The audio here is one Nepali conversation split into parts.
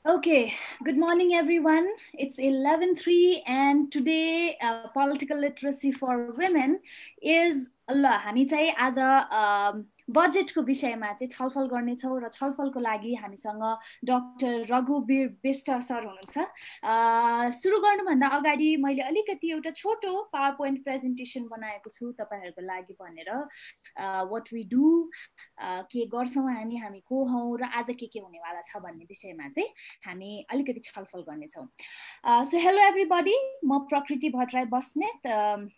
Okay, good morning everyone. It's 11:03 and today political literacy for women is हामी चाहिँ आज बजेटको विषयमा चाहिँ छलफल गर्नेछौँ र छलफलको लागि हामीसँग डाक्टर रघुवीर बिष्ट सर हुनुहुन्छ। सुरु गर्नुभन्दा अगाडि मैले अलिकति एउटा छोटो पावर पोइन्ट प्रेजेन्टेसन बनाएको छु तपाईहरुको लागि भनेर व्हाट वी डू के गर्छौँ हामी को हौं र आज के हुनेवाला छ भन्ने विषयमा चाहिँ हामी अलिकति छलफल गर्नेछौँ। सो हेलो एभ्रीबडी, म प्रकृति भट्टराई बस्नेत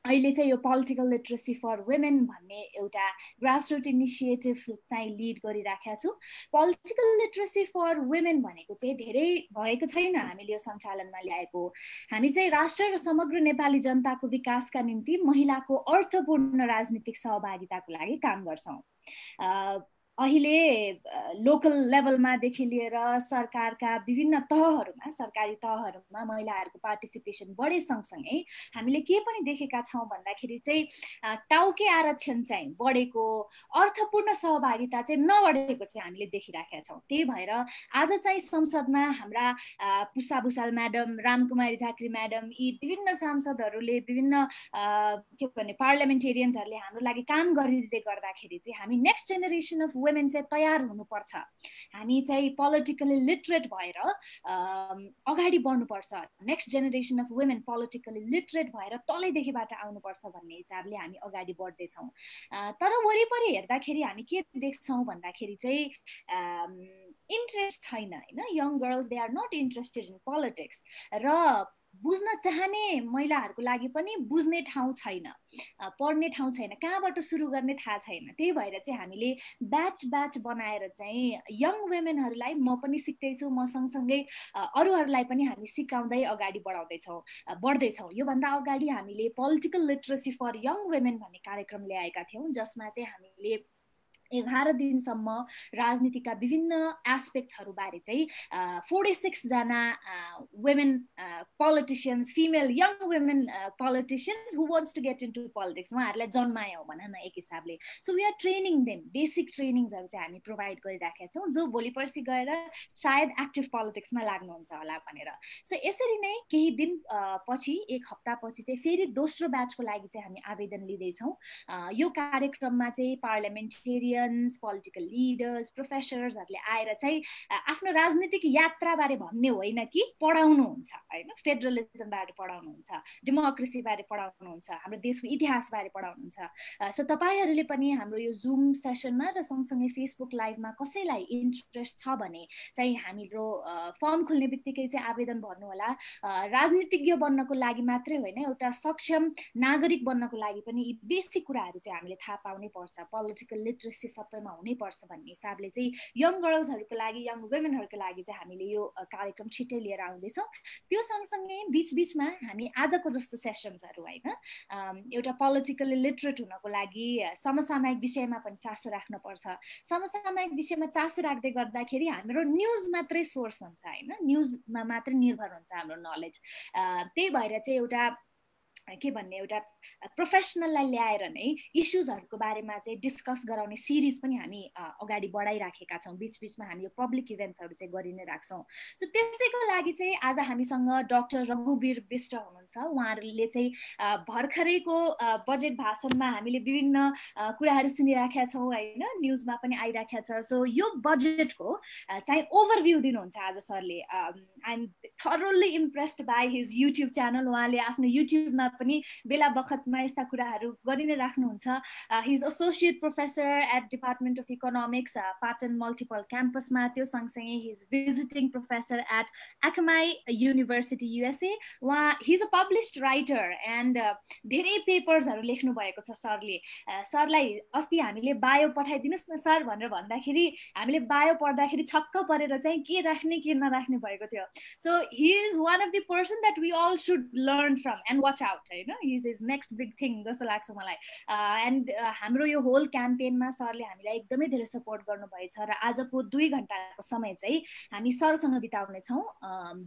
अहिले चाहिँ यो पोलिटिकल लिटरेसी फर वुमेन भन्ने एउटा ग्रासरुट इनिसिएटिभ चाहिँ लिड गरिराखेका छु। पोलिटिकल लिटरेसी फर वुमेन भनेको चाहिँ धेरै भएको छैन हामीले यो सञ्चालनमा ल्याएको। हामी चाहिँ राष्ट्र र समग्र नेपाली जनताको विकासका निम्ति महिलाको अर्थपूर्ण राजनीतिक सहभागिताको लागि काम गर्छौँ। अहिले लोकल लेभलमादेखि लिएर सरकारका विभिन्न तहहरूमा सरकारी तहहरूमा महिलाहरूको पार्टिसिपेसन बढे सँगसँगै हामीले के पनि देखेका छौँ भन्दाखेरि चाहिँ टाउके आरक्षण चाहिँ बढेको, अर्थपूर्ण सहभागिता चाहिँ नबढेको चाहिँ हामीले देखिराखेका छौँ। त्यही भएर आज चाहिँ संसदमा हाम्रा पुष्पा भुसाल म्याडम, रामकुमारी झाँक्री म्याडम, यी विभिन्न सांसदहरूले विभिन्न के भन्ने पार्लियामेन्टेरियन्सहरूले हाम्रो लागि काम गरिदिँदै गर्दाखेरि चाहिँ हामी नेक्स्ट जेनेरेसन अफ वुमेन चाहिँ तयार हुनुपर्छ। हामी चाहिँ पोलिटिकली लिटरेट भएर अगाडि बढ्नुपर्छ। Next generation of women politically literate भएर तलैदेखिबाट आउनुपर्छ भन्ने हिसाबले हामी अगाडि बढ्दैछौँ। तर वरिपरि हेर्दाखेरि हामी के देख्छौँ भन्दाखेरि चाहिँ इन्ट्रेस्ट छैन हैन। Young girls they are not interested in politics र बुझ्न चाहने महिलाहरूको लागि पनि बुझ्ने ठाउँ छैन, पढ्ने ठाउँ छैन, कहाँबाट सुरु गर्ने थाहा छैन। त्यही भएर चाहिँ हामीले ब्याच बनाएर चाहिँ यङ वुमेनहरूलाई म पनि सिक्दैछु, म सँगसँगै अरूहरूलाई पनि हामी सिकाउँदै अगाडि बढ्दैछौँ। योभन्दा अगाडि हामीले political literacy for young women भन्ने कार्यक्रम ल्याएका थियौँ, जसमा चाहिँ हामीले 11 दिनसम्म राजनीतिका विभिन्न एस्पेक्ट्सहरू बारे चाहिँ 46 जना women politicians, female young women politicians who wants to get into politics, उहाँहरूलाई जन्मायौँ भन न एक हिसाबले। So we are training them, basic ट्रेनिङ्सहरू चाहिँ हामी प्रोभाइड गरिराखेका छौँ, जो भोलि पर्सि गएर सायद एक्टिभ पोलिटिक्समा लाग्नुहुन्छ होला भनेर। सो यसरी नै केही दिन पछि, एक हप्ता पछि चाहिँ फेरि दोस्रो ब्याचको लागि चाहिँ हामी आवेदन लिँदैछौँ। यो कार्यक्रममा चाहिँ पार्लियामेन्टेरियन, पोलिटिकल लिडर्स, प्रोफेसर्सहरूले आएर चाहिँ आफ्नो राजनीतिक यात्राबारे भन्ने होइन कि पढाउनुहुन्छ हैन। फेडरलिजमबारे पढाउनुहुन्छ, डेमोक्रेसीबारे पढाउनुहुन्छ, हाम्रो देशको इतिहासबारे पढाउनुहुन्छ। सो तपाईहरूले पनि हाम्रो यो जुम सेसनमा र सँगसँगै फेसबुक लाइभमा कसैलाई इन्ट्रेस्ट छ भने चाहिँ हाम्रो फर्म खोल्ने बित्तिकै चाहिँ आवेदन भर्नु होला। राजनीतिज्ञ बन्नको लागि मात्रै होइन, एउटा सक्षम नागरिक बन्नको लागि पनि यी बेसिक कुराहरू चाहिँ हामीले थाहा पाउनै पर्छ। पोलिटिकल लिटरेसी सबैमा हुनैपर्छ भन्ने हिसाबले चाहिँ यङ गर्ल्सहरूको लागि, यङ वुमेनहरूको लागि चाहिँ हामीले यो कार्यक्रम छिट्टै लिएर आउँदैछौँ। त्यो सँगसँगै बिचबिचमा हामी आजको जस्तो सेसन्सहरू होइन, एउटा पोलिटिकली लिटरेट हुनको लागि समसामयिक विषयमा पनि चासो राख्नुपर्छ। समसामयिक विषयमा चासो राख्दै गर्दाखेरि हाम्रो न्युज मात्रै सोर्स हुन्छ होइन, न्युजमा मात्रै निर्भर हुन्छ हाम्रो नलेज। त्यही भएर चाहिँ एउटा के भन्ने, एउटा प्रोफेसनललाई ल्याएर नै इस्युजहरूको बारेमा चाहिँ डिस्कस गराउने सिरिज पनि हामी अगाडि बढाइराखेका छौँ। बिचबिचमा हामी यो पब्लिक इभेन्ट्सहरू चाहिँ गरि नै राख्छौँ। सो त्यसैको लागि चाहिँ आज हामीसँग डाक्टर रघुवीर बिष्ट हुनुहुन्छ। उहाँहरूले चाहिँ भर्खरैको बजेट भाषणमा हामीले विभिन्न कुराहरू सुनिराखेका छौँ होइन, न्युजमा पनि आइराखेका छ। सो यो बजेटको चाहिँ ओभरभ्यू दिनुहुन्छ आज सरले। I am thoroughly impressed by his YouTube channel. उहाँले आफ्नो युट्युबमा पनि बेला बखतमा यस्ता कुराहरू गरि नै राख्नुहुन्छ। He's associate professor at department of economics, Patan multiple क्याम्पसमा। त्यो सँगसँगै हिज भिजिटिङ प्रोफेसर एट एकामाई युनिभर्सिटी युएसए। उहाँ he's a published writer and धेरै पेपर्सहरू लेख्नु भएको छ सरले। सरलाई अस्ति हामीले बायो पठाइदिनुहोस् न सर भनेर भन्दाखेरि हामीले बायो पढ्दाखेरि छक्क परेर चाहिँ के राख्ने के नराख्ने भएको थियो। So he is one of the person that we all should learn from and watch out होइन। He is next big thing जस्तो लाग्छ मलाई। एन्ड हाम्रो यो होल क्याम्पेनमा सरले हामीलाई एकदमै धेरै सपोर्ट गर्नुभएछ र आजको 2 घण्टाको समय चाहिँ हामी सरसँग बिताउनेछौँ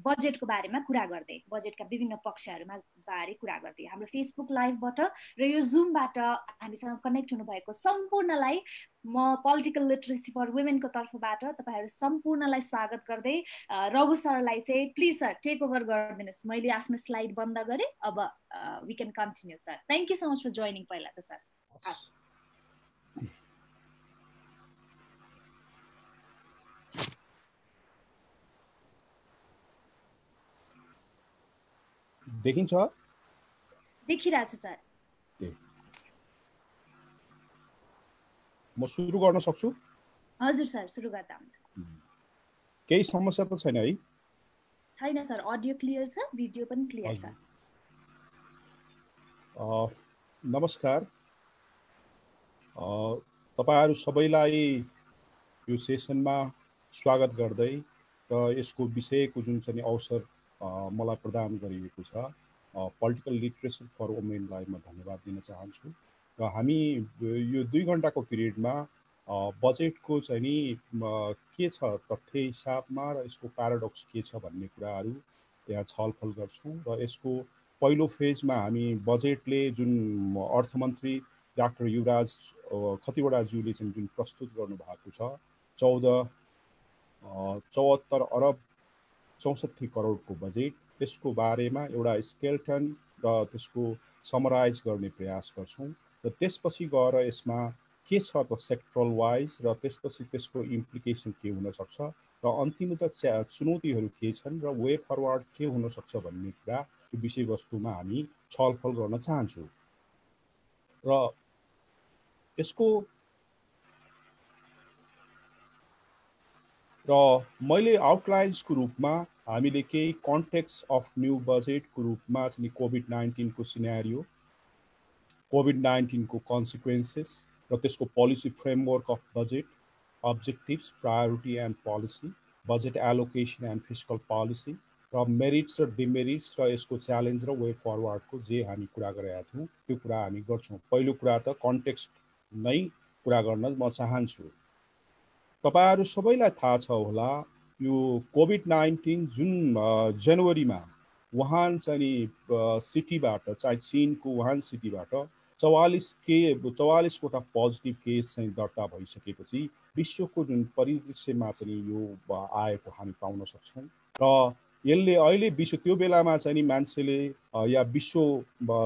बजेटको बारेमा कुरा गर्दै, बजेटका विभिन्न पक्षहरूमा बारे कुरा गर्दै। हाम्रो फेसबुक लाइभबाट र यो जुमबाट हामीसँग कनेक्ट हुनुभएको सम्पूर्णलाई म पोलिटिकल लिटरेसी फर वुमेनको तर्फबाट तपाईँहरू सम्पूर्णलाई स्वागत गर्दै रघु सरलाई चाहिँ प्लिज सर टेक ओभर गरिदिनुहोस्। मैले आफ्नो स्लाइड बन्द गरेँ, अब we can continue sir. Thank you so much for joining पहिला त सर। देखिन्छ? देखिरहेछ सर। म सुरु गर्न सक्छु? हजुर सर, सुरु गर्दा हुन्छ। केही समस्या त छैन है? छैन सर, अडियो क्लियर छ, भिडियो पनि क्लियर छ। नमस्कार, तपाईहरु सबैलाई यो सेसनमा स्वागत गर्दै र यसको विषयको जुन चाहिँ अवसर मलाई प्रदान गरिएको छ, पोलिटिकल लिटरेसी फर वुमेनलाई म धन्यवाद दिन चाहन्छु। र हामी यो 2 घण्टाको पिरियडमा बजेटको चाहिँ नि के छ तथ्य हिसाबमा र यसको प्याराडक्स के छ भन्ने कुराहरू त्यहाँ छलफल गर्छौँ। र यसको पहिलो फेजमा हामी बजेटले जुन अर्थमन्त्री डाक्टर युवराज खतिवडाज्यूले चाहिँ जुन प्रस्तुत गर्नुभएको छ 74 अरब 64 करोडको बजेट, त्यसको बारेमा एउटा स्केलटन र त्यसको समराइज गर्ने प्रयास गर्छौँ। र त्यसपछि गएर यसमा के छ त सेक्टरल वाइज र त्यसपछि त्यसको इम्प्लिकेसन के हुन सक्छ र अन्तिमतः चुनौतीहरू के छन् र वे फरवर्ड के हुन सक्छ भन्ने कुरा यो विषयवस्तुमा हामी छलफल गर्न चाहन्छौँ। र यसको मैले आउटलाइन्सको रूपमा हामीले केही कन्टेक्स्ट अफ न्यू बजेटको रूपमा चाहिँ कोभिड-19 को सिनेरियो, कोभिड-19 को कन्सिक्वेन्सेस र त्यसको policy framework of budget, objectives, priority and policy, budget allocation and fiscal policy र मेरिट्स र डिमेरिट्स र यसको च्यालेन्ज र वे फरवर्डको जे हामी कुरा गरेका छौँ त्यो कुरा हामी गर्छौँ। पहिलो कुरा त कन्टेक्स्ट नै कुरा गर्न म चाहन्छु। तपाईहरु सबैलाई थाहा छ होला यो कोभिड-19 जुन जनवरीमा वुहान चाहिँ सिटीबाट चाहिँ चीनको वुहान सिटीबाट 44 वटा पोजिटिभ केस चाहिँ दर्ता भइसकेपछि विश्वको जुन परिदृश्यमा चाहिँ यो आएको हामी पाउन सक्छौँ। र यसले अहिले विश्व त्यो बेलामा चाहिँ मान्छेले या विश्व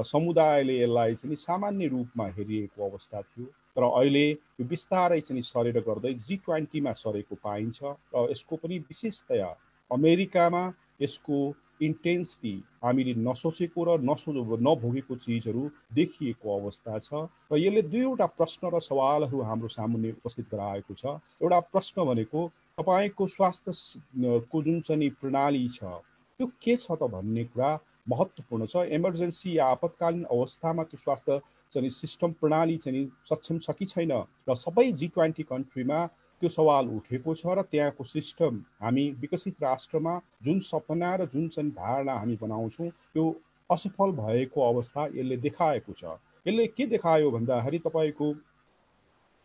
समुदायले यसलाई चाहिँ सामान्य रूपमा हेरिएको अवस्था थियो। तर अहिले यो बिस्तारै चाहिँ सरेर गर्दै G20 मा सरेको पाइन्छ र यसको पनि विशेषतया अमेरिकामा यसको इन्टेन्सिटी हामीले नसोचेको र नभोगेको चिजहरू देखिएको अवस्था छ। र यसले दुईवटा प्रश्न र सवालहरू हाम्रो सामुन्ने उपस्थित गराएको छ। एउटा प्रश्न भनेको तपाईको स्वास्थ्यको जुन चाहिँ प्रणाली छ त्यो के छ त भन्ने कुरा महत्त्वपूर्ण छ। इमर्जेन्सी या आपतकालीन अवस्थामा त्यो स्वास्थ्य चाहिँ सिस्टम प्रणाली चाहिँ सक्षम छ कि छैन र सबै G20 कन्ट्रीमा त्यो सवाल उठेको छ। र त्यहाँको सिस्टम हामी विकसित राष्ट्रमा जुन सपना र जुन चाहिँ धारणा हामी बनाउँछौँ त्यो असफल भएको अवस्था यसले देखाएको छ। यसले के देखायो भन्दाखेरि तपाईको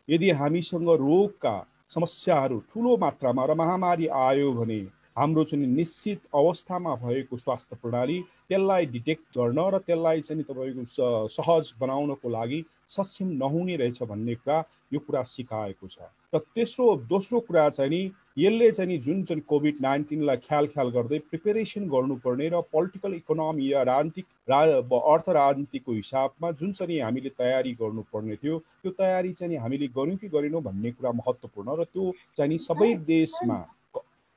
यदि हामीसँग रोगका समस्याहरू ठुलो मात्रामा र महामारी आयो भने हाम्रो चाहिँ निश्चित अवस्थामा भएको स्वास्थ्य प्रणाली त्यसलाई डिटेक्ट गर्न र त्यसलाई चाहिँ तपाईको सहज बनाउनको लागि सक्षम नहुने रहेछ भन्ने कुरा यो कुरा सिकाएको छ। र दोस्रो कुरा चाहिँ नि यसले चाहिँ जुन चाहिँ कोभिड-19 लाई ख्याल गर्दै प्रिपेरेसन गर्नुपर्ने र पोलिटिकल इकोनोमी या अर्थ राजनीतिको हिसाबमा जुन चाहिँ हामीले तयारी गर्नुपर्ने थियो त्यो तयारी चाहिँ हामीले गर्यौं कि गरेनौं भन्ने कुरा महत्त्वपूर्ण। र त्यो चाहिँ सबै देशमा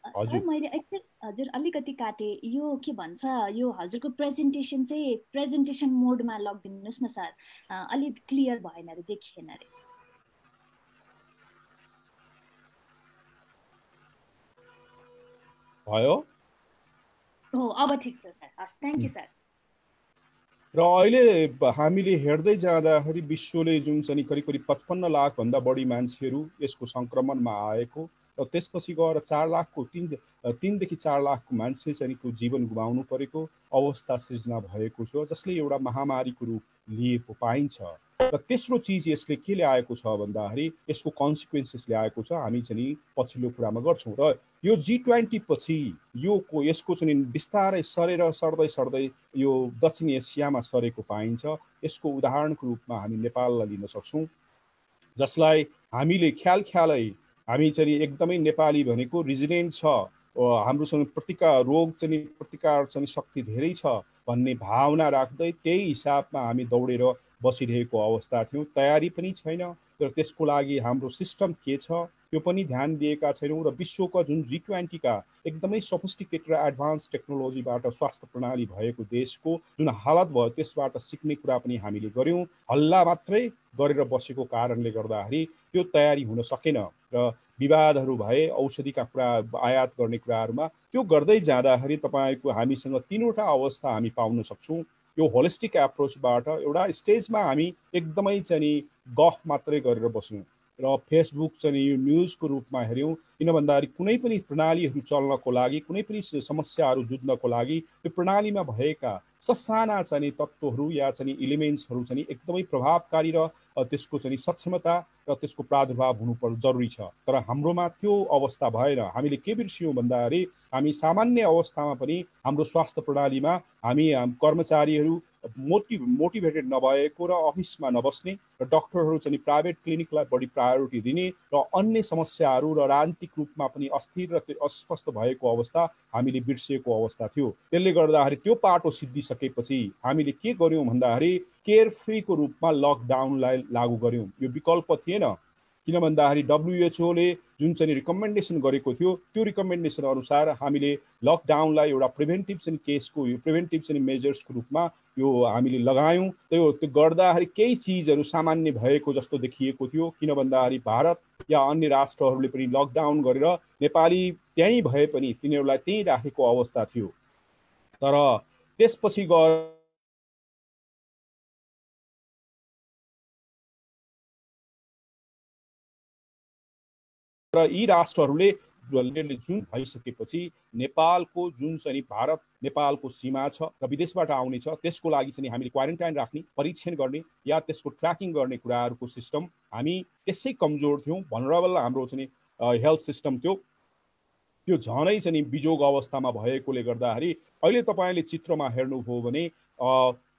सर मैले हजुर अलिकति काटे, यो के भन्छ यो हजुरको प्रेजेन्टेसन चाहिँ प्रेजेन्टेसन मोडमा लगिदिनुस् न सर, अलि क्लियर भएन रे, देखिएन रे। भयो? हो अब ठिक छ सर, हस् थ्यांक यू सर। र अहिले हामीले हेर्दै जाँदाखेरि विश्वले जुन चाहिँ करिब 55 लाख भन्दा बढी मान्छेहरू यसको संक्रमणमा आएको र त्यसपछि गएर 3 देखि 4 लाखको मान्छे चाहिँ जीवन गुमाउनु परेको अवस्था सृजना भएको छ, जसले एउटा महामारीको रूप लिएको पाइन्छ। र तेस्रो चीज यसले के ल्याएको छ भन्दाखेरि यसको कन्सिक्वेन्सेस ल्याएको छ, हामी चाहिँ पछिल्लो कुरामा गर्छौँ। र यो G20 पछि यसको चाहिँ बिस्तारै सर्दै यो दक्षिण एसियामा सरेको पाइन्छ। यसको उदाहरणको रूपमा हामी नेपाललाई लिन सक्छौँ, जसलाई हामीले ख्यालै हामी चाहिँ एकदमै नेपाली भनेको रिजिलेन्ट छ, हाम्रोसँग रोग चाहिँ प्रतिकार चाहिँ शक्ति धेरै छ भन्ने भावना राख्दै त्यही हिसाबमा हामी दौडेर बसिरहेको अवस्था थियौँ। तयारी पनि छैन, तर त्यसको लागि हाम्रो सिस्टम के छ त्यो पनि ध्यान दिएका छैनौँ। र विश्वका जुन G20 का एकदमै सोफिस्टिकेटेड र एडभान्स टेक्नोलोजीबाट स्वास्थ्य प्रणाली भएको देशको जुन हालत भयो त्यसबाट सिक्ने कुरा पनि हामीले गऱ्यौँ। हल्ला मात्रै गरेर बसेको कारणले गर्दाखेरि त्यो तयारी हुन सकेन र विवादहरू भए औषधिका कुरा आयात गर्ने कुराहरूमा। त्यो गर्दै जाँदाखेरि तपाईँको हामीसँग तीनवटा अवस्था हामी पाउन सक्छौँ। यो होलिस्टिक एप्रोचबाट एउटा स्टेजमा हामी एकदमै चाहिँ गफ मात्रै गरेर बस्यौँ र फेसबुक चाहिँ यो न्युजको रूपमा हेऱ्यौँ। किन भन्दाखेरि कुनै पनि प्रणालीहरू चल्नको लागि, कुनै पनि समस्याहरू जुझ्नको लागि त्यो प्रणालीमा भएका ससाना चाहिँ तत्त्वहरू या चाहिँ इलिमेन्ट्सहरू चाहिँ एकदमै प्रभावकारी र त्यसको चाहिँ सक्षमता र त्यसको प्रादुर्भाव हुनु जरुरी छ। तर हाम्रोमा त्यो अवस्था भएन। हामीले के बिर्स्यौँ भन्दाखेरि हामी सामान्य अवस्थामा पनि हाम्रो स्वास्थ्य प्रणालीमा हामी कर्मचारीहरू मोटिभेटेड नभएको र अफिसमा नबस्ने र डक्टरहरू चाहिँ प्राइभेट क्लिनिकलाई बढी प्रायोरिटी दिने र अन्य समस्याहरू र राजनीतिक रूपमा पनि अस्थिर र अस्पष्ट भएको अवस्था हामीले बिर्सिएको अवस्था थियो। त्यसले गर्दाखेरि त्यो पाटो सिद्धिसकेपछि हामीले के गर्यौँ भन्दाखेरि केयर फ्रीको रूपमा लकडाउनलाई लागू गर्यौँ। यो विकल्प थिएन। किन भन्दाखेरि WHO ले जुन चाहिँ रिकमेन्डेसन गरेको थियो त्यो रिकमेन्डेसन अनुसार हामीले लकडाउनलाई एउटा प्रिभेन्टिभ चाहिँ केसको यो प्रिभेन्टिभ चाहिँ मेजर्सको रूपमा यो हामीले लगायौँ। त्यो गर्दाखेरि केही चिजहरू सामान्य भएको जस्तो देखिएको थियो। किन भन्दाखेरि भारत या अन्य राष्ट्रहरूले पनि लकडाउन गरेर नेपाली त्यहीँ भए पनि तिनीहरूलाई त्यहीँ राखेको अवस्था थियो। तर त्यसपछि गएर र यी राष्ट्रहरूले जुन भइसकेपछि नेपालको जुन चाहिँ भारत नेपालको सीमा छ र विदेशबाट आउने छ त्यसको लागि चाहिँ हामीले क्वारेन्टाइन राख्ने, परीक्षण गर्ने या त्यसको ट्र्याकिङ गर्ने कुराहरूको सिस्टम हामी त्यसै कमजोर थियौँ। भनरेबल हाम्रो चाहिँ हेल्थ सिस्टम थियो। त्यो झनै चाहिँ बिजोग अवस्थामा भएकोले गर्दाखेरि अहिले तपाईँले चित्रमा हेर्नुभयो भने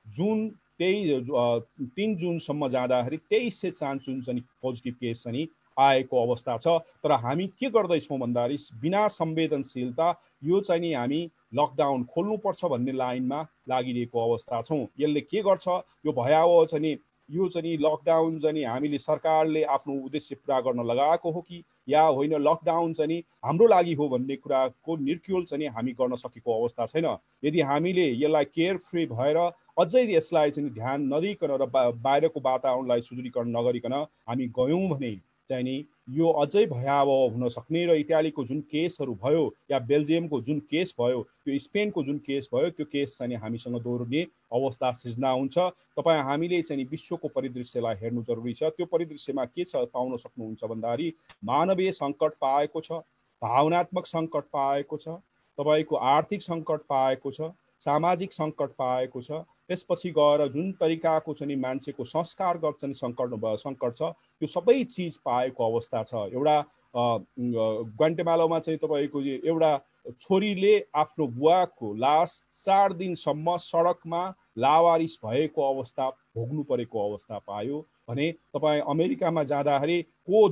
जुन 3 जुनसम्म जाँदाखेरि 2300 जुन चाहिँ पोजिटिभ केस चाहिँ आएको अवस्था छ। तर हामी के गर्दैछौँ भन्दाखेरि बिना संवेदनशीलता यो चाहिँ नि हामी लकडाउन खोल्नुपर्छ भन्ने लाइनमा लागिरहेको अवस्था छौँ। यसले के गर्छ, यो भयावह चाहिँ यो चाहिँ लकडाउन चाहिँ हामीले सरकारले आफ्नो उद्देश्य पुरा गर्न लगाएको हो कि या होइन, लकडाउन चाहिँ हाम्रो लागि हो भन्ने कुराको निर्क्युल चाहिँ हामी गर्न सकेको अवस्था छैन। यदि हामीले यसलाई केयर फ्री भएर अझै यसलाई चाहिँ ध्यान नदिकन र बाहिरको वातावरणलाई सुदृढीकरण नगरिकन हामी गयौँ भने चाहिँ नि यो अझै भयावह हुन सक्ने र इटालीको जुन केसहरू भयो या बेल्जियमको जुन केस भयो, त्यो स्पेनको जुन केस भयो, त्यो केस चाहिँ हामीसँग दोहोर्ने अवस्था सिर्जना हुन्छ। तपाईँ हामीले चाहिँ विश्वको परिदृश्यलाई हेर्नु जरुरी छ। त्यो परिदृश्यमा के छ पाउन सक्नुहुन्छ भन्दाखेरि मानवीय सङ्कट पाएको छ, भावनात्मक सङ्कट पाएको छ, तपाईँको आर्थिक सङ्कट पाएको छ, सामाजिक सङ्कट पाएको छ। त्यसपछि गएर जुन तरिकाको चाहिँ मान्छेको संस्कारगत चाहिँ सङ्कट छ त्यो सबै चिज पाएको अवस्था छ। एउटा ग्वाटेमालामा चाहिँ तपाईँको एउटा छोरीले आफ्नो बुवाको लास 4 दिनसम्म सडकमा लावारिस भएको अवस्था भोग्नु परेको अवस्था पायो भने तपाईँ अमेरिकामा जाँदाखेरि को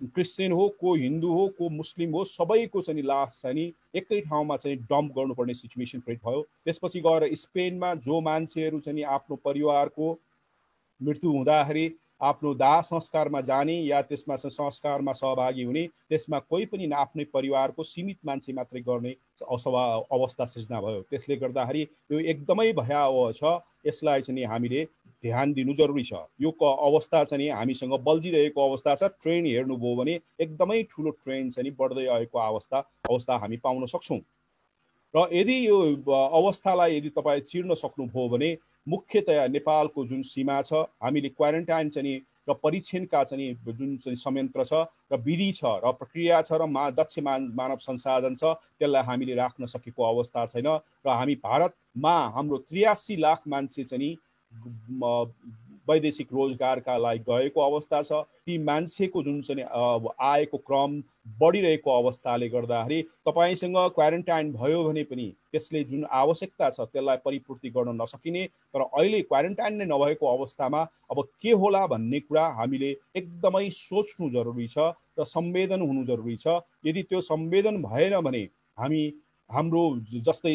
क्रिस्चियन हो, को हिन्दू हो, को मुस्लिम हो, सबैको चाहिँ लास चाहिँ एकै ठाउँमा चाहिँ डम्प गर्नुपर्ने सिचुएसन क्रिएट भयो। त्यसपछि गएर स्पेनमा जो मान्छेहरू चाहिँ आफ्नो परिवारको मृत्यु हुँदाखेरि आफ्नो दाह संस्कारमा जाने या त्यसमा संस्कारमा सहभागी हुने, त्यसमा कोही पनि आफ्नै परिवारको सीमित मान्छे मात्रै गर्ने अवस्था सिर्जना भयो। त्यसले गर्दाखेरि यो एकदमै भयावह छ। यसलाई चाहिँ हामीले ध्यान दिनु जरुरी छ। यो अवस्था चाहिँ हामीसँग बल्झिरहेको अवस्था छ। ट्रेन हेर्नुभयो भने एकदमै ठुलो ट्रेन चाहिँ बढ्दै आएको अवस्था हामी पाउन सक्छौँ। र यदि यो अवस्थालाई यदि तपाईँ चिर्न सक्नुभयो भने मुख्यतया नेपालको जुन सीमा छ हामीले क्वारेन्टाइन चाहिँ र परीक्षणका चाहिँ जुन चाहिँ संयन्त्र छ र विधि छ र प्रक्रिया छ र दक्ष मानव संसाधन छ त्यसलाई हामीले राख्न सकेको अवस्था छैन। र हामी भारतमा हाम्रो 83 लाख मान्छे चाहिँ वैदेशिक रोजगारका लागि गएको अवस्था छ। ती मान्छेको जुन चाहिँ आएको क्रम बढिरहेको अवस्थाले गर्दाखेरि तपाईसँग क्वारेन्टाइन भयो भने पनि त्यसले जुन आवश्यकता छ त्यसलाई परिपूर्ति गर्न नसकिने, तर अहिले क्वारेन्टाइन नै नभएको अवस्थामा अब के होला भन्ने कुरा हामीले एकदमै सोच्नु जरुरी छ र संवेदन हुनु जरुरी छ। यदि त्यो संवेदन भएन भने हाम्रो जस्तै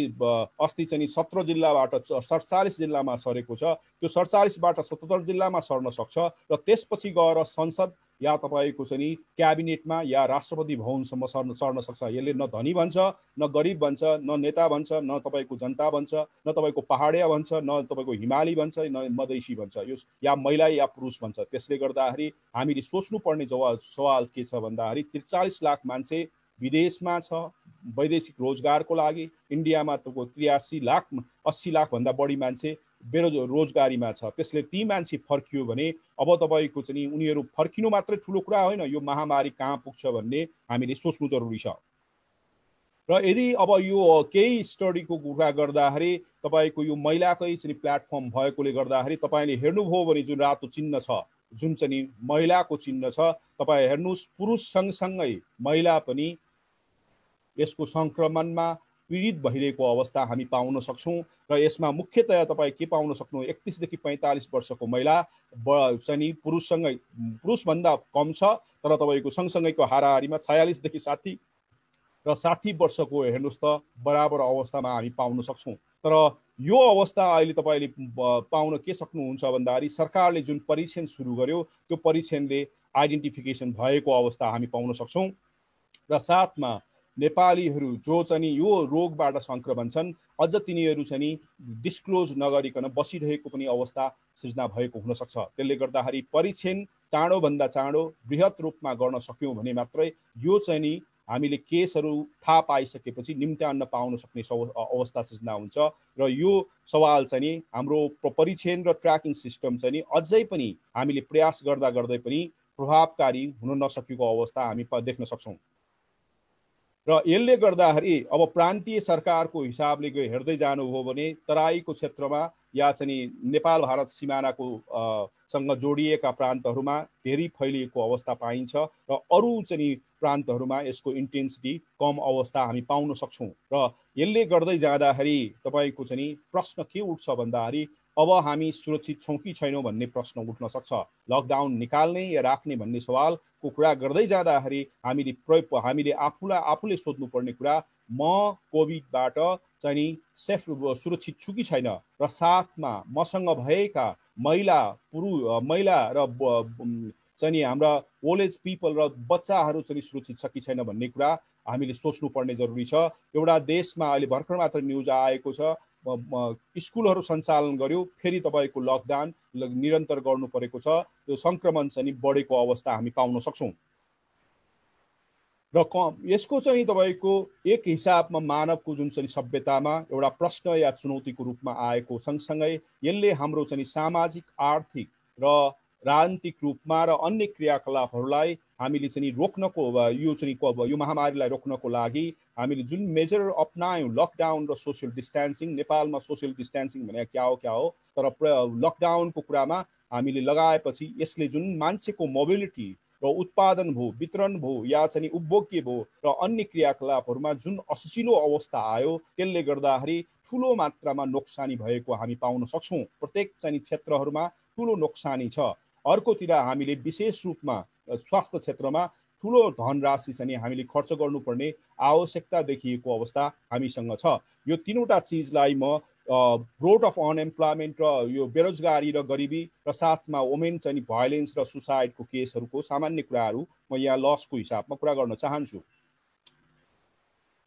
अस्ति चाहिँ 17 जिल्लाबाट 47 जिल्लामा सरेको छ, त्यो 47बाट 77 जिल्लामा सर्न सक्छ र त्यसपछि गएर संसद या तपाईँको चाहिँ क्याबिनेटमा या राष्ट्रपति भवनसम्म सर्न सक्छ। यसले न धनी भन्छ, न गरिब भन्छ, न नेता भन्छ, न तपाईँको जनता भन्छ, न तपाईँको पहाडिया भन्छ, न तपाईँको हिमाली भन्छ, न मधेसी भन्छ, यो या महिला या पुरुष भन्छ। त्यसले गर्दाखेरि हामीले सोच्नुपर्ने सवाल के छ भन्दाखेरि 43 लाख मान्छे विदेशमा छ वैदेशिक रोजगारको लागि। इन्डियामा त 83 लाख 80 लाख भन्दा बढी मान्छे रोजगारीमा छ। त्यसले ती मान्छे फर्कियो भने अब तपाईँको चाहिँ उनीहरू फर्किनु मात्रै ठुलो कुरा होइन, यो महामारी कहाँ पुग्छ भन्ने हामीले सोच्नु जरुरी छ। र यदि अब यो केही स्टडीको कुरा गर्दाखेरि तपाईँको यो महिलाकै चाहिँ प्लेटफर्म भएकोले गर्दाखेरि तपाईँले हेर्नुभयो भने जुन रातो चिन्ह छ, जुन चाहिँ महिलाको चिन्ह छ, तपाईँ हेर्नुहोस् पुरुष सँगसँगै महिला पनि यसको सङ्क्रमणमा पीडित भइरहेको अवस्था हामी पाउन सक्छौँ। र यसमा मुख्यतया तपाईँ के पाउन सक्नु, 31 देखि 45 वर्षको महिला चाहिँ पुरुषभन्दा कम छ, तर तपाईँको सँगसँगैको हाराहारीमा 46 देखि 60 र 60 वर्षको हेर्नुहोस् त बराबर अवस्थामा हामी पाउन सक्छौँ। तर यो अवस्था अहिले तपाईँले पाउन के सक्नुहुन्छ भन्दाखेरि सरकारले जुन परीक्षण सुरु गर्यो त्यो परीक्षणले आइडेन्टिफिकेसन भएको अवस्था हामी पाउन सक्छौँ। र साथमा नेपालीहरू जो चाहिँ यो रोगबाट सङ्क्रमण छन् अझ तिनीहरू चाहिँ डिस्क्लोज नगरिकन बसिरहेको पनि अवस्था सृजना भएको हुनसक्छ। त्यसले गर्दाखेरि परीक्षण चाँडोभन्दा चाँडो बृहत रूपमा गर्न सक्यौँ भने मात्रै यो चाहिँ हामीले केसहरू थाहा पाइसकेपछि निम्त्याउन पाउन सक्ने अवस्था सृजना हुन्छ। र यो सवाल चाहिँ हाम्रो परीक्षण र ट्र्याकिङ सिस्टम चाहिँ अझै पनि हामीले प्रयास गर्दा गर्दै पनि प्रभावकारी हुन नसकेको अवस्था हामी देख्न सक्छौँ। र यसले गर्दाखेरि अब प्रान्तीय सरकारको हिसाबले हेर्दै जानुभयो भने तराईको क्षेत्रमा या चाहिँ नेपाल भारत सिमानाको सँग जोडिएका प्रान्तहरूमा धेरै फैलिएको अवस्था पाइन्छ र अरू चाहिँ प्रान्तहरूमा यसको इन्टेन्सिटी कम अवस्था हामी पाउन सक्छौँ। र यसले गर्दै जाँदाखेरि तपाईँको चाहिँ प्रश्न के उठ्छ भन्दाखेरि अब हामी सुरक्षित छौँ कि छैनौँ भन्ने प्रश्न उठ्न सक्छ। लकडाउन निकाल्ने या राख्ने भन्ने सवालको कुरा गर्दै जाँदाखेरि हामीले आफूले सोध्नुपर्ने कुरा म कोभिडबाट चाहिँ सुरक्षित छु कि छैन, र साथमा मसँग भएका महिला र चाहिँ हाम्रा ओल्ड एज पिपल र बच्चाहरू चाहिँ सुरक्षित छ कि छैन भन्ने कुरा हामीले सोच्नुपर्ने जरुरी छ। एउटा देशमा अहिले भर्खर मात्र न्युज आएको छ, स्कुलहरू सञ्चालन गर्यो, फेरि तपाईँको लकडाउन निरन्तर गर्नु परेको छ। यो सङ्क्रमण चाहिँ बढेको अवस्था हामी पाउन सक्छौँ। र यसको चाहिँ तपाईँको एक हिसाबमा मानवको जुन चाहिँ सभ्यतामा एउटा प्रश्न या चुनौतीको रूपमा आएको सँगसँगै यसले हाम्रो चाहिँ सामाजिक आर्थिक र राजनीतिक रूपमा र अन्य क्रियाकलापहरूलाई हामीले चाहिँ रोक्नको यो महामारीलाई रोक्नको लागि हामीले जुन मेजर अपनायौँ, लकडाउन र सोसियल डिस्टेन्सिङ। नेपालमा सोसियल डिस्टेन्सिङ भने क्या हो, तर लकडाउनको कुरामा हामीले लगाएपछि यसले जुन मान्छेको मोबिलिटी र उत्पादन भयो, वितरण भयो या चाहिँ उपभोग्य भयो र अन्य क्रियाकलापहरूमा जुन असुसिलो अवस्था आयो त्यसले गर्दाखेरि ठुलो मात्रामा नोक्सानी भएको हामी पाउन सक्छौँ। प्रत्येक चाहिँ क्षेत्रहरूमा ठुलो नोक्सानी छ। अर्कोतिर हामीले विशेष रूपमा स्वास्थ्य क्षेत्रमा ठुलो धनराशि चाहिँ हामीले खर्च गर्नुपर्ने आवश्यकता देखिएको अवस्था हामीसँग छ। यो तीनवटा चिजलाई म ग्रोथ अफ अनएम्प्लॉयमेन्ट र यो बेरोजगारी र गरिबी र साथमा वुमेन चाहिँ भायोलेन्स र सुसाइडको केसहरूको सामान्य कुराहरू म यहाँ लसको हिसाबमा कुरा गर्न चाहन्छु।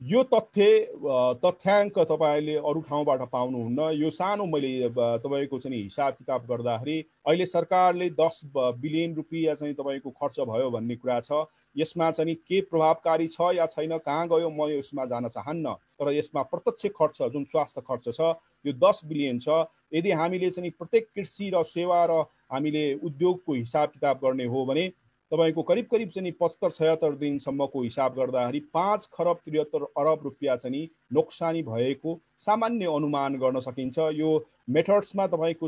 यो तथ्याङ्क तपाईँले अरू ठाउँबाट पाउनुहुन्न। यो सानो मैले तपाईँको चाहिँ हिसाब किताब गर्दाखेरि अहिले सरकारले 10 बिलियन रुपियाँ चाहिँ तपाईँको खर्च भयो भन्ने कुरा छ। यसमा चाहिँ के प्रभावकारी छ या छैन, कहाँ गयो, म यसमा जान चाहन्न। तर यसमा प्रत्यक्ष खर्च जुन स्वास्थ्य खर्च छ यो 10 बिलियन छ। यदि हामीले चाहिँ प्रत्येक कृषि र सेवा र हामीले उद्योगको हिसाब किताब गर्ने हो भने तपाईँको करिब करिब चाहिँ 75-76 दिनसम्मको हिसाब गर्दाखेरि 5 खरब 73 अरब रुपियाँ चाहिँ नोक्सानी भएको सामान्य अनुमान गर्न सकिन्छ। यो मेथड्समा तपाईँको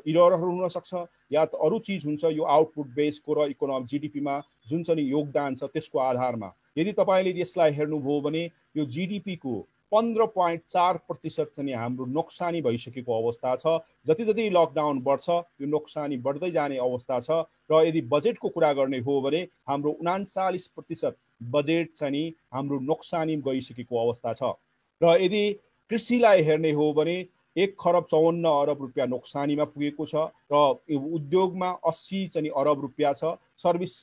इररहरू हुन सक्छ या त अरू चिज हुन्छ, यो आउटपुट बेसको र इकोनोमिक जिडिपीमा जुन चाहिँ योगदान छ त्यसको आधारमा। यदि तपाईँले यसलाई हेर्नुभयो भने यो जिडिपीको 15.4% चाहिँ हाम्रो नोक्सानी भइसकेको अवस्था छ। जति जति लकडाउन बढ्छ यो नोक्सानी बढ्दै जाने अवस्था छ। र यदि बजेटको कुरा गर्ने हो भने हाम्रो 39% बजेट चाहिँ हाम्रो नोक्सानी गइसकेको अवस्था छ। र यदि कृषिलाई हेर्ने हो भने 1 खरब 54 अरब रुपियाँ नोक्सानीमा पुगेको छ र उद्योगमा 80 चाहिँ अरब रुपियाँ छ। सर्भिस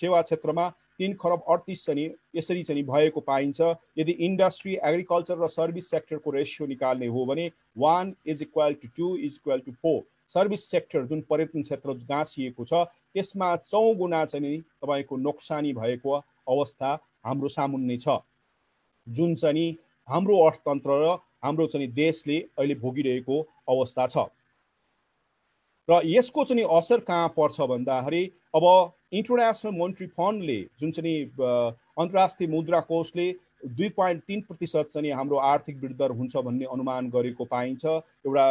सेवा क्षेत्रमा 3 खरब 38 चाहिँ यसरी चाहिँ भएको पाइन्छ। यदि इन्डस्ट्री, एग्रिकल्चर र सर्भिस सेक्टरको रेसियो निकाल्ने हो भने 1:2:4। सर्भिस सेक्टर जुन पर्यटन क्षेत्र गाँसिएको छ त्यसमा 4 गुणा चाहिँ तपाईँको नोक्सानी भएको अवस्था हाम्रो सामुन्ने छ, जुन चाहिँ हाम्रो अर्थतन्त्र र हाम्रो चाहिँ देशले अहिले भोगिरहेको अवस्था छ। र यसको चाहिँ असर कहाँ पर्छ भन्दाखेरि अब इन्टरनेसनल मोनिटरी फन्डले जुन चाहिँ अन्तर्राष्ट्रिय मुद्रा कोषले 2.3% चाहिँ हाम्रो आर्थिक वृद्धि दर हुन्छ भन्ने अनुमान गरेको पाइन्छ एउटा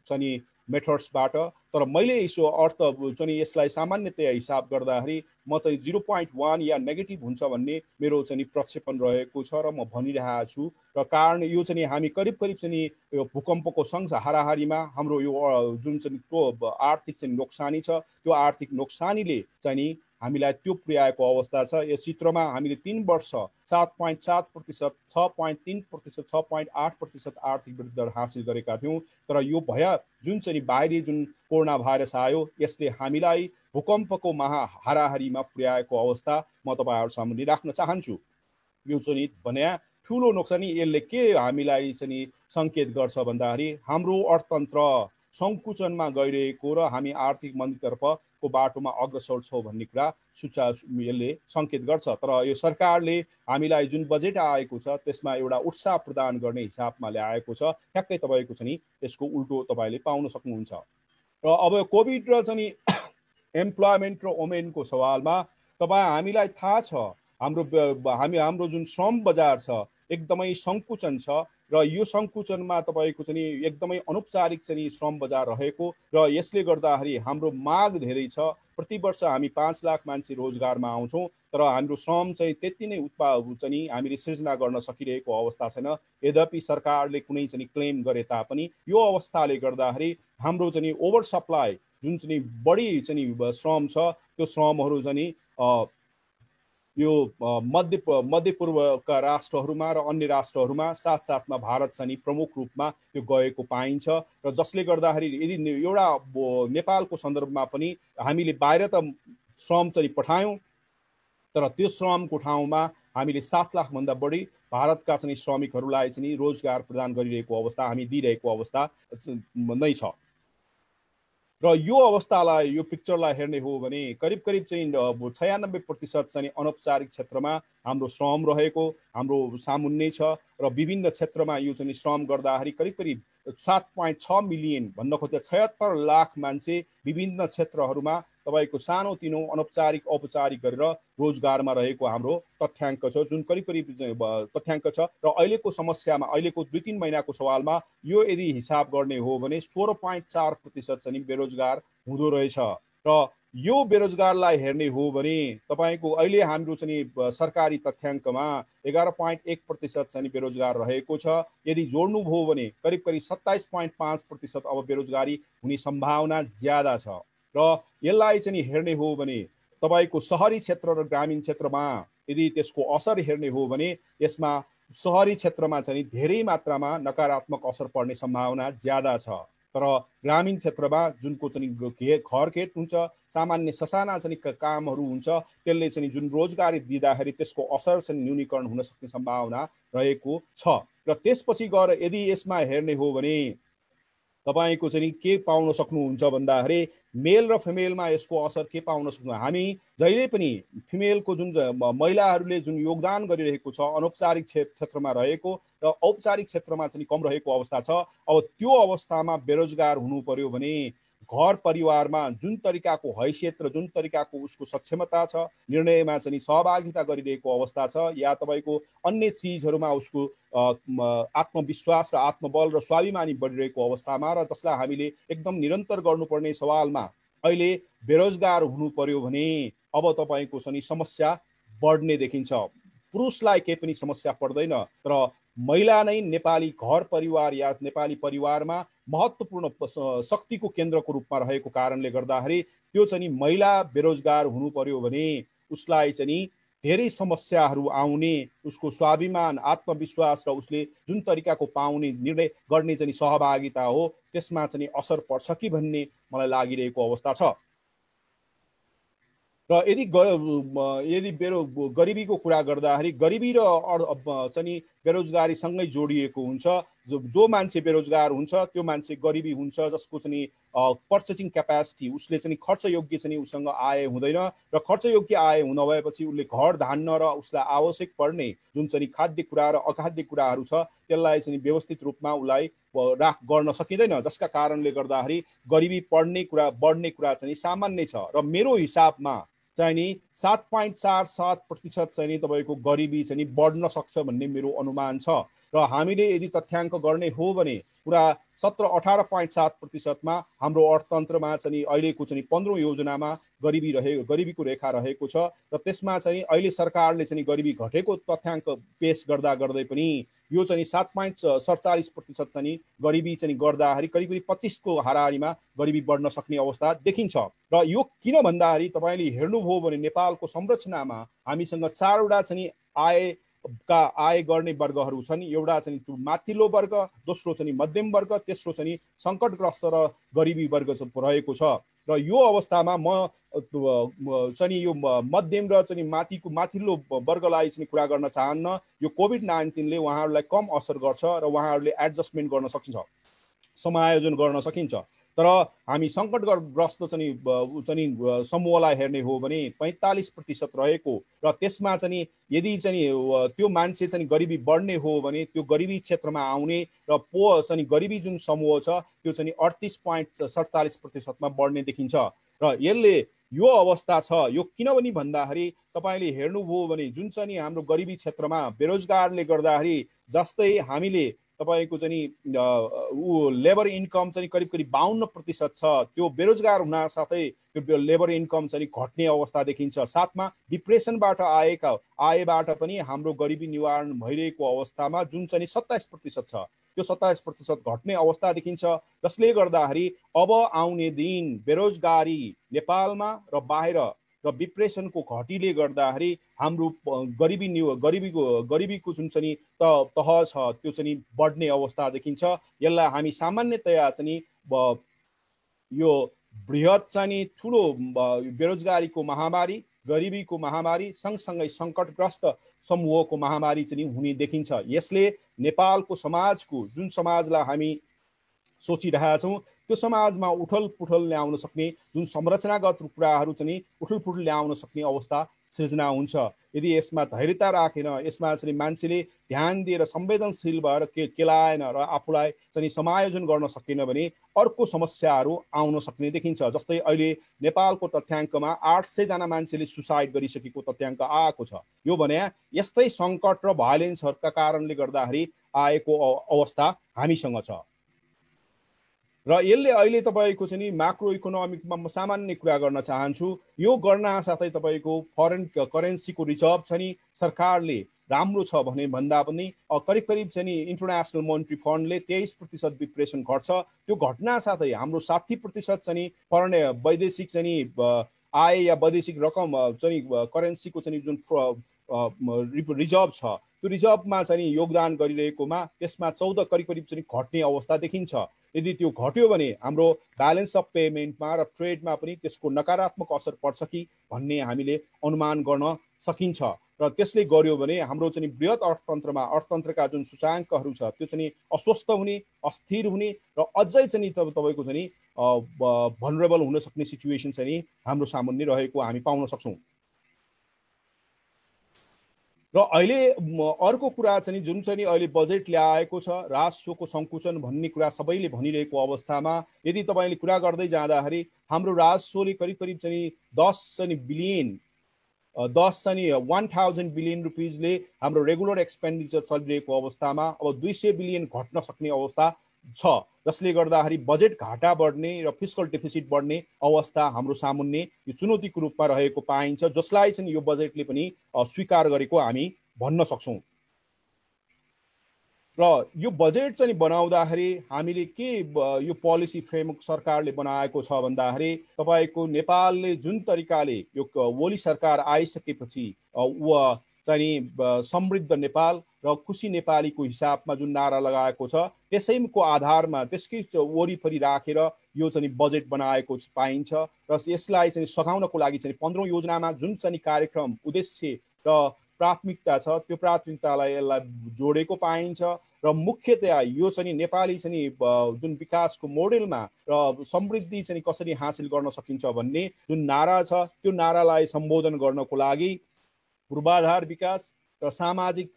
चाहिँ मेथड्सबाट। तर मैले यसो अर्थ चाहिँ यसलाई सामान्यतया हिसाब गर्दाखेरि म चाहिँ 0.1 या नेगेटिभ हुन्छ भन्ने मेरो चाहिँ प्रक्षेपण रहेको छ र म भनिरहेको छु। र कारण यो चाहिँ हामी करिब करिब चाहिँ यो भूकम्पको सँग हाराहारीमा हाम्रो यो जुन चाहिँ आर्थिक चाहिँ नोक्सानी छ त्यो आर्थिक नोक्सानीले चाहिँ हामीलाई त्यो पुर्याएको अवस्था छ। यस चित्रमा हामीले 3 वर्ष 7.7%, 6.3%, 6.8% आर्थिक वृद्धि दर हासिल गरेका थियौँ। तर यो जुन चाहिँ बाहिरी जुन कोरोना भाइरस आयो यसले हामीलाई भूकम्पको हाराहारीमा पुर्याएको अवस्था म तपाईँहरू सामुन्ने राख्न चाहन्छु। यो चाहिँ भने ठुलो नोक्सानी यसले के हामीलाई चाहिँ सङ्केत गर्छ भन्दाखेरि हाम्रो अर्थतन्त्र सङ्कुचनमा गइरहेको र हामी आर्थिक मन्दीतर्फको बाटोमा अग्रसर छौँ भन्ने कुरा यसले सङ्केत गर्छ। तर यो सरकारले हामीलाई जुन बजेट आएको छ त्यसमा एउटा उत्साह प्रदान गर्ने हिसाबमा ल्याएको छ। ठ्याक्कै तपाईँको चाहिँ त्यसको उल्टो तपाईँले पाउन सक्नुहुन्छ। र अब कोभिड र चाहिँ एम्प्लोइमेन्ट र वुमेनको सवालमा हामीलाई थाहा छ हाम्रो जुन श्रम बजार छ एकदमै सङ्कुचन छ र यो सङ्कुचनमा तपाईँको चाहिँ एकदमै अनौपचारिक चाहिँ श्रम बजार रहेको र यसले गर्दाखेरि हाम्रो माग धेरै छ। प्रति वर्ष हामी 5 लाख मान्छे रोजगारमा आउँछौँ तर हाम्रो श्रम चाहिँ त्यति नै चाहिँ हामीले सृजना गर्न सकिरहेको अवस्था छैन। यद्यपि सरकारले कुनै चाहिँ क्लेम गरे तापनि यो अवस्थाले गर्दाखेरि हाम्रो चाहिँ ओभर सप्लाई जुन चाहिँ बढी चाहिँ श्रम छ त्यो श्रमहरू चाहिँ यो मध्य पूर्वका राष्ट्रहरूमा र अन्य राष्ट्रहरूमा साथसाथमा भारत चाहिँ प्रमुख रूपमा त्यो गएको पाइन्छ। र जसले गर्दाखेरि यदि एउटा नेपालको सन्दर्भमा पनि हामीले बाहिर त श्रम चाहिँ पठायौँ तर त्यो श्रमको ठाउँमा हामीले 7 लाखभन्दा बढी भारतका चाहिँ श्रमिकहरूलाई चाहिँ रोजगार प्रदान गरिरहेको अवस्था हामी दिइरहेको अवस्था नै छ। र यो अवस्थालाई यो पिक्चरलाई हेर्ने हो भने करिब करिब चाहिँ 96% चाहिँ अनौपचारिक क्षेत्रमा हाम्रो श्रम रहेको हाम्रो सामुन्ने छ। र विभिन्न क्षेत्रमा यो चाहिँ श्रम गर्दाखेरि करिब करिब 7.6 मिलियन भन्न खोज्दा 76 लाख मान्छे विभिन्न क्षेत्रहरूमा तपाईँको सानोतिनो अनौपचारिक औपचारिक गरेर रोजगारमा रहेको हाम्रो तथ्याङ्क छ, जुन करिब करिब तथ्याङ्क छ। र अहिलेको समस्यामा अहिलेको 2-3 महिनाको सवालमा यो यदि हिसाब गर्ने हो भने 16.4% चाहिँ बेरोजगार हुँदो रहेछ। र यो बेरोजगारलाई हेर्ने हो भने तपाईँको अहिले हाम्रो चाहिँ सरकारी तथ्याङ्कमा 11.1% चाहिँ बेरोजगार रहेको छ। यदि जोड्नुभयो भने करिब करिब 27.5% अब बेरोजगारी हुने सम्भावना ज्यादा छ। र यसलाई चाहिँ हेर्ने हो भने तपाईँको सहरी क्षेत्र र ग्रामीण क्षेत्रमा यदि त्यसको असर हेर्ने हो भने यसमा सहरी क्षेत्रमा चाहिँ धेरै मात्रामा नकारात्मक असर पर्ने सम्भावना ज्यादा छ। तर ग्रामीण क्षेत्रमा जुनको चाहिँ घरखेत हुन्छ सामान्य ससाना चाहिँ कामहरू हुन्छ त्यसले चाहिँ जुन रोजगारी दिँदाखेरि त्यसको असर चाहिँ न्यूनीकरण हुन सक्ने सम्भावना रहेको छ। र त्यसपछि गएर यदि यसमा हेर्ने हो भने तपाईँको चाहिँ के पाउन सक्नुहुन्छ भन्दाखेरि मेल र फिमेलमा यसको असर के पाउन सक्नु। हामी जहिले पनि फिमेलको जुन महिलाहरूले जुन योगदान गरिरहेको छ अनौपचारिक क्षेत्रमा रहेको र औपचारिक क्षेत्रमा चाहिँ कम रहेको अवस्था छ। अब त्यो अवस्थामा बेरोजगार हुनु पर्यो भने घर परिवारमा जुन तरिकाको हैसियत र जुन तरिकाको उसको सक्षमता छ, निर्णयमा चाहिँ सहभागिता गरिरहेको अवस्था छ, या तपाईँको अन्य चिजहरूमा उसको आत्मविश्वास र आत्मबल र स्वाभिमानी बढिरहेको अवस्थामा, र जसलाई हामीले एकदम निरन्तर गर्नुपर्ने सवालमा अहिले बेरोजगार हुनु पर्यो भने अब तपाईँको चाहिँ समस्या बढ्ने देखिन्छ। पुरुषलाई केही पनि समस्या पर्दैन, तर महिला नै नेपाली घर परिवार या नेपाली परिवारमा महत्त्वपूर्ण शक्तिको केन्द्रको रूपमा रहेको कारणले गर्दाखेरि त्यो चाहिँ महिला बेरोजगार हुनु पर्यो भने उसलाई चाहिँ धेरै समस्याहरू आउने, उसको स्वाभिमान, आत्मविश्वास र उसले जुन तरिकाको पाउने निर्णय गर्ने चाहिँ सहभागिता हो त्यसमा चाहिँ असर पर्छ कि भन्ने मलाई लागिरहेको अवस्था छ। र यदि गरिबीको कुरा गर्दाखेरि गरिबी र चाहिँ बेरोजगारीसँगै जोडिएको हुन्छ। जो मान्छे बेरोजगार हुन्छ त्यो मान्छे गरिबी हुन्छ, जसको चाहिँ पर्चेसिङ क्यापासिटी, उसले चाहिँ खर्चयोग्य चाहिँ उसँग आय हुँदैन, र खर्चयोग्य आय नभएपछि उसले घर धान्न र उसलाई आवश्यक पर्ने जुन चाहिँ खाद्य कुरा र अखाद्य कुराहरू छ त्यसलाई चाहिँ व्यवस्थित रूपमा उसलाई गर्न सकिँदैन, जसका कारणले गर्दाखेरि गरिबी बढ्ने कुरा चाहिँ सामान्य छ। र मेरो हिसाबमा चाहिँ नि 7.47% चाहिँ तपाईँको गरिबी चाहिँ बढ्न सक्छ भन्ने मेरो अनुमान छ। र हामीले यदि तथ्याङ्क गर्ने हो भने पुरा 17-18.7%मा हाम्रो अर्थतन्त्रमा चाहिँ अहिलेको चाहिँ 15औं योजनामा गरिबीको रेखा रहेको छ। र त्यसमा चाहिँ अहिले सरकारले चाहिँ गरिबी घटेको तथ्याङ्क पेश गर्दै पनि यो चाहिँ 7.47% चाहिँ गरिबी चाहिँ गर्दाखेरि करिब 25 को हाराहारीमा गरिबी बढ्न सक्ने अवस्था देखिन्छ। र यो किन भन्दाखेरि तपाईँले हेर्नुभयो भने नेपालको संरचनामा हामीसँग 4वटा चाहिँ आय गर्ने वर्गहरू छन्। एउटा चाहिँ माथिल्लो वर्ग, दोस्रो चाहिँ मध्यम वर्ग, तेस्रो चाहिँ सङ्कटग्रस्त र गरिबी वर्ग रहेको छ। र यो अवस्थामा म चाहिँ यो मध्यम र चाहिँ माथिल्लो वर्गलाई चाहिँ कुरा गर्न चाहन्न। यो कोभिड-19ले उहाँहरूलाई कम असर गर्छ र उहाँहरूले एडजस्टमेन्ट गर्न सकिन्छ, समायोजन गर्न सकिन्छ। तर हामी सङ्कटग्रस्त चाहिँ समूहलाई हेर्ने हो भने 45% रहेको, र त्यसमा चाहिँ यदि चाहिँ त्यो मान्छे चाहिँ गरिबी बढ्ने हो भने त्यो गरिबी क्षेत्रमा आउने र चाहिँ गरिबी जुन समूह छ त्यो चाहिँ 38.47%मा बढ्ने देखिन्छ। र यसले यो अवस्था छ। यो किनभने भन्दाखेरि तपाईँले हेर्नुभयो भने जुन चाहिँ हाम्रो गरिबी क्षेत्रमा बेरोजगारले गर्दाखेरि, जस्तै हामीले तपाईँको चाहिँ लेबर इन्कम चाहिँ करिब 52% छ, त्यो बेरोजगार हुन साथै त्यो लेबर इन्कम चाहिँ घट्ने अवस्था देखिन्छ। साथमा डिप्रेसनबाट आयबाट पनि हाम्रो गरिबी निवारण भइरहेको अवस्थामा जुन चाहिँ 27% छ त्यो 27% घट्ने अवस्था देखिन्छ, जसले गर्दाखेरि अब आउने दिन बेरोजगारी नेपालमा र बाहिर र डिप्रेसनको घटीले गर्दाखेरि हाम्रो गरिबीको जुन चाहिँ तह छ त्यो चाहिँ बढ्ने अवस्था देखिन्छ। यसलाई हामी सामान्यतया चाहिँ यो बृहत चाहिँ ठुलो बेरोजगारीको महामारी, गरिबीको महामारी सँगसँगै सङ्कटग्रस्त समूहको महामारी चाहिँ हुने देखिन्छ। यसले नेपालको समाजको जुन समाजलाई हामी सोचिरहेका छौँ त्यो समाजमा उठलपुठल ल्याउन सक्ने जुन संरचनागत कुराहरू चाहिँ उठलपुठल ल्याउन सक्ने अवस्था सृजना हुन्छ। यदि यसमा धैर्यता राखेन, यसमा चाहिँ मान्छेले ध्यान दिएर संवेदनशील भएर केलाएन र आफूलाई चाहिँ समायोजन गर्न सकेन भने अर्को समस्याहरू आउन सक्ने देखिन्छ। जस्तै अहिले नेपालको तथ्याङ्कमा 800 जना मान्छेले सुसाइड गरिसकेको तथ्याङ्क आएको छ। यो भने यस्तै सङ्कट र भायोलेन्सहरूका कारणले गर्दाखेरि आएको अवस्था हामीसँग छ। र यसले अहिले तपाईँको चाहिँ माक्रो इकोनोमिकमा म सामान्य कुरा गर्न चाहन्छु। यो गर्न साथै तपाईँको फरेन करेन्सीको रिजर्भ छ नि सरकारले राम्रो छ भने भन्दा पनि करिब चाहिँ इन्टरनेसनल मोनिटरी फन्डले 23% डिप्रेसन घट्छ। त्यो घटना साथै हाम्रो 60% चाहिँ फरेन वैदेशिक चाहिँ आय या वैदेशिक रकम चाहिँ करेन्सीको चाहिँ जुन रिजर्भ छ त्यो रिजर्भमा चाहिँ योगदान गरिरहेकोमा त्यसमा 14 करिब चाहिँ घट्ने अवस्था देखिन्छ। यदि त्यो घट्यो भने हाम्रो ब्यालेन्स अफ पेमेन्टमा र ट्रेडमा पनि त्यसको नकारात्मक असर पर्छ कि भन्ने हामीले अनुमान गर्न सकिन्छ। र त्यसले गर्यो भने हाम्रो चाहिँ बृहत अर्थतन्त्रका जुन सूचाङ्कहरू छ त्यो चाहिँ अस्वस्थ हुने, अस्थिर हुने र अझै चाहिँ तपाईँको चाहिँ भनरेबल हुन सक्ने सिचुएसन चाहिँ हाम्रो सामुन्ने रहेको हामी पाउन सक्छौँ। र अहिले अर्को कुरा चाहिँ जुन चाहिँ नि अहिले बजेट ल्याएको छ राजस्वको सङ्कुचन भन्ने कुरा सबैले भनिरहेको अवस्थामा यदि तपाईँले कुरा गर्दै जाँदाखेरि हाम्रो राजस्वले करिब करिब चाहिँ 10 बिलियन 1000 बिलियन रुपिजले हाम्रो रेगुलर एक्सपेन्डिचर चलिरहेको अवस्थामा अब 200 बिलियन घट्न सक्ने अवस्था छ, जसले गर्दाखेरि बजेट घाटा बढ्ने र फिस्कल डेफिसिट बढ्ने अवस्था हाम्रो सामुन्ने यो चुनौतीको रूपमा रहेको पाइन्छ, जसलाई चाहिँ यो बजेटले पनि स्वीकार गरेको हामी भन्न सक्छौँ। र यो बजेट चाहिँ बनाउँदाखेरि हामीले के यो पोलिसी फ्रेमवर्क सरकारले बनाएको छ भन्दाखेरि तपाईँको नेपालले जुन तरिकाले यो ओली सरकार आइसकेपछि चाहिँ समृद्ध नेपाल र खुसी नेपालीको हिसाबमा जुन नारा लगाएको छ त्यसैको आधारमा त्यसकै वरिपरि राखेर यो चाहिँ बजेट बनाएको पाइन्छ र यसलाई चाहिँ सघाउनको लागि चाहिँ 15औं योजनामा जुन चाहिँ कार्यक्रम उद्देश्य र प्राथमिकता छ त्यो प्राथमिकतालाई यसलाई जोडेको पाइन्छ र मुख्यतया यो चाहिँ नेपाली चाहिँ जुन विकासको मोडेलमा र समृद्धि चाहिँ कसरी हासिल गर्न सकिन्छ भन्ने जुन नारा छ त्यो नारालाई सम्बोधन गर्नको लागि पूर्वाधार विकास र सामाजिक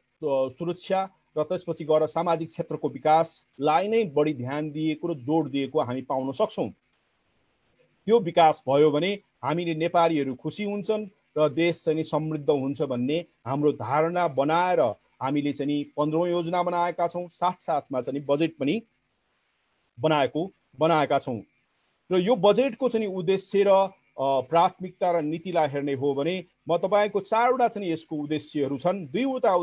सुरक्षा र त्यसपछि गएर सामाजिक क्षेत्रको विकासलाई नै बढी ध्यान दिएको र जोड दिएको हामी पाउन सक्छौँ। त्यो विकास भयो भने हामीले नेपालीहरू खुसी हुन्छन् र देश चाहिँ समृद्ध हुन्छ भन्ने हाम्रो धारणा बनाएर हामीले चाहिँ 15औं योजना बनाएका छौँ, साथसाथमा चाहिँ बजेट पनि बनाएका छौँ। र यो बजेटको चाहिँ उद्देश्य र प्राथमिकता र नीतिलाई हेर्ने हो भने म तपाईँको 4वटा चाहिँ यसको उद्देश्यहरू छन्। 2वटा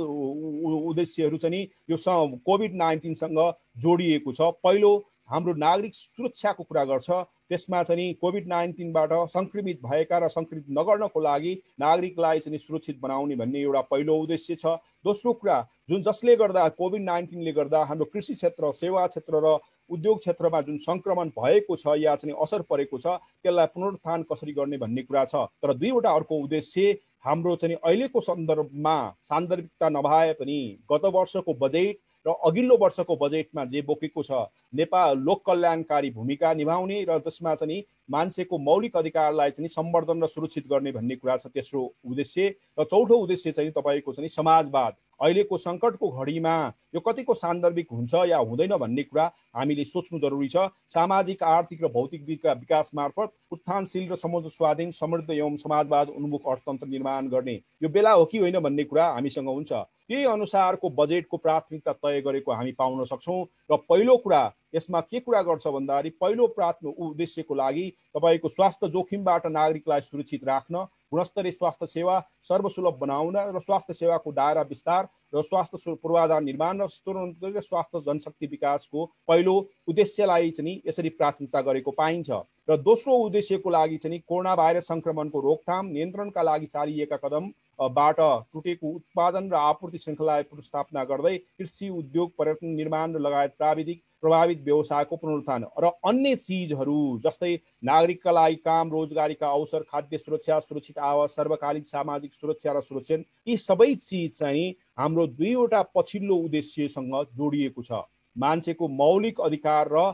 उद्देश्यहरू चाहिँ यो कोभिड-19 सँग जोडिएको छ। पहिलो हाम्रो नागरिक सुरक्षाको कुरा गर्छ, त्यसमा चाहिँ कोभिड-19 बाट संक्रमित भएका र संक्रमित नगर्नको लागि नागरिकलाई चाहिँ सुरक्षित बनाउने भन्ने एउटा पहिलो उद्देश्य छ। दोस्रो कुरा जुन जसले गर्दा कोभिड-19 ले गर्दा हाम्रो कृषि क्षेत्र, सेवा क्षेत्र र उद्योग क्षेत्रमा जुन संक्रमण भएको छ या चाहिँ असर परेको छ त्यसलाई पुनरुत्थान कसरी गर्ने भन्ने कुरा छ। तर 2वटा अर्को उद्देश्य हाम्रो चाहिँ अहिलेको सन्दर्भमा सान्दर्भिकता नभए पनि गत वर्षको बजेट र अघिल्लो वर्षको बजेटमा जे बोकेको छ नेपाल लोक कल्याणकारी भूमिका निभाउने र त्यसमा चाहिँ मान्छेको मौलिक अधिकारलाई चाहिँ सम्वर्धन र सुरक्षित गर्ने भन्ने कुरा छ तेस्रो उद्देश्य। र चौथो उद्देश्य चाहिँ तपाईँको चाहिँ समाजवाद। अहिलेको सङ्कटको घडीमा यो कतिको सान्दर्भिक हुन्छ या हुँदैन भन्ने कुरा हामीले सोच्नु जरुरी छ। सामाजिक, आर्थिक र भौतिक विकास मार्फत उत्थानशील र स्वाधीन, समृद्ध एवं समाजवाद उन्मुख अर्थतन्त्र निर्माण गर्ने यो बेला हो कि होइन भन्ने कुरा हामीसँग हुन्छ। त्यही अनुसारको बजेटको प्राथमिकता तय गरेको हामी पाउन सक्छौँ। र पहिलो कुरा यसमा के कुरा गर्छ भन्दाखेरि पहिलो प्राथमिक उद्देश्यको लागि तपाईँको स्वास्थ्य जोखिमबाट नागरिकलाई सुरक्षित राख्न, गुणस्तरीय स्वास्थ्य सेवा सर्वसुलभ बनाउन र स्वास्थ्य सेवाको दायरा विस्तार र स्वास्थ्य पूर्वाधार निर्माण र स्तरोन्नत स्वास्थ्य जनशक्ति विकासको पहिलो उद्देश्यलाई चाहिँ यसरी प्राथमिकता गरेको पाइन्छ। र दोस्रो उद्देश्यको लागि चाहिँ कोरोना भाइरस संक्रमणको रोकथाम नियन्त्रणका लागि चालिएका कदमबाट टुटेको उत्पादन र आपूर्ति श्रृङ्खलालाई पुनर्स्थापना गर्दै कृषि, उद्योग, पर्यटन, निर्माण र लगायत प्राविधिक प्रभावित व्यवसायको पुनरुत्थान र अन्य चिजहरू जस्तै नागरिकका लागि काम, रोजगारीका अवसर, खाद्य सुरक्षा, सुरक्षित आवास, सर्वकालिक सामाजिक सुरक्षा र सुरक्षण, यी सबै चिज चाहिँ हाम्रो 2वटा पछिल्लो उद्देश्यसँग जोडिएको छ। मान्छेको मौलिक अधिकार र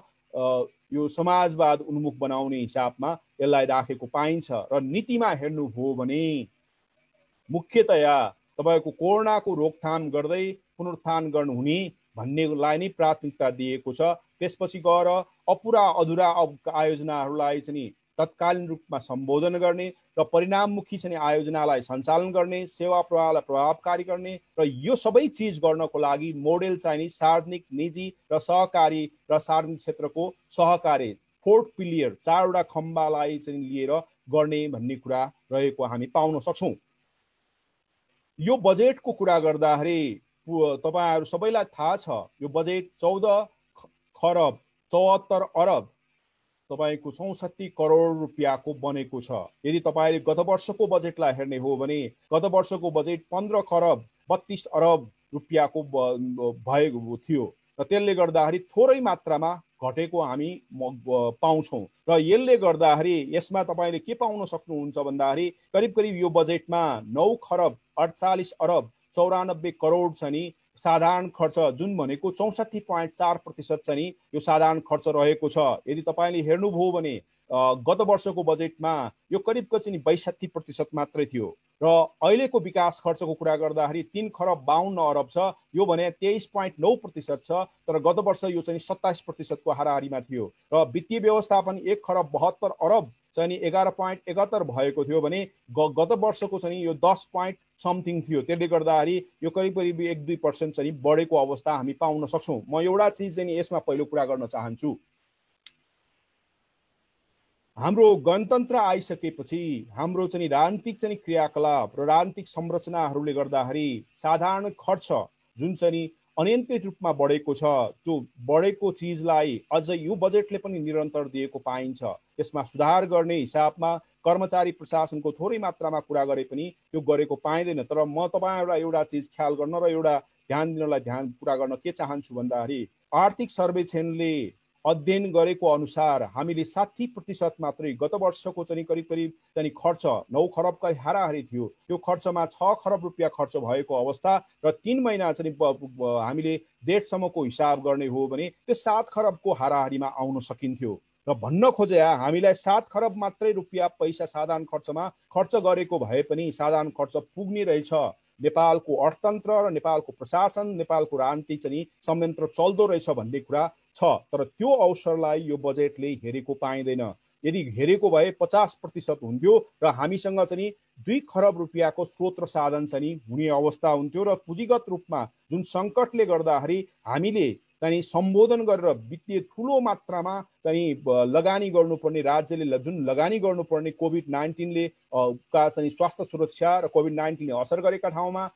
यो समाजवाद उन्मुख बनाउने हिसाबमा यसलाई राखेको पाइन्छ। र नीतिमा हेर्नु हो भने मुख्यतया तपाईँको कोरोनाको रोकथाम गर्दै पुनरुत्थान गर्नुहुने भन्नेलाई नै प्राथमिकता दिएको छ। त्यसपछि गएर अपुरा अधुरा आयोजनाहरूलाई चाहिँ तत्कालीन रूपमा सम्बोधन गर्ने र परिणाममुखी चाहिँ आयोजनालाई सञ्चालन गर्ने, सेवा प्रवाहलाई प्रभावकारी गर्ने र यो सबै चिज गर्नको लागि मोडेल चाहिँ सार्वजनिक, निजी र सहकारी र सार्वजनिक क्षेत्रको सहकारी 4th पिलियर 4वटा खम्बालाई चाहिँ लिएर गर्ने भन्ने कुरा रहेको हामी पाउन सक्छौँ। यो बजेटको कुरा गर्दाखेरि तपाईहरु सबैलाई थाहा छ यो बजेट 14 खरब 74 अरब तपाईको 64 करोड रुपियाँको बनेको छ। यदि तपाईले गत वर्षको बजेटलाई हेर्ने हो भने गत वर्षको बजेट 15 खरब 32 अरब रुपियाँको भएको थियो र त्यसले गर्दाखेरि थोरै मात्रामा घटेको हामी पाउँछौं र यसले गर्दाखेरि यसमा तपाईले के पाउन सक्नुहुन्छ भन्दाखेरि करिब करिब यो बजेटमा 9 खरब 48 अरब 94 करोड छ नि साधारण खर्च जुन भनेको 64.4% छ नि यो साधारण खर्च रहेको छ। यदि तपाईले हेर्नुभयो भने गत वर्षको बजेटमा यो करिब चाहिँ 62% मात्रै थियो र अहिलेको विकास खर्चको कुरा गर्दाखेरि 3 खरब 52 अरब छ, यो भने 23.9% छ, तर गत वर्ष यो चाहिँ 27% को हाराहारीमा थियो र वित्तीय व्यवस्थापन 1 खरब 72 अरब चाहिँ 11.71 भएको थियो भने गत वर्षको चाहिँ यो 10 point समथिङ थियो। त्यसले गर्दाखेरि यो करिब 1-2% चाहिँ बढेको अवस्था हामी पाउन सक्छौँ। म एउटा चिज चाहिँ यसमा पहिलो कुरा गर्न चाहन्छु, हाम्रो गणतन्त्र आइसकेपछि हाम्रो चाहिँ राजनीतिक चाहिँ क्रियाकलाप र राजनीतिक संरचनाहरूले गर्दाखेरि साधारण खर्च जुन चाहिँ अनियन्त्रित रूपमा बढेको छ, जो बढेको चिजलाई अझ यो बजेटले पनि निरन्तर दिएको पाइन्छ। यसमा सुधार गर्ने हिसाबमा कर्मचारी प्रशासनको थोरै मात्रामा कुरा गरे पनि त्यो गरेको पाइँदैन। तर म तपाईहरुलाई एउटा चिज ख्याल गर्न र एउटा ध्यान दिनलाई कुरा गर्न के चाहन्छु भन्दाखेरि आर्थिक सर्वेक्षणले अध्ययन गरेको अनुसार हामीले 60% मात्रै गत वर्षको चाहिँ करिब चाहिँ खर्च 9 खरबका हाराहारी थियो, त्यो खर्चमा 6 खरब रुपियाँ खर्च भएको अवस्था र 3 महिना चाहिँ हामीले जेठसम्मको हिसाब गर्ने हो भने त्यो 7 खरबको हाराहारीमा आउन सकिन्थ्यो। र भन्न खोजे हामीलाई 7 खरब मात्रै रुपियाँ पैसा साधारण खर्चमा खर्च गरेको भए पनि साधारण खर्च पुग्ने रहेछ। नेपालको अर्थतन्त्र र नेपालको प्रशासन, नेपालको राजनीतिक चाहिँ संयन्त्र चल्दो रहेछ भन्ने कुरा छ। तर त्यो अवसरलाई यो बजेटले हेरेको पाइँदैन। यदि हेरेको भए 50% हुन्थ्यो र हामीसँग चाहिँ 2 खरब रुपियाँको स्रोत र साधन चाहिँ हुने अवस्था हुन्थ्यो र पुँजीगत रूपमा जुन सङ्कटले गर्दाखेरि हामीले चाहिँ सम्बोधन गरेर वित्तीय ठुलो मात्रामा चाहिँ लगानी गर्नुपर्ने, राज्यले जुन लगानी गर्नुपर्ने कोभिड-19ले का चाहिँ स्वास्थ्य सुरक्षा र कोभिड-19ले असर गरेका ठाउँमा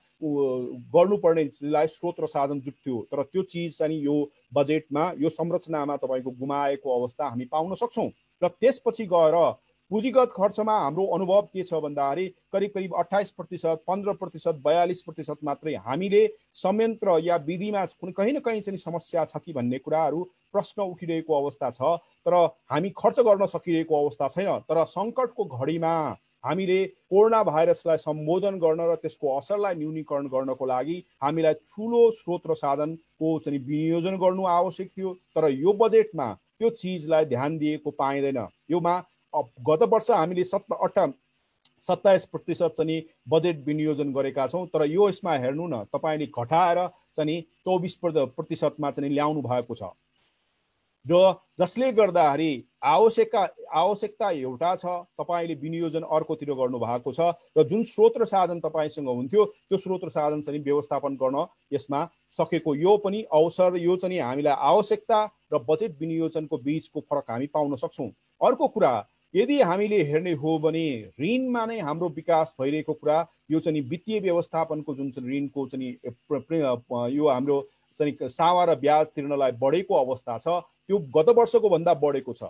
गर्नुपर्नेलाई स्रोत र साधन जुट्थ्यो। तर त्यो चिज चाहिँ यो बजेटमा यो संरचनामा तपाईको गुमाएको अवस्था हामी पाउन सक्छौँ। र त्यसपछि गएर पुँजीगत खर्चमा हाम्रो अनुभव के छ भन्दाखेरि करिब 28%, 15%, 42% मात्रै हामीले संयन्त्र या विधिमा कहीँ न कहीँ चाहिँ समस्या छ कि भन्ने कुराहरू प्रश्न उठिरहेको अवस्था छ। तर हामी खर्च गर्न सकिरहेको अवस्था छैन। तर सङ्कटको घडीमा हामीले कोरोना भाइरसलाई सम्बोधन गर्न र त्यसको असरलाई न्यूनीकरण गर्नको लागि हामीलाई ठुलो स्रोत र साधनको चाहिँ विनियोजन गर्नु आवश्यक थियो। तर यो बजेटमा त्यो चिजलाई ध्यान दिएको पाइँदैन। योमा गत वर्ष हामीले 27% चाहिँ बजेट विनियोजन गरेका छौँ। तर यो यसमा हेर्नु न, तपाईँले घटाएर चाहिँ 24%मा चाहिँ ल्याउनु भएको छ र जसले गर्दाखेरि आवश्यकता एउटा छ, तपाईँले विनियोजन अर्कोतिर गर्नु भएको छ र जुन स्रोत र साधन तपाईँसँग हुन्थ्यो त्यो स्रोत र साधन चाहिँ व्यवस्थापन गर्न यसमा सकेको यो पनि अवसर, यो चाहिँ हामीलाई आवश्यकता र बजेट विनियोजनको बीचको फरक हामी पाउन सक्छौँ। अर्को कुरा, यदि हामीले हेर्ने हो भने ऋणमा नै हाम्रो विकास भइरहेको कुरा, यो चाहिँ वित्तीय व्यवस्थापनको जुन चाहिँ ऋणको चाहिँ यो हाम्रो चाहिँ सावा र ब्याज तिर्नलाई बढेको अवस्था छ, त्यो गत वर्षको भन्दा बढेको छ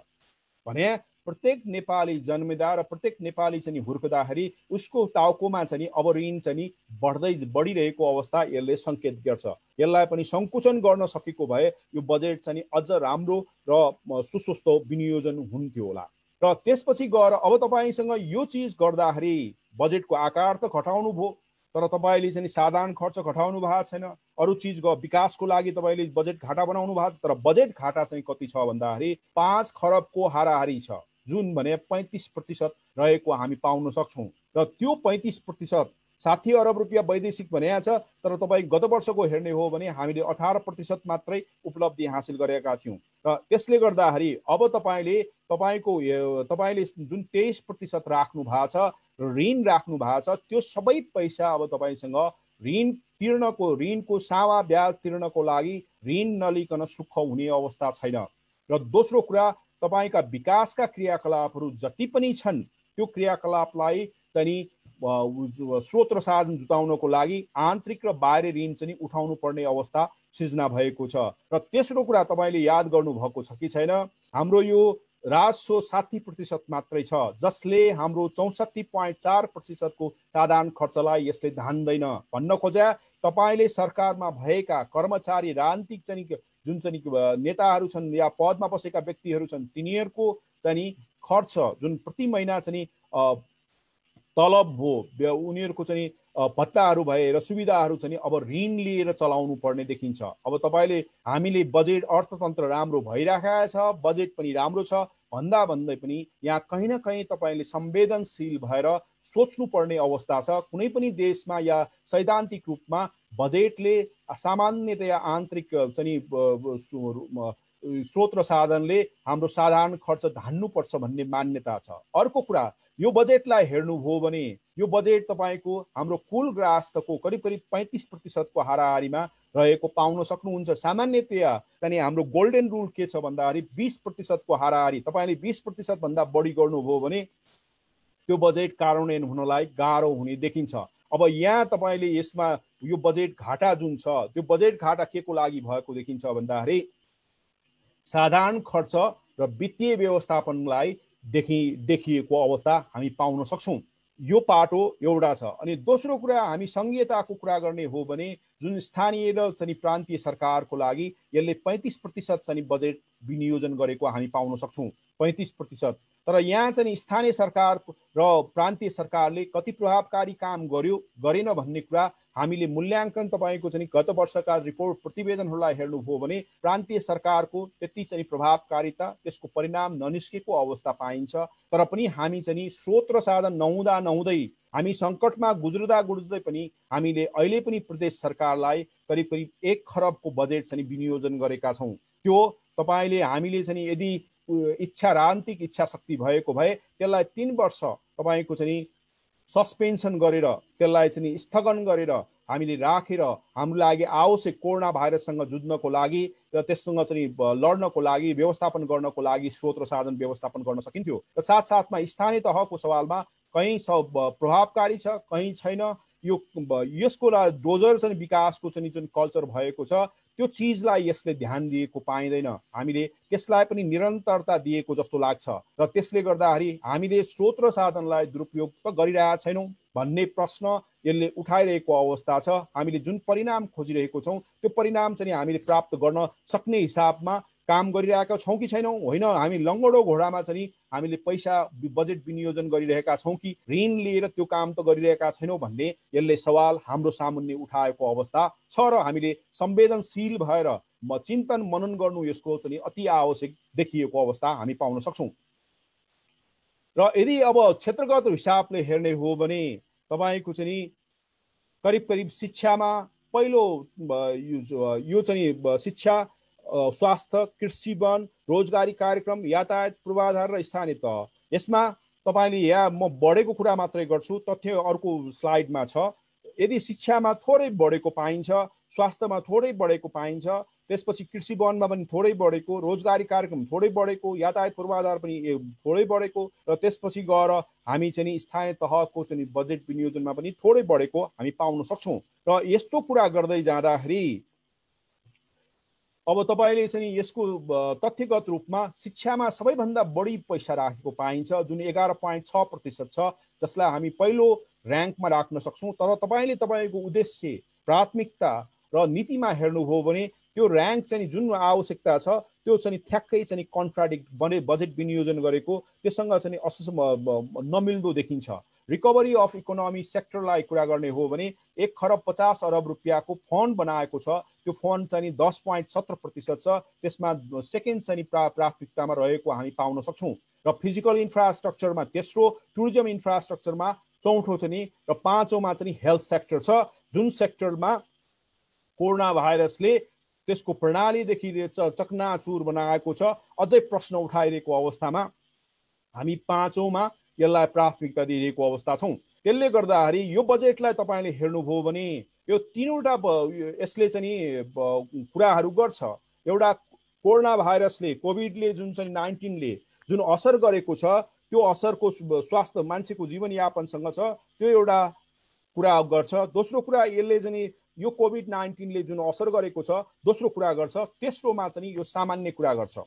भने प्रत्येक नेपाली जन्मेदार र प्रत्येक नेपाली चाहिँ हुर्कदाखेरि उसको टाउकोमा चाहिँ अब ऋण चाहिँ बढिरहेको अवस्था यसले सङ्केत गर्छ। यसलाई पनि सङ्कुचन गर्न सकेको भए यो बजेट चाहिँ अझ राम्रो र सुस्वस्थ विनियोजन हुन्थ्यो होला। र त्यसपछि गएर अब तपाईँसँग यो चिज गर्दाखेरि बजेटको आकार त घटाउनु भयो, तर तपाईँले चाहिँ साधारण खर्च घटाउनु भएको छैन। अरू चिज विकासको लागि तपाईँले बजेट घाटा बनाउनु भएको छ। तर बजेट घाटा चाहिँ कति छ भन्दाखेरि 5 खरबको हाराहारी छ, जुन भने 35% रहेको हामी पाउन सक्छौँ। र त्यो 35% 60 अरब रुपियाँ वैदेशिक भनेको छ। तर तपाईँ गत वर्षको हेर्ने हो भने हामीले 18% मात्रै उपलब्धि हासिल गरेका थियौँ। र त्यसले गर्दाखेरि अब तपाईँले जुन 23% राख्नु भएको छ, ऋण राख्नु भएको छ, त्यो सबै पैसा अब तपाईँसँग ऋणको सावा ब्याज तिर्नको लागि ऋण नलिकन सुख हुने अवस्था छैन। र दोस्रो कुरा, तपाईँका विकासका क्रियाकलापहरू जति पनि छन् त्यो क्रियाकलापलाई चाहिँ स्रोत र साधन जुटाउनको लागि आन्तरिक र बाहिरी ऋण चाहिँ उठाउनु पर्ने अवस्था सिर्जना भएको छ। र तेस्रो कुरा तपाईँले याद गर्नुभएको छ कि छैन, हाम्रो यो राजस्व 60% मात्रै छ, जसले हाम्रो 64.4% को साधारण खर्चलाई यसले धान्दैन। भन्न खोजे तपाईँले सरकारमा भएका कर्मचारी, राजनीतिक चाहिँ जुन चाहिँ नेताहरू छन् या पदमा बसेका व्यक्तिहरू छन्, तिनीहरूको चाहिँ खर्च जुन प्रति महिना चाहिँ तलब भयो, उनीहरूको चाहिँ भत्ताहरू भए र सुविधाहरू चाहिँ अब ऋण लिएर चलाउनु पर्ने देखिन्छ। अब तपाईँले हामीले बजेट अर्थतन्त्र राम्रो भइरहेको छ, बजेट पनि राम्रो छ भन्दा भन्दै पनि यहाँ कहीँ न कहीँ तपाईँले संवेदनशील भएर सोच्नुपर्ने अवस्था छ। कुनै पनि देशमा या सैद्धान्तिक रूपमा बजेटले सामान्यतया आन्तरिक चाहिँ स्रोत र साधनले हाम्रो साधारण खर्च धान्नुपर्छ भन्ने मान्यता छ। अर्को कुरा, यो बजेटलाई हेर्नुभयो भने यो बजेट तपाईँको हाम्रो कुल ग्राहस्थको करिब 35% हाराहारीमा रहेको पाउन सक्नुहुन्छ। सामान्यतया चाहिँ हाम्रो गोल्डन रुल के छ भन्दाखेरि 20% हाराहारी, तपाईँले 20% भन्दा बढी गर्नुभयो भने त्यो बजेट कार्यान्वयन हुनलाई गाह्रो हुने देखिन्छ। अब यहाँ तपाईँले यसमा यो बजेट घाटा जुन छ त्यो बजेट घाटा के को लागि भएको देखिन्छ भन्दाखेरि साधारण खर्च र वित्तीय व्यवस्थापनलाई देखिएको अवस्था हामी पाउन सक्छौँ। यो पाटो एउटा छ। अनि दोस्रो कुरा, हामी संघीयताको कुरा गर्ने हो भने जुन स्थानीय र चाहिँ प्रान्तीय सरकारको लागि यसले 35% चाहिँ बजेट विनियोजन गरेको हामी पाउन सक्छौँ, 35%। तर यहाँ चाहिँ स्थानीय सरकार र प्रान्तीय सरकारले कति प्रभावकारी काम गर्यो गरेन भन्ने कुरा हामीले मूल्याङ्कन तपाईँको चाहिँ गत वर्षका रिपोर्ट प्रतिवेदनहरूलाई हेर्नुभयो भने प्रान्तीय सरकारको त्यति चाहिँ प्रभावकारिता, त्यसको परिणाम ननिस्केको अवस्था पाइन्छ। तर पनि हामी चाहिँ स्रोत र साधन नहुँदै हामी सङ्कटमा गुज्रदै पनि हामीले अहिले पनि प्रदेश सरकारलाई करिब 1 खरबको बजेट चाहिँ विनियोजन गरेका छौँ। त्यो तपाईँले हामीले चाहिँ यदि राजनीतिक इच्छा शक्ति भएको भए त्यसलाई 3 वर्ष तपाईँको चाहिँ सस्पेन्सन गरेर त्यसलाई चाहिँ स्थगन गरेर हामीले राखेर हाम्रो लागि आवश्यक कोरोना भाइरससँग जुझ्नको लागि र त्यससँग चाहिँ लड्नको लागि व्यवस्थापन गर्नको लागि स्रोत र साधन व्यवस्थापन गर्न सकिन्थ्यो। र साथसाथमा स्थानीय तहको सवालमा कहीँ प्रभावकारी छ, कहीँ छैन। यसको डोजर चाहिँ विकासको चाहिँ जुन कल्चर भएको छ त्यो चिजलाई यसले ध्यान दिएको पाइँदैन। हामीले त्यसलाई पनि निरन्तरता दिएको जस्तो लाग्छ र त्यसले गर्दाखेरि हामीले स्रोत र साधनलाई दुरुपयोग त गरिरहेका छैनौँ भन्ने प्रश्न यसले उठाइरहेको अवस्था छ। हामीले जुन परिणाम खोजिरहेको छौँ त्यो परिणाम चाहिँ हामीले प्राप्त गर्न सक्ने हिसाबमा काम गरिरहेका छौँ कि छैनौँ, होइन हामी लङ्गडो घोडामा चाहिँ हामीले पैसा बजेट विनियोजन गरिरहेका छौँ कि ऋण लिएर त्यो काम त गरिरहेका छैनौँ भन्ने यसले सवाल हाम्रो सामुन्ने उठाएको अवस्था छ र हामीले संवेदनशील भएर चिन्तन मनन गर्नु यसको चाहिँ अति आवश्यक देखिएको अवस्था हामी पाउन सक्छौँ। र यदि अब क्षेत्रगत हिसाबले हेर्ने हो भने तपाईँको चाहिँ करिब शिक्षामा पहिलो यो चाहिँ शिक्षा, स्वास्थ्य, कृषि, वन, रोजगारी कार्यक्रम, यातायात पूर्वाधार र स्थानीय तह, यसमा तपाईँले यहाँ म बढेको कुरा मात्रै गर्छु, तथ्य अर्को स्लाइडमा छ। यदि शिक्षामा थोरै बढेको पाइन्छ, स्वास्थ्यमा थोरै बढेको पाइन्छ, त्यसपछि कृषि वनमा पनि थोरै बढेको, रोजगारी कार्यक्रम थोरै बढेको, यातायात पूर्वाधार पनि थोरै बढेको र त्यसपछि गएर हामी चाहिँ स्थानीय तहको चाहिँ बजेट विनियोजनमा पनि थोरै बढेको हामी पाउन सक्छौँ। र यस्तो कुरा गर्दै जाँदाखेरि अब तपाईँले चाहिँ यसको तथ्यगत रूपमा शिक्षामा सबैभन्दा बढी पैसा राखेको पाइन्छ जुन 11.6% छ, जसलाई हामी पहिलो र्याङ्कमा राख्न सक्छौँ। तर तपाईँले तपाईँको उद्देश्य, प्राथमिकता र नीतिमा हेर्नुभयो भने त्यो र्याङ्क चाहिँ जुन आवश्यकता छ त्यो चाहिँ ठ्याक्कै चाहिँ कन्ट्राडिक्ट बजेट विनियोजन गरेको त्योसँग चाहिँ नमिल्दो देखिन्छ। रिकभरी अफ इकोनोमी सेक्टरलाई कुरा गर्ने हो भने 1 खरब 50 अरब रुपियाँको फन्ड बनाएको छ। त्यो फन्ड चाहिँ 10.17% छ। त्यसमा सेकेन्ड चाहिँ प्राथमिकतामा रहेको हामी पाउन सक्छौँ। र फिजिकल इन्फ्रास्ट्रक्चरमा तेस्रो, टुरिज्म इन्फ्रास्ट्रक्चरमा चौथो चाहिँ र पाँचौँमा चाहिँ हेल्थ सेक्टर छ, जुन सेक्टरमा कोरोना भाइरसले त्यसको प्रणालीदेखि चकनाचुर बनाएको छ। अझै प्रश्न उठाइरहेको अवस्थामा हामी पाँचौँमा यसलाई प्राथमिकता दिइरहेको अवस्था छौँ। त्यसले गर्दाखेरि यो बजेटलाई तपाईँले हेर्नुभयो भने यो तीनवटा यसले चाहिँ कुराहरू गर्छ। एउटा कोरोना भाइरसले, कोभिडले जुन चाहिँ 19ले जुन असर गरेको छ त्यो असरको स्वास्थ्य मान्छेको जीवनयापनसँग छ, त्यो एउटा कुरा गर्छ। दोस्रो कुरा, यसले चाहिँ यो कोभिड-19ले जुन असर गरेको छ दोस्रो कुरा गर्छ। तेस्रोमा चाहिँ यो सामान्य कुरा गर्छ।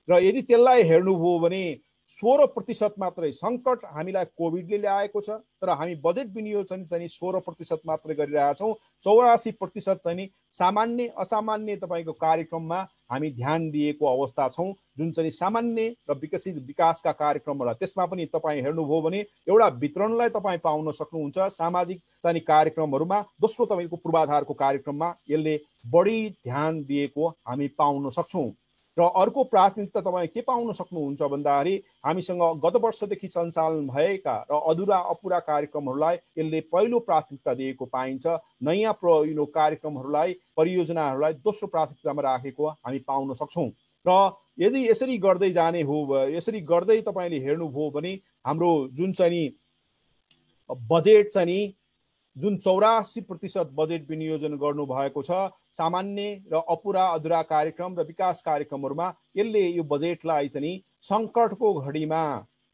र यदि त्यसलाई हेर्नुभयो भने 16% मात्रै सङ्कट हामीलाई कोभिडले ल्याएको छ, तर हामी बजेट विनियोजन चाहिँ 16% मात्रै गरिरहेका छौँ। 84% चाहिँ सामान्य असामान्य तपाईँको कार्यक्रममा हामी ध्यान दिएको अवस्था छौँ, जुन चाहिँ सामान्य र विकसित विकासका कार्यक्रमहरू। त्यसमा पनि तपाईँ हेर्नुभयो भने एउटा वितरणलाई तपाईँ पाउन सक्नुहुन्छ सामाजिक चाहिँ कार्यक्रमहरूमा। दोस्रो तपाईँको पूर्वाधारको कार्यक्रममा यसले बढी ध्यान दिएको हामी पाउन सक्छौँ। र अर्को प्राथमिकता तपाईँ के पाउन सक्नुहुन्छ भन्दाखेरि हामीसँग गत वर्षदेखि सञ्चालन भएका र अधुरा अपुरा कार्यक्रमहरूलाई यसले पहिलो प्राथमिकता दिएको पाइन्छ। नयाँ कार्यक्रमहरूलाई परियोजनाहरूलाई दोस्रो प्राथमिकतामा राखेको हामी पाउन सक्छौँ। र यदि यसरी गर्दै जाने हो, यसरी गर्दै तपाईँले हेर्नुभयो भने हाम्रो जुन चाहिँ बजेट चाहिँ जुन 84% बजेट विनियोजन गर्नुभएको छ सामान्य र अपुरा अधुरा कार्यक्रम र विकास कार्यक्रमहरूमा, यसले यो बजेटलाई चाहिँ सङ्कटको घडीमा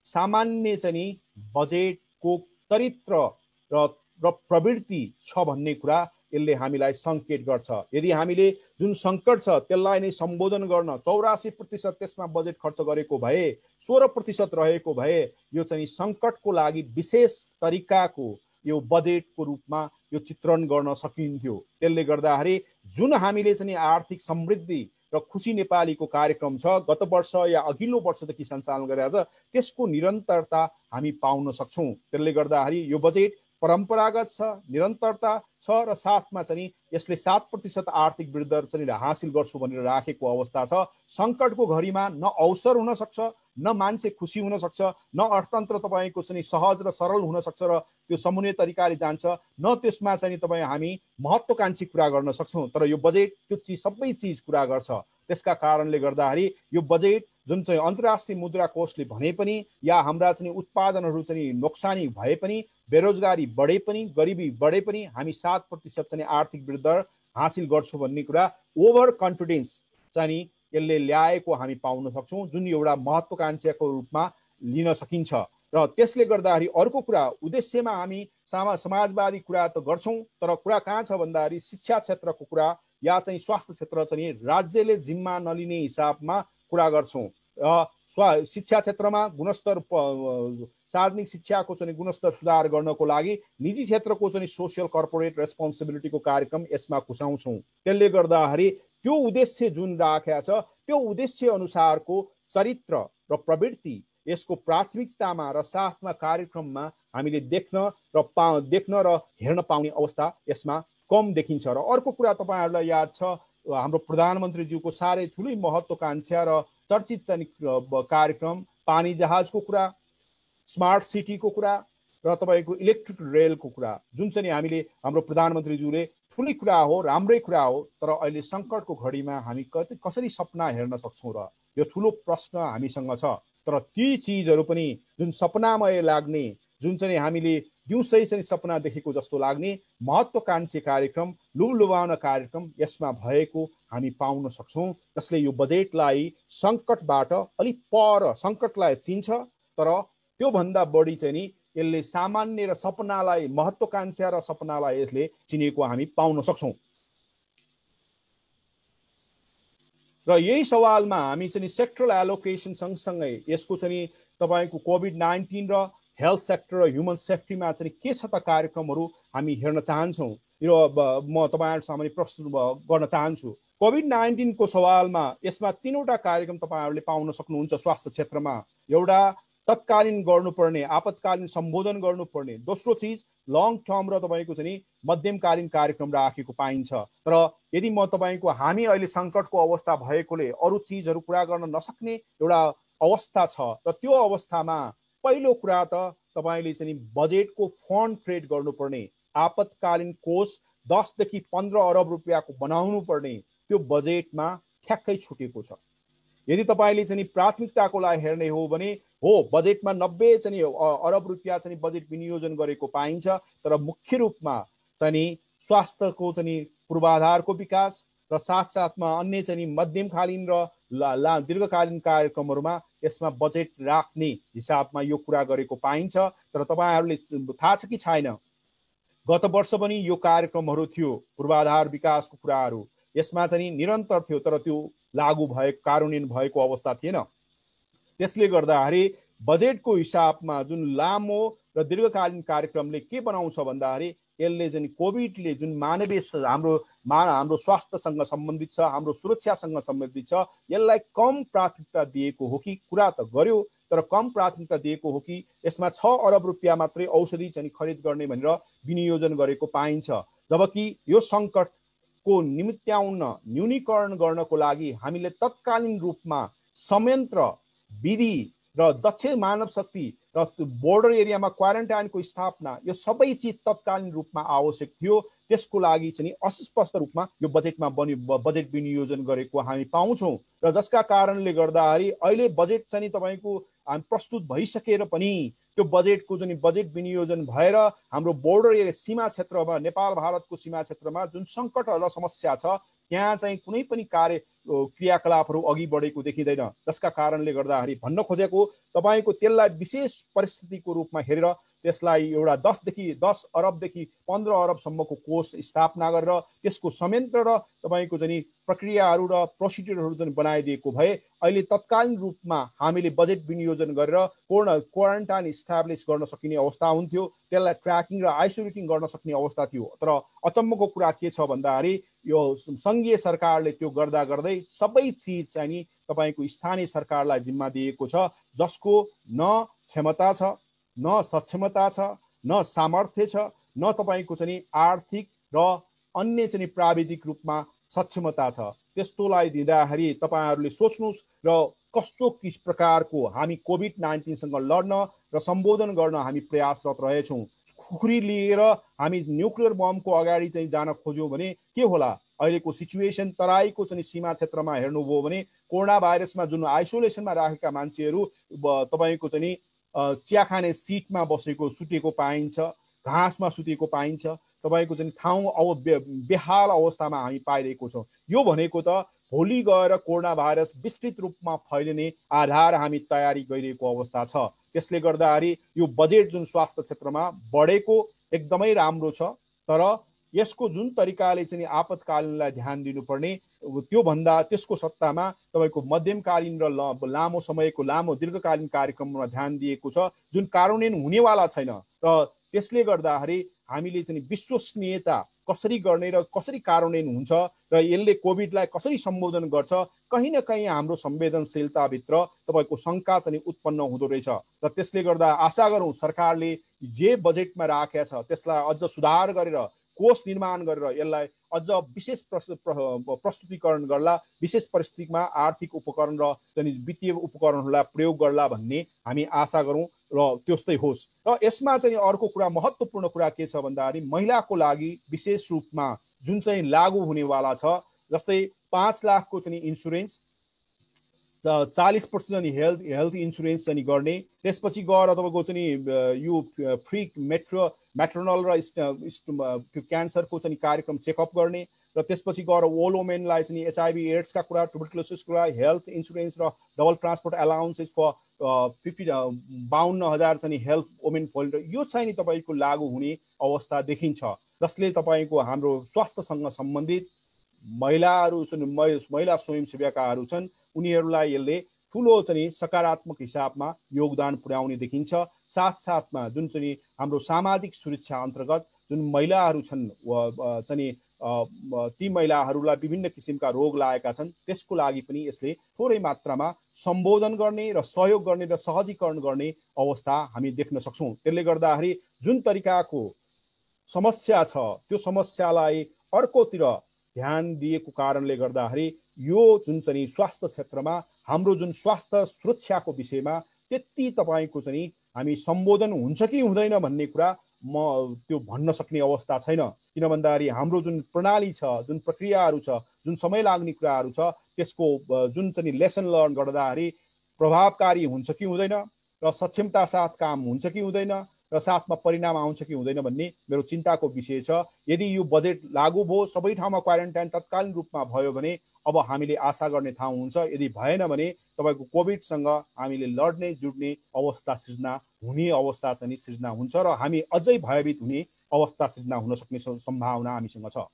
सामान्य चाहिँ बजेटको चरित्र र प्रवृत्ति छ भन्ने कुरा यसले हामीलाई सङ्केत गर्छ। यदि हामीले जुन सङ्कट छ त्यसलाई नै सम्बोधन गर्न 84% त्यसमा बजेट खर्च गरेको भए, 16% रहेको भए यो चाहिँ सङ्कटको लागि विशेष तरिकाको यो बजेटको रूपमा यो चित्रण गर्न सकिन्थ्यो। त्यसले गर्दाखेरि जुन हामीले चाहिँ आर्थिक समृद्धि र खुसी नेपालीको कार्यक्रम छ गत वर्ष या अघिल्लो वर्षदेखि सञ्चालन गरेको छ, त्यसको निरन्तरता हामी पाउन सक्छौँ। त्यसले गर्दाखेरि यो बजेट परम्परागत छ, निरन्तरता छ र साथमा चाहिँ यसले 7% आर्थिक वृद्धि चाहिँ हासिल गर्छु भनेर राखेको अवस्था छ। सङ्कटको घडीमा न अवसर हुन सक्छ, न मान्छे खुसी हुन सक्छ, न अर्थतन्त्र तपाईँको चाहिँ सहज र सरल हुन सक्छ र त्यो सामान्य तरिकाले जान्छ, न त्यसमा चाहिँ तपाईँ हामी महत्त्वकांक्षी कुरा गर्न सक्छौँ। तर यो बजेट त्यो सबै चिज कुरा गर्छ। त्यसका कारणले गर्दाखेरि यो बजेट जुन चाहिँ अन्तर्राष्ट्रिय मुद्रा कोषले भने पनि या हाम्रा चाहिँ उत्पादनहरू चाहिँ नोक्सानी भए पनि, बेरोजगारी बढे पनि, गरिबी बढे पनि हामी 7% चाहिँ आर्थिक वृद्धि हासिल गर्छौँ भन्ने कुरा ओभर कन्फिडेन्स चाहिँ यसले ल्याएको हामी पाउन सक्छौँ, जुन एउटा महत्त्वकांक्षाको रूपमा लिन सकिन्छ। र त्यसले गर्दाखेरि अर्को कुरा उद्देश्यमा हामी समाजवादी कुरा त गर्छौँ, तर कुरा कहाँ छ भन्दाखेरि शिक्षा क्षेत्रको कुरा या चाहिँ स्वास्थ्य क्षेत्र चाहिँ राज्यले जिम्मा नलिने हिसाबमा कुरा गर्छौँ। शिक्षा क्षेत्रमा गुणस्तर सार्वजनिक शिक्षाको चाहिँ गुणस्तर सुधार गर्नको लागि निजी क्षेत्रको चाहिँ सोसियल कर्पोरेट रेस्पोन्सिबिलिटीको कार्यक्रम यसमा खुसाउँछौँ। त्यसले गर्दाखेरि त्यो उद्देश्य जुन राखेको छ त्यो उद्देश्य अनुसारको चरित्र र प्रवृत्ति यसको प्राथमिकतामा र साथमा कार्यक्रममा हामीले देख्न र हेर्न पाउने अवस्था यसमा कम देखिन्छ। र अर्को कुरा तपाईँहरूलाई याद छ हाम्रो प्रधानमन्त्रीज्यूको साह्रै ठुलै महत्त्वकांक्षा र चर्चित चाहिँ कार्यक्रम पानी जहाजको कुरा, स्मार्ट सिटीको कुरा र तपाईँको इलेक्ट्रिक रेलको कुरा, जुन चाहिँ हामीले हाम्रो प्रधानमन्त्रीज्यूले ठुलै कुरा हो, राम्रै कुरा हो, तर अहिले सङ्कटको घडीमा हामी कसरी सपना हेर्न सक्छौँ र यो ठुलो प्रश्न हामीसँग छ। तर ती चिजहरू पनि जुन सपनामय लाग्ने, जुन चाहिँ हामीले दिउँसै चाहिँ सपना देखेको जस्तो लाग्ने महत्त्वकांक्षी कार्यक्रम, लुभाउन कार्यक्रम यसमा भएको हामी पाउन सक्छौँ। जसले यो बजेटलाई सङ्कटबाट अलिक पर सङ्कटलाई चिन्छ, तर त्योभन्दा बढी चाहिँ नि यसले सामान्य र सपनालाई, महत्त्वकांक्षा र सपनालाई यसले चिनेको हामी पाउन सक्छौँ। र यही सवालमा हामी चाहिँ सेक्टरल एलोकेसन सँगसँगै यसको चाहिँ तपाईँको कोभिड-19 र हेल्थ सेक्टर र ह्युमन सेफ्टीमा चाहिँ के छ त कार्यक्रमहरू हामी हेर्न चाहन्छौँ। यो म तपाईँहरू सामने प्रस्तुत गर्न चाहन्छु। कोभिड-19 को सवालमा यसमा 3वटा कार्यक्रम तपाईँहरूले पाउन सक्नुहुन्छ स्वास्थ्य क्षेत्रमा। एउटा तत्कालीन गर्नुपर्ने आपतकालीन सम्बोधन गर्नुपर्ने, दोस्रो चिज लङ टर्म र तपाईँको चाहिँ मध्यमकालीन कार्यक्रम राखेको पाइन्छ। तर यदि म तपाईँको हामी अहिले सङ्कटको अवस्था भएकोले अरू चिजहरू कुरा गर्न नसक्ने एउटा अवस्था छ, र त्यो अवस्थामा पहिलो कुरा त तपाईँले चाहिँ बजेटको फन्ड क्रिएट गर्नुपर्ने, आपतकालीन कोष 10 देखि 15 अरब रुपियाँको बनाउनु पर्ने, त्यो बजेटमा ठ्याक्कै छुटेको छ। यदि तपाईँले चाहिँ प्राथमिकताको लागि हेर्ने हो भने हो बजेटमा 90 चाहिँ अरब रुपियाँ चाहिँ बजेट विनियोजन गरेको पाइन्छ, तर मुख्य रूपमा चाहिँ स्वास्थ्यको चाहिँ पूर्वाधारको विकास र साथसाथमा अन्य चाहिँ मध्यमकालीन र दीर्घकालीन कार्यक्रमहरूमा यसमा बजेट राख्ने हिसाबमा यो कुरा गरेको पाइन्छ। तर तपाईँहरूले थाहा छ कि छैन, गत वर्ष पनि यो कार्यक्रमहरू थियो, पूर्वाधार विकासको कुराहरू यसमा चाहिँ निरन्तर थियो, तर त्यो लागू भएको कार्यान्वयन भएको अवस्था थिएन। त्यसले गर्दाखेरि बजेटको हिसाबमा जुन लामो र दीर्घकालीन कार्यक्रमले के बनाउँछ भन्दाखेरि यसले चाहिँ कोभिडले जुन मानवीय हाम्रो स्वास्थ्यसँग सम्बन्धित छ, हाम्रो सुरक्षासँग सम्बन्धित छ, यसलाई कम प्राथमिकता दिएको हो कि कुरा त गर्यो तर कम प्राथमिकता दिएको हो कि यसमा 6 अरब रुपियाँ मात्रै औषधि चाहिँ खरिद गर्ने भनेर विनियोजन गरेको पाइन्छ। जबकि यो सङ्कटको निम्त्याउन न्यूनीकरण गर्नको लागि हामीले तत्कालीन रूपमा संयन्त्र, विधि र दक्ष मानव शक्ति र बोर्डर एरियामा क्वारेन्टाइनको स्थापना यो सबै चिज तत्कालीन रूपमा आवश्यक थियो। त्यसको लागि चाहिँ अस्पष्ट रूपमा यो बजेटमा बजेट विनियोजन गरेको हामी पाउँछौँ र जसका कारणले गर्दाखेरि अहिले बजेट चाहिँ तपाईँको प्रस्तुत भइसकेर पनि त्यो बजेटको चाहिँ बजेट विनियोजन भएर हाम्रो बोर्डर एरिया सीमा क्षेत्रमा, नेपाल भारतको सीमा क्षेत्रमा जुन सङ्कट र समस्या छ त्यहाँ चाहिँ कुनै पनि क्रियाकलापहरू अघि बढेको देखिँदैन। जसका कारणले गर्दाखेरि भन्न खोजेको तपाईँको त्यसलाई विशेष परिस्थितिको रूपमा हेरेर त्यसलाई एउटा 10 अरबदेखि 15 अरबसम्मको कोष स्थापना गरेर त्यसको संयन्त्र र तपाईँको चाहिँ प्रक्रियाहरू र प्रोसिड्युरहरू चाहिँ बनाइदिएको भए अहिले तत्कालीन रूपमा हामीले बजेट विनियोजन गरेर क्वारेन्टाइन इस्टाब्लिस गर्न सकिने अवस्था हुन्थ्यो, त्यसलाई ट्र्याकिङ र आइसोलेटिङ गर्न सक्ने अवस्था थियो। तर अचम्मको कुरा के छ भन्दाखेरि यो सङ्घीय सरकारले त्यो गर्दा गर्दै सबै चिज चाहिँ नि तपाईँको स्थानीय सरकारलाई जिम्मा दिएको छ, जसको न क्षमता छ, न सक्षमता छ, न सामर्थ्य छ, न तपाईँको चाहिँ आर्थिक र अन्य चाहिँ प्राविधिक रूपमा सक्षमता छ। त्यस्तोलाई दिँदाखेरि तपाईँहरूले सोच्नुहोस् र कस्तो किस प्रकारको हामी कोभिड-19सँग लड्न र सम्बोधन गर्न हामी प्रयासरत रहेछौँ। खुकुरी लिएर हामी न्युक्लियर बमको अगाडि चाहिँ जान खोज्यौँ भने के होला? अहिलेको सिचुएसन तराईको चाहिँ सीमा क्षेत्रमा हेर्नुभयो भने कोरोना भाइरसमा जुन आइसोलेसनमा राखेका मान्छेहरू तपाईँको चाहिँ चिया खाने सिटमा बसेको सुतेको पाइन्छ, घाँसमा सुतेको पाइन्छ, तपाईँको चाहिँ ठाउँ बेहाल अवस्थामा हामी पाइरहेको छौँ। यो भनेको त भोलि गएर कोरोना भाइरस विस्तृत रूपमा फैलिने आधार हामी तयारी गरिरहेको अवस्था छ। त्यसले गर्दाखेरि यो बजेट जुन स्वास्थ्य क्षेत्रमा बढेको एकदमै राम्रो छ, तर यसको जुन तरिकाले चाहिँ आपतकालीनलाई ध्यान दिनुपर्ने त्योभन्दा त्यसको सट्टामा तपाईँको मध्यमकालीन र लामो समयको दीर्घकालीन कार्यक्रममा ध्यान दिएको छ जुन कार्यान्वयन हुनेवाला छैन। र त्यसले गर्दाखेरि हामीले चाहिँ विश्वसनीयता कसरी गर्ने र कसरी कार्यान्वयन हुन्छ र यसले कोभिडलाई कसरी सम्बोधन गर्छ, कहीँ न कहीँ हाम्रो संवेदनशीलताभित्र तपाईँको शङ्का चाहिँ उत्पन्न हुँदो रहेछ। र त्यसले गर्दा आशा गरौँ सरकारले जे बजेटमा राखेको छ त्यसलाई अझ सुधार गरेर कोष निर्माण गरेर यसलाई अझ विशेष प्रस्तुतिकरण गर्ला, विशेष परिस्थितिमा आर्थिक उपकरण र चाहिँ वित्तीय उपकरणहरूलाई प्रयोग गर्ला भन्ने हामी आशा गरौँ र त्यस्तै होस्। र यसमा चाहिँ अर्को कुरा महत्त्वपूर्ण कुरा के छ भन्दाखेरि महिलाको लागि विशेष रूपमा जुन चाहिँ लागू हुनेवाला छ, जस्तै 5 लाखको चाहिँ इन्सुरेन्स, 40% चाहिँ हेल्थ इन्सुरेन्स चाहिँ गर्ने, त्यसपछि गएर तपाईँको चाहिँ यो फ्री म्याट्रनल र त्यो क्यान्सरको चाहिँ कार्यक्रम चेकअप गर्ने, र त्यसपछि गएर ओल्ड वुमेनलाई चाहिँ HIV एड्सका कुरा, ट्युबरक्युलोसिसको कुरा, हेल्थ इन्सुरेन्स र डबल ट्रान्सपोर्ट अलाउन्सेस फर 52,000 चाहिँ हेल्थ वुमेन फोल्ड, यो चाहिँ नि तपाईँको लागू हुने अवस्था देखिन्छ, जसले तपाईँको हाम्रो स्वास्थ्यसँग सम्बन्धित महिलाहरू छन्, महिला स्वयंसेविकाहरू छन्, उनीहरूलाई यसले ठुलो चाहिँ सकारात्मक हिसाबमा योगदान पुर्याउने देखिन्छ। साथसाथमा जुन चाहिँ हाम्रो सामाजिक सुरक्षा अन्तर्गत जुन महिलाहरू छन् चाहिँ ती महिलाहरूलाई विभिन्न किसिमका रोग लागेका छन्, त्यसको लागि पनि यसले थोरै मात्रामा सम्बोधन गर्ने र सहयोग गर्ने र सहजीकरण गर्ने अवस्था हामी देख्न सक्छौँ। त्यसले गर्दाखेरि जुन तरिकाको समस्या छ त्यो समस्यालाई अर्कोतिर ध्यान दिएको कारणले गर्दाखेरि यो जुन चाहिँ स्वास्थ्य क्षेत्रमा हाम्रो जुन स्वास्थ्य सुरक्षाको विषयमा त्यति तपाईँको चाहिँ हामी सम्बोधन हुन्छ कि हुँदैन भन्ने कुरा म त्यो भन्न सक्ने अवस्था छैन। किन भन्दाखेरि हाम्रो जुन प्रणाली छ, जुन प्रक्रियाहरू छ, जुन समय लाग्ने कुराहरू छ, त्यसको जुन चाहिँ लेसन लर्न गर्दाखेरि प्रभावकारी हुन्छ कि हुँदैन र सक्षमता साथ काम हुन्छ कि हुँदैन र साथमा परिणाम आउँछ कि हुँदैन भन्ने मेरो चिन्ताको विषय छ। यदि यो बजेट लागू भयो, सबै ठाउँमा क्वारेन्टाइन तत्कालीन रूपमा भयो भने अब हामीले आशा गर्ने ठाउँ हुन्छ। यदि भएन भने तपाईँको कोभिडसँग हामीले लड्ने जुड्ने अवस्था सृजना हुने अवस्था चाहिँ सृजना हुन्छ र हामी अझै भयभीत हुने अवस्था सृजना हुन सक्ने सम्भावना हामीसँग छ।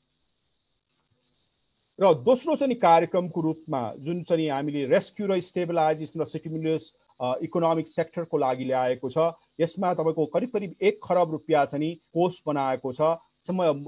र दोस्रो चाहिँ कार्यक्रमको रूपमा जुन चाहिँ हामीले रेस्क्यु र स्टेबलाइजेसन र स्टिमुलस इकोनोमिक सेक्टरको लागि ल्याएको छ। यसमा तपाईँको करिब करिब 1 खरब रुपियाँ चाहिँ कोष बनाएको छ।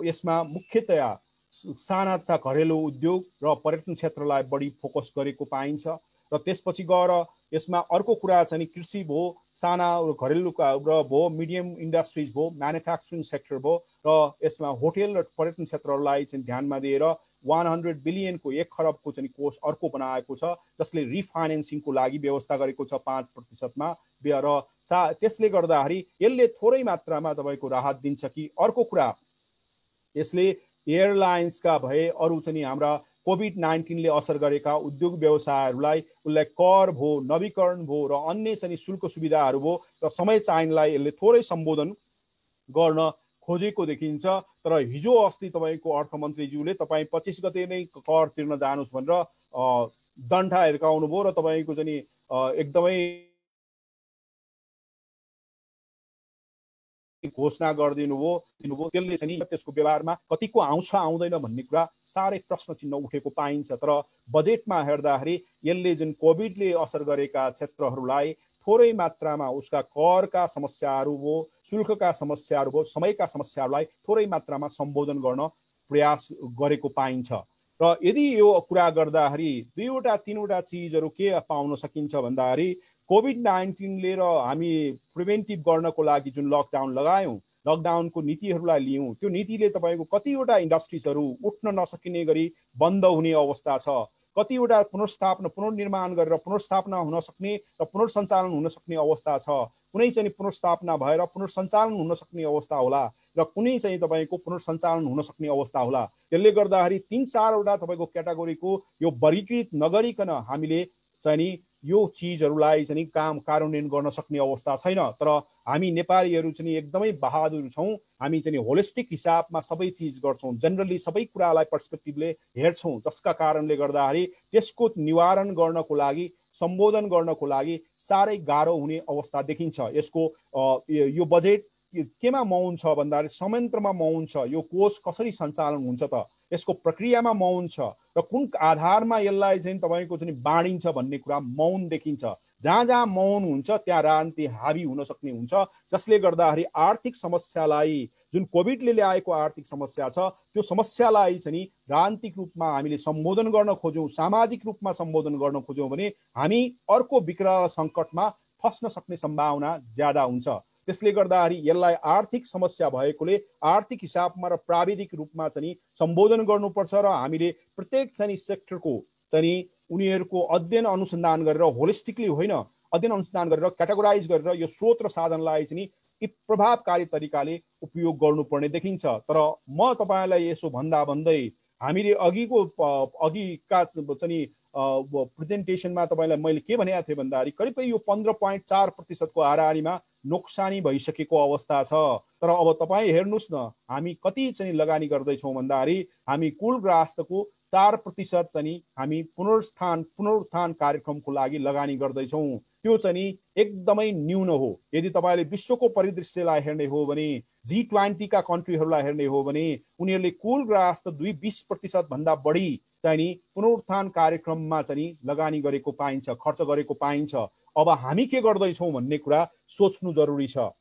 यसमा मुख्यतया साना तथा घरेलु उद्योग र पर्यटन क्षेत्रलाई बढी फोकस गरेको पाइन्छ। र त्यसपछि गएर यसमा अर्को कुरा चाहिँ कृषि भयो, साना घरेलु र भयो, मिडियम इन्डस्ट्रिज भयो, म्यानुफ्याक्चरिङ सेक्टर भयो, र यसमा होटेल र पर्यटन क्षेत्रहरूलाई चाहिँ ध्यानमा दिएर 100 बिलियनको 1 खरबको चाहिँ कोष अर्को बनाएको छ, जसले रिफाइनेन्सिङको लागि व्यवस्था गरेको छ 5%मा। र त्यसले गर्दाखेरि यसले थोरै मात्रामा तपाईँको राहत दिन्छ कि। अर्को कुरा, यसले एयरलाइन्सका भए अरू चाहिँ हाम्रा कोभिड-19ले असर गरेका उद्योग व्यवसायहरूलाई उसलाई कर भयो, नवीकरण भयो र अन्य चाहिँ शुल्क सुविधाहरू भयो र समय चाहिनेलाई यसले थोरै सम्बोधन गर्न खोजेको देखिन्छ। तर हिजो अस्ति तपाईँको अर्थमन्त्रीज्यूले तपाईँ 25 गते नै कर तिर्न जानुहोस् भनेर डन्ठा हिर्काउनु भयो र तपाईँको चाहिँ एकदमै घोषणा गरिदिनु भयो। त्यसले चाहिँ त्यसको व्यवहारमा कतिको आउँछ आउँदैन भन्ने कुरा साह्रै प्रश्न चिन्ह उठेको पाइन्छ। तर बजेटमा हेर्दाखेरि यसले जुन कोभिडले असर गरेका क्षेत्रहरूलाई थोरै मात्रामा उसका करका समस्याहरू भयो, शुल्कका समस्याहरू भयो, समयका समस्याहरूलाई थोरै मात्रामा सम्बोधन गर्न प्रयास गरेको पाइन्छ। र यदि यो कुरा गर्दाखेरि 2-3वटा चिजहरू के पाउन सकिन्छ भन्दाखेरि कोभिड-19ले र हामी प्रिभेन्टिभ गर्नको लागि जुन लकडाउन लगायौँ, लकडाउनको नीतिहरूलाई लियौँ, त्यो नीतिले तपाईँको कतिवटा इन्डस्ट्रिजहरू उठ्न नसकिने गरी बन्द हुने अवस्था छ। कतिवटा पुनर्निर्माण गरेर पुनर्स्थापना हुन सक्ने र पुनर्सञ्चालन हुन सक्ने अवस्था छ। कुनै चाहिँ पुनर्स्थापना भएर पुनर्सञ्चालन हुन सक्ने अवस्था होला र कुनै चाहिँ तपाईँको पुनर्सञ्चालन हुन सक्ने अवस्था होला। त्यसले गर्दाखेरि 3-4वटा तपाईँको क्याटेगोरीको यो वर्गीकृत नगरिकन हामीले चाहिँ यो चिजहरूलाई चाहिँ कार्यान्वयन गर्न सक्ने अवस्था छैन। तर हामी नेपालीहरू चाहिँ एकदमै बहादुर छौँ। हामी चाहिँ होलिस्टिक हिसाबमा सबै चिज गर्छौँ, जेनरली सबै कुरालाई पर्सपेक्टिभले हेर्छौँ, जसका कारणले गर्दाखेरि त्यसको निवारण गर्नको लागि, सम्बोधन गर्नको लागि साह्रै गाह्रो हुने अवस्था देखिन्छ। यसको यो बजेट केमा मौन छ भन्दाखेरि संयन्त्रमा मौन छ। यो कोष कसरी सञ्चालन हुन्छ त, यसको प्रक्रियामा मौन छ र कुन आधारमा यसलाई चाहिँ तपाईँको चाहिँ बाँडिन्छ भन्ने कुरा मौन देखिन्छ। जहाँ जहाँ मौन हुन्छ त्यहाँ राजनीति हावी हुन सक्ने हुन्छ, जसले गर्दाखेरि आर्थिक समस्यालाई, जुन कोभिडले ल्याएको आर्थिक समस्या छ, त्यो समस्यालाई चाहिँ राजनीतिक रूपमा हामीले सम्बोधन गर्न खोज्यौँ, सामाजिक रूपमा सम्बोधन गर्न खोज्यौँ भने हामी अर्को विकराल सङ्कटमा फस्न सक्ने सम्भावना ज्यादा हुन्छ। त्यसले गर्दाखेरि यसलाई आर्थिक समस्या भएकोले आर्थिक हिसाबमा र प्राविधिक रूपमा चाहिँ सम्बोधन गर्नुपर्छ र हामीले प्रत्येक चाहिँ सेक्टरको चाहिँ उनीहरूको अध्ययन अनुसन्धान गरेर, होलिस्टिकली होइन, अध्ययन अनुसन्धान गरेर क्याटेगोराइज गरेर यो स्रोत र साधनलाई चाहिँ प्रभावकारी तरिकाले उपयोग गर्नुपर्ने देखिन्छ। तर म तपाईँलाई यसो भन्दै हामीले अघिका चाहिँ प्रेजेन्टेसनमा तपाईँलाई मैले के भनेको थिएँ भन्दाखेरि करिब यो 15.4%को हाराहारीमा नोक्सानी भइसकेको अवस्था छ। तर अब तपाईँ हेर्नुहोस् न, हामी कति चाहिँ लगानी गर्दैछौँ भन्दाखेरि हामी कुल ग्राहस्थको 4% चाहिँ हामी पुनरुत्थान कार्यक्रमको लागि लगानी गर्दैछौँ। त्यो चाहिँ एकदमै न्यून हो। यदि तपाईँले विश्वको परिदृश्यलाई हेर्ने हो भने, G20 का कन्ट्रीहरूलाई हेर्ने हो भने उनीहरूले कुल ग्राहस्थ 20% भन्दा बढी चाहिँ पुनरुत्थान कार्यक्रममा चाहिँ लगानी गरेको पाइन्छ, खर्च गरेको पाइन्छ। अब हामी के गर्दैछौँ भन्ने कुरा सोच्नु जरुरी छ।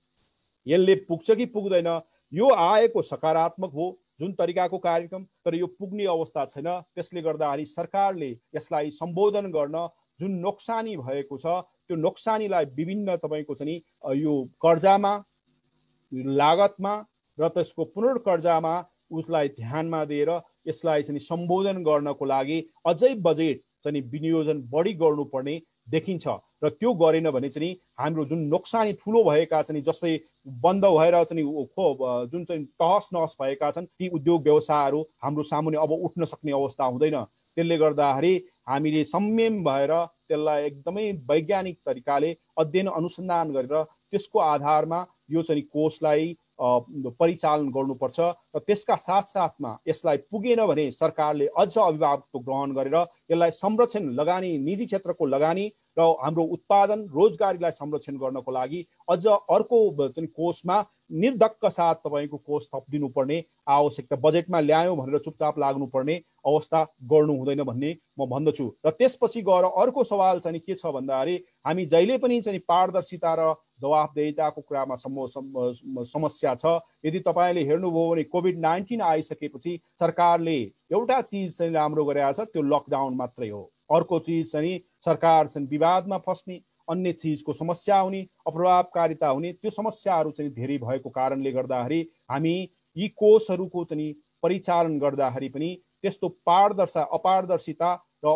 यसले पुग्छ कि पुग्दैन, यो आएको सकारात्मक हो जुन तरिकाको कार्यक्रम, तर यो पुग्ने अवस्था छैन। त्यसले गर्दाखेरि सरकारले यसलाई सम्बोधन गर्न जुन नोक्सानी भएको छ त्यो नोक्सानीलाई विभिन्न तपाईँको चाहिँ यो कर्जामा, लागतमा र त्यसको पुनर्कर्जामा उसलाई ध्यानमा दिएर यसलाई चाहिँ सम्बोधन गर्नको लागि अझै बजेट चाहिँ विनियोजन बढी गर्नुपर्ने देखिन्छ। र त्यो गरेन भने चाहिँ हाम्रो जुन नोक्सानी ठुलो भएका चाहिँ जस्तै बन्द भएर चाहिँ जुन चाहिँ तहस नहस भएका छन् ती उद्योग व्यवसायहरू हाम्रो सामुन्ने अब उठ्न सक्ने अवस्था हुँदैन। त्यसले गर्दाखेरि हामीले संयम भएर त्यसलाई एकदमै वैज्ञानिक तरिकाले अध्ययन अनुसन्धान गरेर त्यसको आधारमा यो चाहिँ कोषलाई परिचालन गर्नुपर्छ। र त्यसका साथसाथमा यसलाई पुगेन भने सरकारले अझ अभिभावकत्व ग्रहण गरेर यसलाई संरक्षण, लगानी, निजी क्षेत्रको लगानी र हाम्रो उत्पादन रोजगारीलाई संरक्षण गर्नको लागि अझ अर्को चाहिँ कोषमा निर्धक्क साथ तपाईँको कोष थपिदिनुपर्ने आवश्यकता, बजेटमा ल्यायौँ भनेर चुपचाप लाग्नुपर्ने अवस्था गर्नु हुँदैन भन्ने म भन्दछु। र त्यसपछि गएर अर्को सवाल चाहिँ के छ भन्दाखेरि हामी जहिले पनि चाहिँ पारदर्शिता र जवाफदेहिताको कुरामा समस्या छ। यदि तपाईँले हेर्नुभयो भने कोभिड-19 आइसकेपछि सरकारले एउटा चिज चाहिँ राम्रो गरेको छ, त्यो लकडाउन मात्रै हो। अर्को चिज चाहिँ सरकार चाहिँ विवादमा फस्ने, अन्य चिजको समस्या हुने, अप्रभावकारिता हुने, त्यो समस्याहरू चाहिँ धेरै भएको कारणले गर्दाखेरि हामी यी कोषहरूको चाहिँ परिचालन गर्दाखेरि पनि त्यस्तो अपारदर्शिता र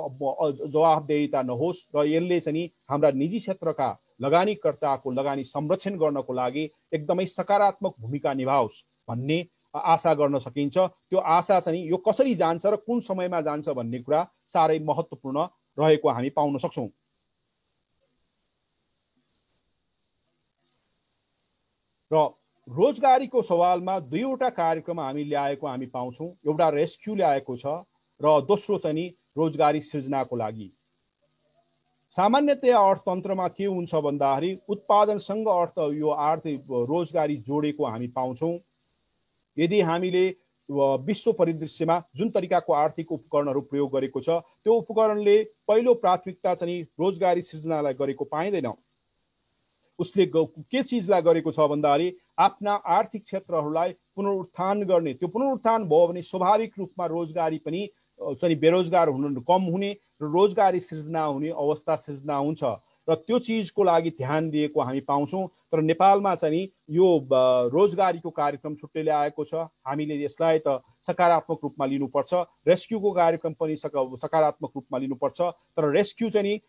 जवाफदेहिता नहोस् र यसले चाहिँ हाम्रा निजी क्षेत्रका लगानीकर्ताको लगानी संरक्षण गर्नको लागि एकदमै सकारात्मक भूमिका निभाओस् भन्ने आशा गर्न सकिन्छ। त्यो आशा चाहिँ यो कसरी जान्छ र कुन समयमा जान्छ भन्ने कुरा साह्रै महत्त्वपूर्ण रहेको हामी पाउन सक्छौँ। र रोजगारीको सवालमा दुईवटा कार्यक्रम हामी ल्याएको हामी पाउँछौँ। एउटा रेस्क्यु ल्याएको छ र दोस्रो चाहिँ रोजगारी सृजनाको लागि। सामान्यतया अर्थतन्त्रमा के हुन्छ भन्दाखेरि उत्पादनसँग यो आर्थिक रोजगारी जोडेको हामी पाउँछौँ। यदि हामीले विश्व परिदृश्यमा जुन तरिकाको आर्थिक उपकरणहरू प्रयोग गरेको छ त्यो उपकरणले पहिलो प्राथमिकता चाहिँ रोजगारी सृजनालाई गरेको पाइँदैन। उसले के चिजलाई गरेको छ भन्दाखेरि आफ्ना आर्थिक क्षेत्रहरूलाई पुनरुत्थान गर्ने, त्यो पुनरुत्थान भयो भने स्वाभाविक रूपमा रोजगारी पनि चाहिँ बेरोजगार हुन कम हुने र रोजगारी सृजना हुने अवस्था सृजना हुन्छ र त्यो चिजको लागि ध्यान दिएको हामी पाउँछौँ। तर नेपालमा चाहिँ यो रोजगारीको कार्यक्रम छुट्टै ल्याएको छ। हामीले यसलाई त सकारात्मक रूपमा लिनुपर्छ, रेस्क्युको कार्यक्रम पनि सकारात्मक रूपमा लिनुपर्छ। तर रेस्क्यु चाहिँ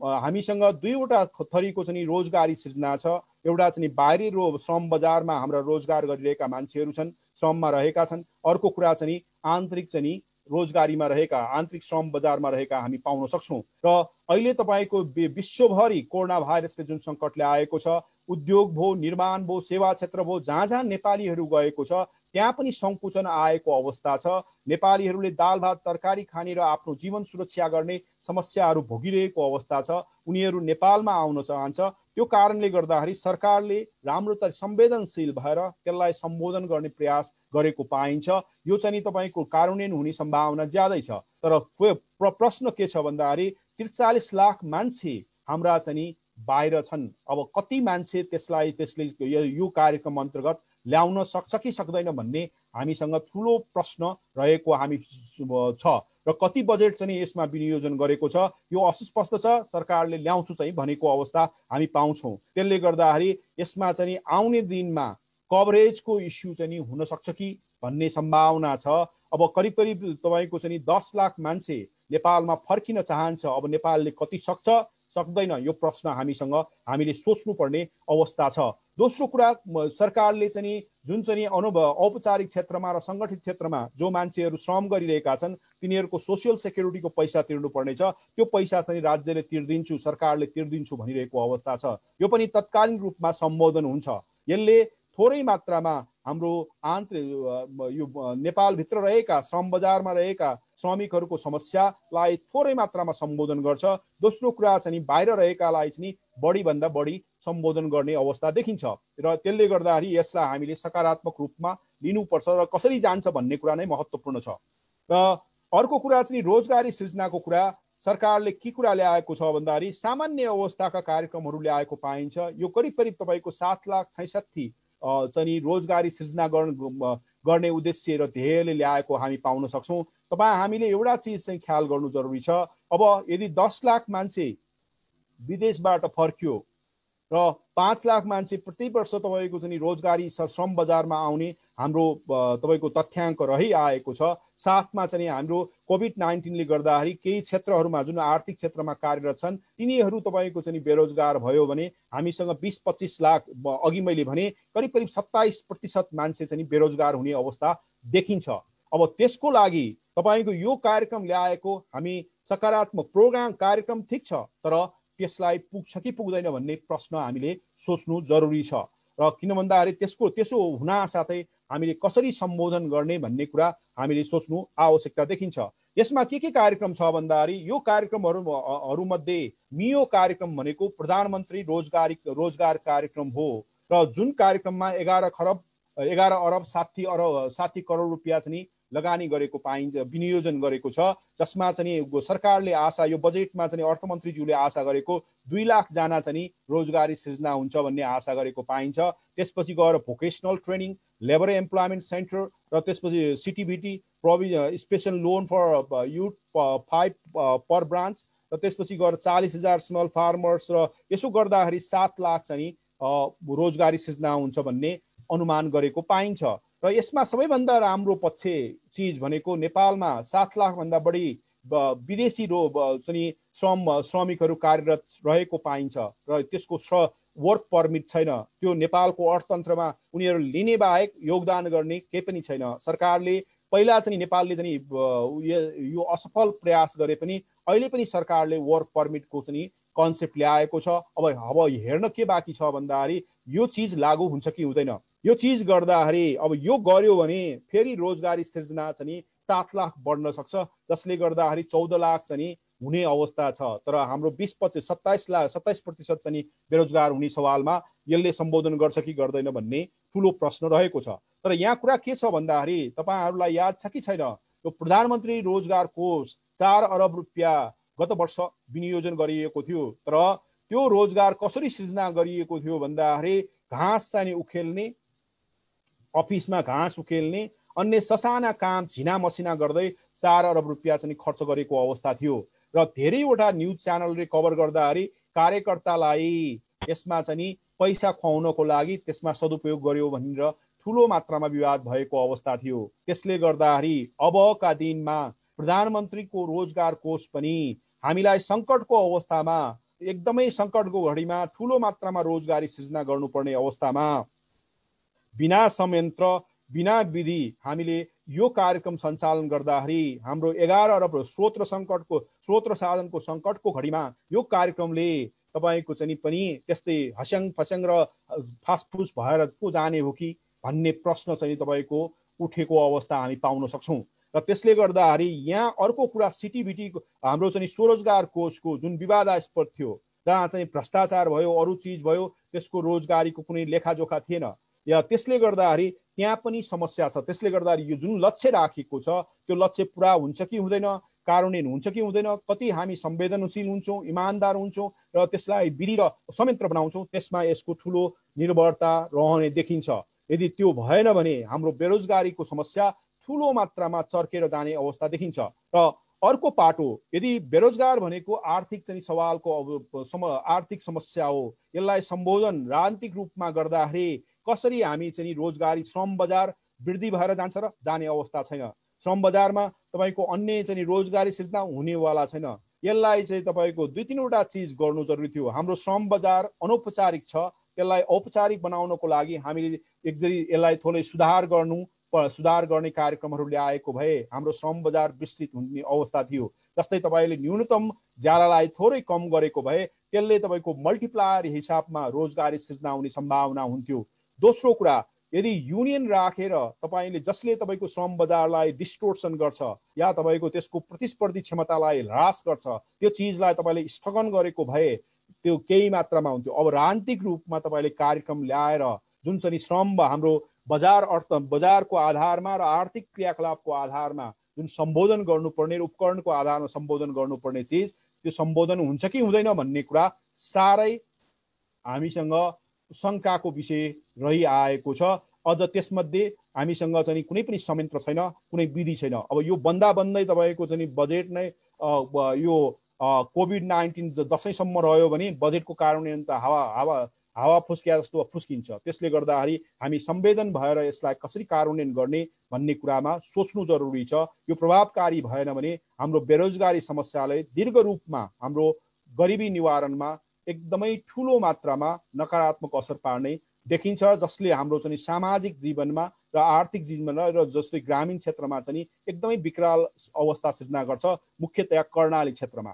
हामीसँग दुईवटा थरीको चाहिँ रोजगारी सृजना छ। एउटा चाहिँ बाहिरी श्रम बजारमा हाम्रा रोजगार गरिरहेका मान्छेहरू छन्, श्रममा रहेका छन्। अर्को कुरा चाहिँ आन्तरिक चाहिँ रोजगारीमा रहेका, आन्तरिक श्रम बजारमा रहेका हामी पाउन सक्छौँ। र अहिले तपाईँको विश्वभरि कोरोना भाइरसले जुन सङ्कट ल्याएको छ, उद्योग भयो, निर्माण भयो, सेवा क्षेत्र भयो, जहाँ जहाँ नेपालीहरू गएको छ त्यहाँ पनि सङ्कुचन आएको अवस्था छ। नेपालीहरूले दाल भात तरकारी खाने र आफ्नो जीवन सुरक्षा गर्ने समस्याहरू भोगिरहेको अवस्था छ। उनीहरू नेपालमा आउन चाहन्छ। त्यो कारणले गर्दाखेरि सरकारले राम्रो संवेदनशील भएर त्यसलाई सम्बोधन गर्ने प्रयास गरेको पाइन्छ। यो चाहिँ तपाईँको कार्यान्वयन हुने सम्भावना ज्यादै छ। तर प्रश्न के छ भन्दाखेरि 43 लाख मान्छे हाम्रा चाहिँ बाहिर छन्। अब कति मान्छे त्यसले यो कार्यक्रम अन्तर्गत ल्याउन सक्छ कि सक्दैन भन्ने हामीसँग ठुलो प्रश्न रहेको हामी छ। र कति बजेट चाहिँ यसमा विनियोजन गरेको छ यो अस्पष्ट छ। सरकारले ल्याउँछु चाहिँ भनेको अवस्था हामी पाउँछौँ। त्यसले गर्दाखेरि यसमा चाहिँ आउने दिनमा कभरेजको इस्यु चाहिँ हुन सक्छ कि भन्ने सम्भावना छ। अब करिब करिब तपाईँको चाहिँ 10 लाख मान्छे नेपालमा फर्किन चाहन्छ। अब नेपालले कति सक्छ सक्दैन यो प्रश्न हामीले सोच्नुपर्ने अवस्था छ। दोस्रो कुरा, सरकारले चाहिँ जुन चाहिँ औपचारिक क्षेत्रमा र सङ्गठित क्षेत्रमा जो मान्छेहरू श्रम गरिरहेका छन् तिनीहरूको सोसियल सेक्युरिटीको पैसा तिर्नुपर्ने छ। त्यो पैसा चाहिँ राज्यले तिर्दिन्छु, सरकारले तिर्दिन्छु भनिरहेको अवस्था छ। यो पनि तत्कालीन रूपमा सम्बोधन हुन्छ। यसले थोरै मात्रामा हाम्रो यो नेपालभित्र रहेका श्रम बजारमा रहेका श्रमिकहरूको समस्यालाई थोरै मात्रामा सम्बोधन गर्छ। दोस्रो कुरा चाहिँ बाहिर रहेकालाई चाहिँ बढीभन्दा बढी सम्बोधन गर्ने अवस्था देखिन्छ। र त्यसले गर्दाखेरि यसलाई हामीले सकारात्मक रूपमा लिनुपर्छ र कसरी जान्छ भन्ने कुरा नै महत्त्वपूर्ण छ। र अर्को कुरा चाहिँ रोजगारी सृजनाको कुरा। सरकारले के कुरा ल्याएको छ भन्दाखेरि सामान्य अवस्थाका कार्यक्रमहरू ल्याएको पाइन्छ। यो करिब करिब तपाईँको 7,66,000 चाहिँ रोजगारी सृजना गर्ने उद्देश्य र ध्येयले ल्याएको हामी पाउन सक्छौँ। हामीले एउटा चिज चाहिँ ख्याल गर्नु जरुरी छ। अब यदि 10 लाख मान्छे विदेशबाट फर्कियो र 5 लाख मान्छे प्रति वर्ष तपाईँको चाहिँ रोजगारी श्रम बजारमा आउने हाम्रो तपाईँको तथ्याङ्क रहिआएको छ। साथमा चाहिँ हाम्रो कोभिड-19ले गर्दाखेरि केही क्षेत्रहरूमा जुन आर्थिक क्षेत्रमा कार्यरत छन् तिनीहरू तपाईँको चाहिँ बेरोजगार भयो भने हामीसँग 20-25 लाख, अघि मैले भने करिब करिब 27% मान्छे चाहिँ बेरोजगार हुने अवस्था देखिन्छ। अब त्यसको लागि तपाईँको यो कार्यक्रम ल्याएको हामी सकारात्मक प्रोग्राम कार्यक्रम ठिक छ, तर त्यसलाई पुग्छ कि पुग्दैन भन्ने प्रश्न हामीले सोच्नु जरुरी छ। र किन भन्दाखेरि त्यसो हुनासाथै हामीले कसरी सम्बोधन गर्ने भन्ने कुरा हामीले सोच्नु आवश्यकता देखिन्छ। यसमा के कार्यक्रम छ भन्दाखेरि यो कार्यक्रमहरूमध्ये मियो कार्यक्रम भनेको प्रधानमन्त्री रोजगार कार्यक्रम हो र जुन कार्यक्रममा 11 अरब 60 करोड रुपियाँ चाहिँ लगानी गरेको पाइन्छ, विनियोजन गरेको छ, जसमा चाहिँ सरकारले आशा, यो बजेटमा चाहिँ अर्थमन्त्रीज्यूले आशा गरेको 2 लाख जना चाहिँ रोजगारी सृजना हुन्छ भन्ने आशा गरेको पाइन्छ। त्यसपछि गएर vocational training, labour employment centre र त्यसपछि CTEVT special loan for youth 5 per branch र त्यसपछि गएर 40,000 स्मल फार्मर्स र यसो गर्दाखेरि 7 लाख चाहिँ रोजगारी सृजना हुन्छ भन्ने अनुमान गरेको पाइन्छ। र यसमा सबैभन्दा राम्रो चिज भनेको नेपालमा 7 लाख भन्दा बढी विदेशी चाहिँ श्रमिकहरू कार्यरत रहेको पाइन्छ र त्यसको वर्क परमिट छैन। त्यो नेपालको अर्थतन्त्रमा उनीहरू लिने बाहेक योगदान गर्ने केही पनि छैन। सरकारले पहिला चाहिँ नेपालले चाहिँ यो असफल प्रयास गरे पनि अहिले पनि सरकारले वर्क परमिटको चाहिँ कन्सेप्ट ल्याएको छ। अब हेर्न के बाँकी छ भन्दाखेरि यो चिज लागू हुन्छ कि हुँदैन। यो चिज गर्दाखेरि अब यो गर्यो भने फेरि रोजगारी सृजना चाहिँ 7 लाख बढ्न सक्छ, जसले गर्दाखेरि 14 लाख चाहिँ हुने अवस्था छ। तर हाम्रो 27% चाहिँ बेरोजगार हुने सवालमा यसले सम्बोधन गर्छ कि गर्दैन भन्ने ठुलो प्रश्न रहेको छ। तर यहाँ कुरा के छ भन्दाखेरि तपाईहरुलाई याद छ कि छैन, यो प्रधानमन्त्री रोजगार कोष 4 अरब रुपियाँ गत वर्ष विनियोजन गरिएको थियो। तर त्यो रोजगार कसरी सृजना गरिएको थियो भन्दाखेरि घाँस चाहिँ उखेल्ने, अफिसमा घाँस उखेल्ने, अन्य ससाना काम झिना मसिना गर्दै 4 अरब रुपियाँ चाहिँ खर्च गरेको अवस्था थियो। र धेरैवटा न्युज च्यानलले कभर गर्दाखेरि कार्यकर्तालाई यसमा चाहिँ पैसा खुवाउनको लागि त्यसमा सदुपयोग गर्यो भनेर ठुलो मात्रामा विवाद भएको अवस्था थियो। त्यसले गर्दाखेरि अबका दिनमा प्रधानमन्त्रीको रोजगार कोष पनि हामीलाई सङ्कटको अवस्थामा, एकदमै सङ्कटको घडीमा ठुलो मात्रामा रोजगारी सृजना गर्नुपर्ने अवस्थामा बिना संयन्त्र, बिना विधि हामीले यो कार्यक्रम सञ्चालन गर्दाखेरि हाम्रो 11 अरब स्रोत र साधनको सङ्कटको घडीमा यो कार्यक्रमले तपाईको चाहिँ पनि त्यस्तै हस्याङ फस्याङ र फासफुस भएर को जाने हो कि भन्ने प्रश्न चाहिँ तपाईको उठेको अवस्था हामी पाउन सक्छौं। र त्यसले गर्दाखेरि यहाँ अर्को कुरा सिटिभिटी हाम्रो चाहिँ स्वरोजगार कोषको जुन विवादास्पद थियो, जहाँ चाहिँ भ्रष्टाचार भयो, अरू चिज भयो, त्यसको रोजगारीको कुनै लेखाजोखा थिएन। या त्यसले गर्दाखेरि त्यहाँ पनि समस्या छ। त्यसले गर्दाखेरि यो जुन लक्ष्य राखेको छ त्यो लक्ष्य पूरा हुन्छ कि हुँदैन, कार्यान्वयन हुन्छ कि हुँदैन, कति हामी संवेदनशील हुन्छौँ, इमानदार हुन्छौँ र त्यसलाई विधि र संयन्त्र बनाउँछौँ, त्यसमा यसको ठुलो निर्भरता रहने देखिन्छ। यदि त्यो भएन भने हाम्रो बेरोजगारीको समस्या ठुलो मात्रामा चर्केर जाने अवस्था देखिन्छ। र अर्को पाटो, यदि बेरोजगार भनेको आर्थिक चाहिँ सवालको आर्थिक समस्या हो, यसलाई सम्बोधन राजनीतिक रूपमा गर्दाखेरि कसरी हामी चाहिँ रोजगारी श्रम बजार वृद्धि भएर जान्छ र जाने अवस्था छैन। श्रम बजारमा तपाईको अन्य चाहिँ रोजगारी सृजना हुनेवाला छैन। यसलाई चाहिँ तपाईको 2-3 वटा चिज गर्नु जरुरी थियो। हाम्रो श्रम बजार अनौपचारिक छ, त्यसलाई औपचारिक बनाउनको लागि हामीले एकजरी यसलाई थोरै सुधार गर्ने कार्यक्रमहरू ल्याएको भए हाम्रो श्रम बजार विस्तृत हुने अवस्था थियो। जस्तै तपाईले न्यूनतम ज्यालालाई थोरै कम गरेको भए त्यसले तपाईको मल्टिप्लायर हिसाबमा रोजगारी सृजना हुने सम्भावना हुन्थ्यो। दोस्रो कुरा, यदि युनियन राखेर तपाईले जसले तपाईको श्रम बजारलाई डिस्टोर्सन गर्छ या तपाईको त्यसको प्रतिस्पर्धी क्षमतालाई ह्रास गर्छ, त्यो चिजलाई तपाईले स्थगन गरेको भए त्यो केही मात्रामा हुन्थ्यो। अब राजनीतिक रूपमा तपाईले कार्यक्रम ल्याएर जुन चाहिँ श्रम हाम्रो बजारको आधारमा र आर्थिक क्रियाकलापको आधारमा जुन सम्बोधन गर्नुपर्ने, उपकरणको आधारमा सम्बोधन गर्नुपर्ने चिज, त्यो सम्बोधन हुन्छ कि हुँदैन भन्ने कुरा साह्रै हामीसँग शङ्काको विषय रहिआएको छ। अझ त्यसमध्ये हामीसँग चाहिँ कुनै पनि संयन्त्र छैन, कुनै विधि छैन। अब यो बन्दै तपाईको चाहिँ बजेट नै यो कोभिड-19 दशैंसम्म रह्यो भने बजेटको कार्यान्वयन त हावा फुस्किया जस्तो फुस्किन्छ। त्यसले गर्दाखेरि हामी संवेदन भएर यसलाई कसरी कार्यान्वयन गर्ने भन्ने कुरामा सोच्नु जरुरी छ। यो प्रभावकारी भएन भने हाम्रो बेरोजगारी समस्याले दीर्घ रूपमा हाम्रो गरिबी निवारणमा एकदमै ठुलो मात्रामा नकारात्मक असर पार्ने देखिन्छ, जसले हाम्रो चाहिँ सामाजिक जीवनमा र आर्थिक जीवनमा र जस्तै ग्रामीण क्षेत्रमा चाहिँ एकदमै विकराल अवस्था सृजना गर्छ, मुख्यतया कर्णाली क्षेत्रमा।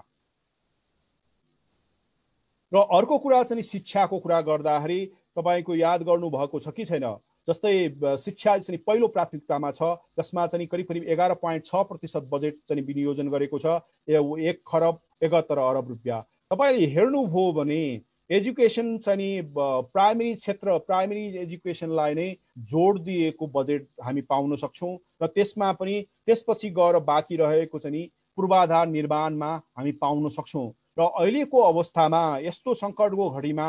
र अर्को कुरा चाहिँ शिक्षाको कुरा गर्दाखेरि तपाईको याद गर्नु भएको छ कि छैन, जस्तै शिक्षा चाहिँ पहिलो प्राथमिकतामा छ, जसमा चाहिँ करिब 11.6% बजेट चाहिँ विनियोजन गरेको छ, 1 खरब 71 अरब रुपियाँ। तपाईँले हेर्नुभयो भने एजुकेसन चाहिँ प्राइमेरी क्षेत्र, प्राइमेरी एजुकेसनलाई नै जोड दिएको बजेट हामी पाउन सक्छौँ र त्यसमा पनि त्यसपछि गएर बाँकी रहेको चाहिँ पूर्वाधार निर्माणमा हामी पाउन सक्छौँ। र अहिलेको अवस्थामा यस्तो सङ्कटको घडीमा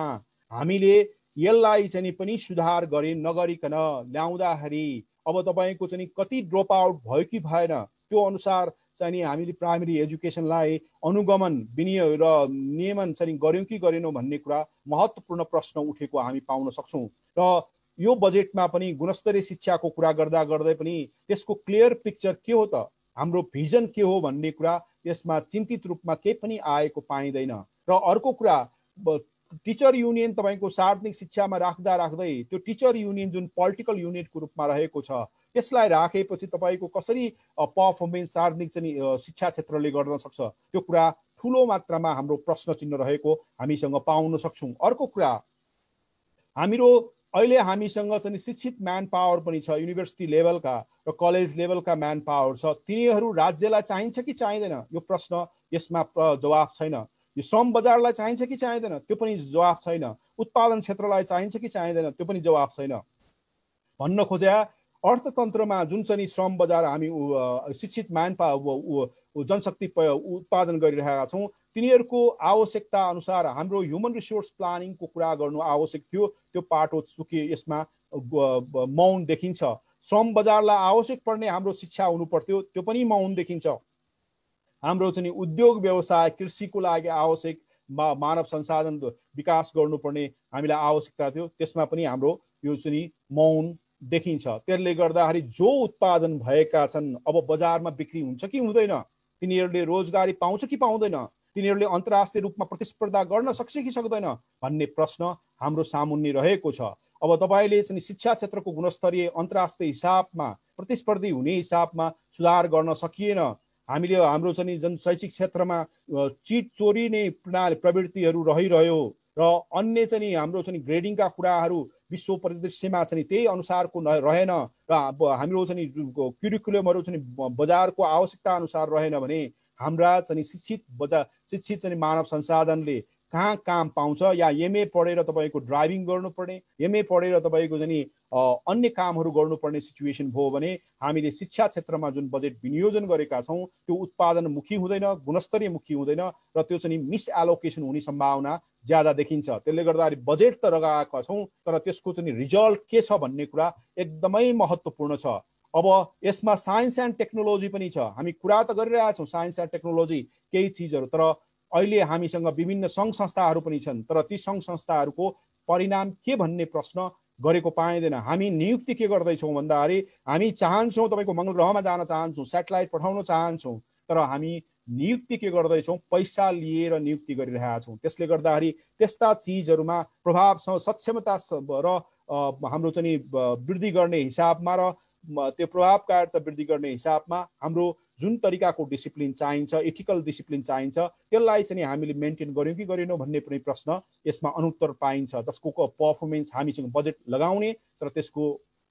हामीले यसलाई चाहिँ पनि सुधार नगरिकन ल्याउँदाखेरि अब तपाईँको चाहिँ कति ड्रप आउट भयो कि भएन, त्यो अनुसार चाहिँ हामीले प्राइमेरी एजुकेसनलाई अनुगमन र नियमन चाहिँ गर्यौँ कि गरेनौँ भन्ने कुरा महत्त्वपूर्ण प्रश्न उठेको हामी पाउन सक्छौँ। र यो बजेटमा पनि गुणस्तरीय शिक्षाको कुरा गर्दा गर्दै पनि त्यसको क्लियर पिक्चर के हो त, हाम्रो भिजन के हो भन्ने कुरा यसमा चिन्तित रूपमा केही पनि आएको पाइँदैन। र अर्को कुरा, टिचर युनियन तपाईँको सार्वजनिक शिक्षामा राख्दा राख्दै त्यो टिचर युनियन जुन पोलिटिकल युनिटको रूपमा रहेको छ, त्यसलाई राखेपछि तपाईँको कसरी पर्फर्मेन्स सार्वजनिक चाहिँ शिक्षा क्षेत्रले गर्न सक्छ, त्यो कुरा ठुलो मात्रामा हाम्रो प्रश्न चिन्ह रहेको हामीसँग पाउन सक्छौँ। अर्को कुरा, अहिले हामीसँग चाहिँ शिक्षित म्यान पावर पनि छ, युनिभर्सिटी लेभलका र कलेज लेभलका म्यान पावर छ, तिनीहरू राज्यलाई चाहिन्छ कि चाहिँदैन, यो प्रश्न यसमा जवाफ छैन। यो श्रम बजारलाई चाहिन्छ कि चाहिँदैन, त्यो पनि जवाफ छैन। उत्पादन क्षेत्रलाई चाहिन्छ कि चाहिँदैन, त्यो पनि जवाफ छैन। भन्न खोजे अर्थतन्त्रमा जुन चाहिँ श्रम बजार हामी शिक्षित म्यान पावर जनशक्ति उत्पादन गरिरहेका छौँ, तिनीहरूको आवश्यकता अनुसार हाम्रो ह्युमन रिसोर्स प्लानिङको कुरा गर्नु आवश्यक थियो, त्यो पाटो चुके यसमा मौन देखिन्छ। श्रम बजारलाई आवश्यक पर्ने हाम्रो शिक्षा हुनु पर्थ्यो, त्यो पनि मौन देखिन्छ। हाम्रो चाहिँ उद्योग व्यवसाय कृषिको लागि आवश्यक मानव संसाधन विकास गर्नुपर्ने हामीलाई आवश्यकता थियो, त्यसमा पनि हाम्रो यो चाहिँ मौन देखिन्छ। त्यसले गर्दाखेरि जो उत्पादन भएका छन् अब बजारमा बिक्री हुन्छ कि हुँदैन, तिनीहरूले रोजगारी पाउँछ कि पाउँदैन, तिनीहरूले अन्तर्राष्ट्रिय रूपमा प्रतिस्पर्धा गर्न सक्छ कि सक्दैन भन्ने प्रश्न हाम्रो सामुन्ने रहेको छ। अब तपाईँले चाहिँ शिक्षा क्षेत्रको गुणस्तरीय अन्तर्राष्ट्रिय हिसाबमा प्रतिस्पर्धी हुने हिसाबमा सुधार गर्न सकिएन। हामीले हाम्रो चाहिँ जुन शैक्षिक क्षेत्रमा चिट चोरी नै प्रवृत्तिहरू रहिरह्यो र अन्य चाहिँ हाम्रो चाहिँ ग्रेडिङका कुराहरू विश्व परिदृश्यमा चाहिँ त्यही अनुसारको रहेन र हाम्रो चाहिँ क्युरिकुलमहरू चाहिँ बजारको आवश्यकता अनुसार रहेन भने हाम्रा चाहिँ शिक्षित चाहिँ मानव संसाधनले कहाँ काम पाउँछ, या एमए पढेर तपाईँको ड्राइभिङ गर्नुपर्ने, एमए पढेर तपाईँको चाहिँ अन्य कामहरू गर्नुपर्ने सिचुएसन भयो भने हामीले शिक्षा क्षेत्रमा जुन बजेट विनियोजन गरेका छौँ त्यो उत्पादनमुखी हुँदैन, गुणस्तरीयमुखी हुँदैन र त्यो चाहिँ मिसएलोकेसन हुने सम्भावना ज्यादा देखिन्छ। त्यसले गर्दाखेरि बजेट त लगाएका छौँ तर त्यसको चाहिँ रिजल्ट के छ भन्ने कुरा एकदमै महत्त्वपूर्ण छ। अब यसमा साइन्स एन्ड टेक्नोलोजी पनि छ, हामी कुरा त गरिरहेका छौँ साइन्स एन्ड टेक्नोलोजी केही चिजहरू, तर अहिले हामीसँग विभिन्न सङ्घ संस्थाहरू पनि छन्, तर ती सङ्घ संस्थाहरूको परिणाम के भन्ने प्रश्न गरेको पाइँदैन। हामी नियुक्ति के गर्दैछौँ भन्दाखेरि हामी चाहन्छौँ तपाईँको मङ्गल ग्रहमा जान चाहन्छौँ, सेटेलाइट पठाउन चाहन्छौँ, तर हामी नियुक्ति के गर्दैछौँ, पैसा लिएर नियुक्ति गरिरहेका छौँ। त्यसले गर्दाखेरि त्यस्ता चिजहरूमा प्रभाव सक्षमता र हाम्रो चाहिँ वृद्धि गर्ने हिसाबमा र त्यो प्रभावकारिता वृद्धि गर्ने हिसाबमा हाम्रो जुन तरिकाको डिसिप्लिन चाहिन्छ, एथिकल डिसिप्लिन चाहिन्छ, त्यसलाई चाहिँ हामीले मेन्टेन गर्यौँ कि गरेनौँ भन्ने पनि प्रश्न यसमा अनुत्तर पाइन्छ, जसको पर्फर्मेन्स हामीसँग बजेट लगाउने तर त्यसको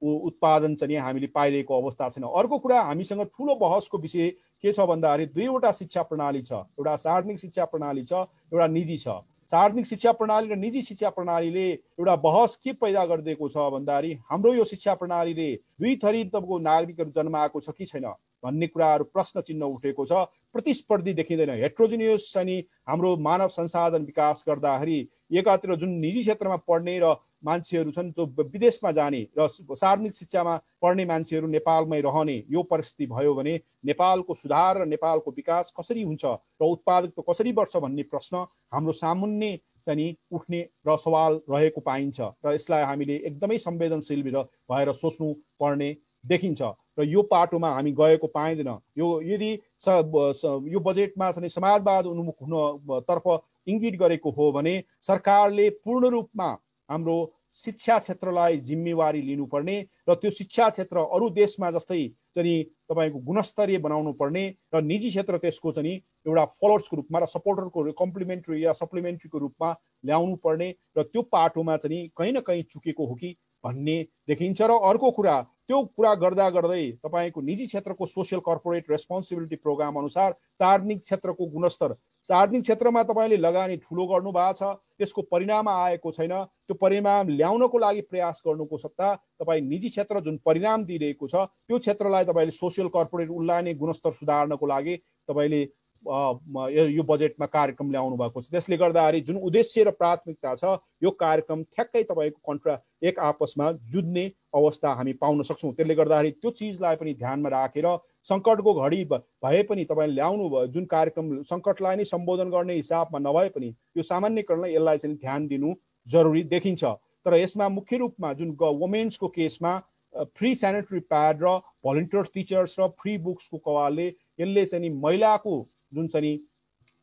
उत्पादन चाहिँ हामीले पाइरहेको अवस्था छैन। अर्को कुरा, हामीसँग ठुलो बहसको विषय के छ भन्दाखेरि दुईवटा शिक्षा प्रणाली छ, एउटा सार्वजनिक शिक्षा प्रणाली छ, एउटा निजी छ। सार्वजनिक शिक्षा प्रणाली र निजी शिक्षा प्रणालीले एउटा बहस के पैदा गरिदिएको छ भन्दाखेरि हाम्रो यो शिक्षा प्रणालीले दुई थरी तपाईँको नागरिकहरू जन्माएको छ कि छैन भन्ने कुराहरू प्रश्न चिन्ह उठेको छ। प्रतिस्पर्धी देखिँदैन, हेट्रोजिनियस चाहिँ हाम्रो मानव संसाधन विकास गर्दाखेरि एकातिर जुन निजी क्षेत्रमा पढ्ने र मान्छेहरू छन् जो विदेशमा जाने र सार्वजनिक शिक्षामा पढ्ने मान्छेहरू नेपालमै रहने यो परिस्थिति भयो भने नेपालको सुधार र नेपालको विकास कसरी हुन्छ र उत्पादकता कसरी बढ्छ भन्ने प्रश्न हाम्रो सामुन्ने चाहिँ उठ्ने र सवाल रहेको पाइन्छ र यसलाई हामीले एकदमै संवेदनशील भएर सोच्नु पर्ने देखिन्छ र यो पाटोमा हामी गएको पाइँदैन। यो यदि यो बजेटमा चाहिँ समाजवाद उन्मुख हुनतर्फ इङ्गित गरेको हो भने सरकारले पूर्ण रूपमा हाम्रो शिक्षा क्षेत्रलाई जिम्मेवारी लिनुपर्ने र त्यो शिक्षा क्षेत्र अरू देशमा जस्तै चाहिँ तपाईँको गुणस्तरीय बनाउनु पर्ने र निजी क्षेत्र त्यसको चाहिँ एउटा फलोअर्सको रूपमा र सपोर्टरको कम्प्लिमेन्ट्री या सप्लिमेन्ट्रीको रूपमा ल्याउनु पर्ने र त्यो पाटोमा चाहिँ कहीँ न कहीँ चुकेको हो कि भन्ने देखिन्छ। र अर्को कुरा, त्यो कुरा गर्दा गर्दै तपाईँको निजी क्षेत्रको सोसियल कर्पोरेट रेस्पोन्सिबिलिटी प्रोग्राम अनुसार सार्वजनिक क्षेत्रको गुणस्तर, सार्वजनिक क्षेत्रमा तपाईँले लगानी ठुलो गर्नुभएको छ, त्यसको परिणाम आएको छैन, त्यो परिणाम ल्याउनको लागि प्रयास गर्नुको सट्टा तपाईँ निजी क्षेत्र जुन परिणाम दिइरहेको छ त्यो क्षेत्रलाई तपाईँले सोसियल कर्पोरेट उल्लाने गुणस्तर सुधार्नको लागि तपाईँले यो बजेटमा कार्यक्रम ल्याउनु भएको छ। त्यसले गर्दाखेरि जुन उद्देश्य र प्राथमिकता छ यो कार्यक्रम ठ्याक्कै तपाईँको एक आपसमा जुझ्ने अवस्था हामी पाउन सक्छौँ। त्यसले गर्दाखेरि त्यो चिजलाई पनि ध्यानमा राखेर सङ्कटको घडी भए पनि तपाईँले ल्याउनु भयो जुन कार्यक्रम सङ्कटलाई नै सम्बोधन गर्ने हिसाबमा नभए पनि त्यो सामान्यकरणलाई यसलाई चाहिँ ध्यान दिनु जरुरी देखिन्छ। तर यसमा मुख्य रूपमा जुन वुमेन्सको केसमा फ्री सेनिटरी प्याड र भलिन्टियर टिचर्स र फ्री बुक्सको कवालले यसले चाहिँ महिलाको जुन चाहिँ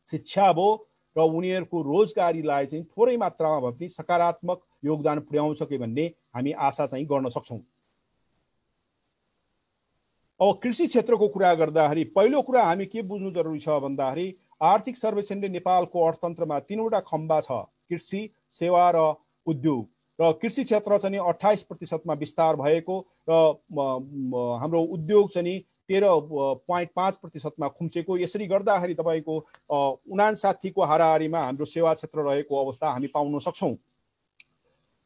शिक्षा भयो र उनीहरूको रोजगारीलाई चाहिँ थोरै मात्रामा भए पनि सकारात्मक योगदान पुर्याउँछ कि भन्ने हामी आशा चाहिँ गर्न सक्छौँ। अब कृषि क्षेत्रको कुरा गर्दाखेरि पहिलो कुरा हामी के बुझ्नु जरुरी छ भन्दाखेरि आर्थिक सर्वेक्षणले नेपालको अर्थतन्त्रमा 3वटा खम्बा छ, कृषि, सेवा र उद्योग। र कृषि क्षेत्र चाहिँ 28% विस्तार भएको र हाम्रो उद्योग चाहिँ 13.5% खुम्चेको। यसरी गर्दाखेरि तपाईँको 59 को हाराहारीमा हाम्रो सेवा क्षेत्र रहेको अवस्था हामी पाउन सक्छौँ।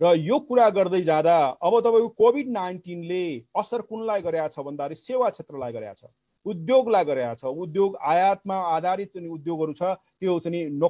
र यो कुरा गर्दै जाँदा अब तपाईँको कोभिड-19 ले असर कुनलाई गरेको छ भन्दाखेरि सेवा क्षेत्रलाई गरेको छ, उद्योगलाई गरेको छ। उद्योग आयातमा आधारित जुन उद्योगहरू छ त्यो चाहिँ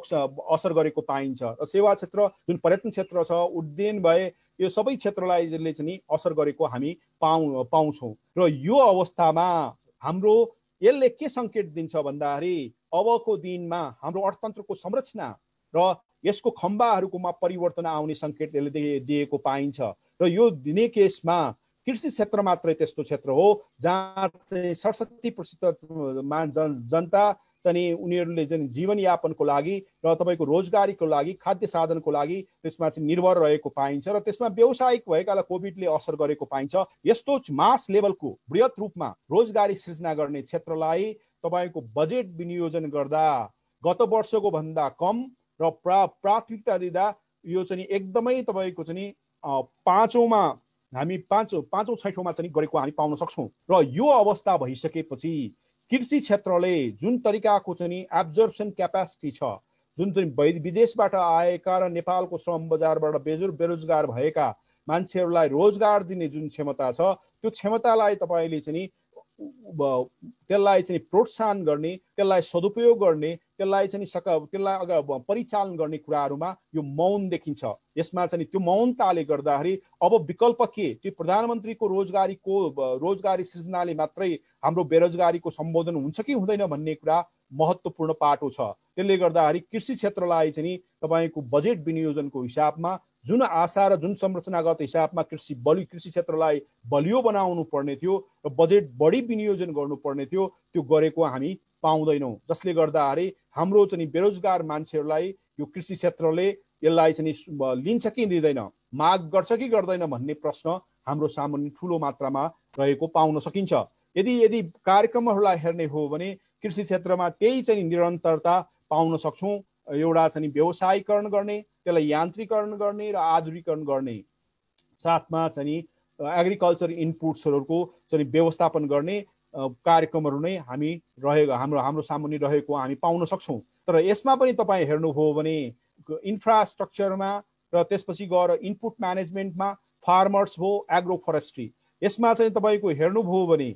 असर गरेको पाइन्छ। र सेवा क्षेत्र जुन पर्यटन क्षेत्र छ, उड्डयन भए यो सबै क्षेत्रलाई जसले चाहिँ असर गरेको हामी पाउँछौँ। र यो अवस्थामा हाम्रो यसले के सङ्केत दिन्छ भन्दाखेरि अबको दिनमा हाम्रो अर्थतन्त्रको संरचना र यसको खम्बाहरूकोमा परिवर्तन आउने सङ्केत यसले दिएको पाइन्छ। र यो दिने केसमा कृषि क्षेत्र मात्रै त्यस्तो क्षेत्र हो जहाँ चाहिँ 67% जनता चाहिँ उनीहरूले चाहिँ जीवनयापनको लागि र तपाईँको रोजगारीको लागि, खाद्य साधनको लागि त्यसमा चाहिँ निर्भर रहेको पाइन्छ। र त्यसमा व्यावसायिक भएकालाई कोभिडले असर गरेको पाइन्छ। यस्तो मास लेभलको बृहत रूपमा रोजगारी सृजना गर्ने क्षेत्रलाई तपाईँको बजेट विनियोजन गर्दा गत वर्षको भन्दा कम र प्राथमिकता दिँदा यो चाहिँ एकदमै तपाईँको चाहिँ पाँचौँमा हामी पाँचौँ छैठौँमा चाहिँ गरेको हामी पाउन सक्छौँ। र यो अवस्था भइसकेपछि कृषि क्षेत्रले जुन तरिकाको चाहिँ एब्जर्प्सन क्यापासिटी छ, जुन चाहिँ विदेशबाट आएका र नेपालको श्रम बजारबाट बेरोजगार भएका मान्छेहरूलाई रोजगार दिने जुन क्षमता छ त्यो क्षमतालाई तपाईँले चाहिँ त्यसलाई चाहिँ प्रोत्साहन गर्ने, त्यसलाई सदुपयोग गर्ने, त्यसलाई परिचालन गर्ने कुराहरूमा यो मौन देखिन्छ। यसमा चाहिँ त्यो मौनताले गर्दाखेरि अब विकल्प के, त्यो प्रधानमन्त्रीको रोजगारी सृजनाले मात्रै हाम्रो बेरोजगारीको सम्बोधन हुन्छ कि हुँदैन भन्ने कुरा महत्त्वपूर्ण पाटो छ। त्यसले गर्दाखेरि कृषि क्षेत्रलाई चाहिँ तपाईँको बजेट विनियोजनको हिसाबमा जुन आशा र जुन संरचनागत हिसाबमा कृषि क्षेत्रलाई बलियो बनाउनु पर्ने थियो र बजेट बढी विनियोजन गर्नुपर्ने थियो त्यो गरेको हामी पाउँदैनौँ। जसले गर्दाखेरि हाम्रो चाहिँ बेरोजगार मान्छेहरूलाई यो कृषि क्षेत्रले यसलाई चाहिँ लिन्छ कि लिँदैन, माग गर्छ कि गर्दैन भन्ने प्रश्न हाम्रो सामुन्ने ठुलो मात्रामा रहेको पाउन सकिन्छ। यदि कार्यक्रमहरूलाई हेर्ने हो भने कृषि क्षेत्रमा त्यही चाहिँ निरन्तरता पाउन सक्छौँ। एउटा चाहिँ व्यवसायीकरण गर्ने, त्यसलाई यान्त्रिकरण गर्ने र आधुनिकीकरण गर्ने, साथमा चाहिँ एग्रिकल्चर इनपुट्सहरूको चाहिँ व्यवस्थापन गर्ने कार्यक्रमहरू नै हाम्रो सामुन्ने रहेको हामी पाउन सक्छौँ। तर यसमा पनि तपाईँ हेर्नुभयो भने इन्फ्रास्ट्रक्चरमा र त्यसपछि गएर इनपुट म्यानेजमेन्टमा फार्मर्स भयो, एग्रो फरेस्ट्री, यसमा चाहिँ तपाईँको हेर्नुभयो भने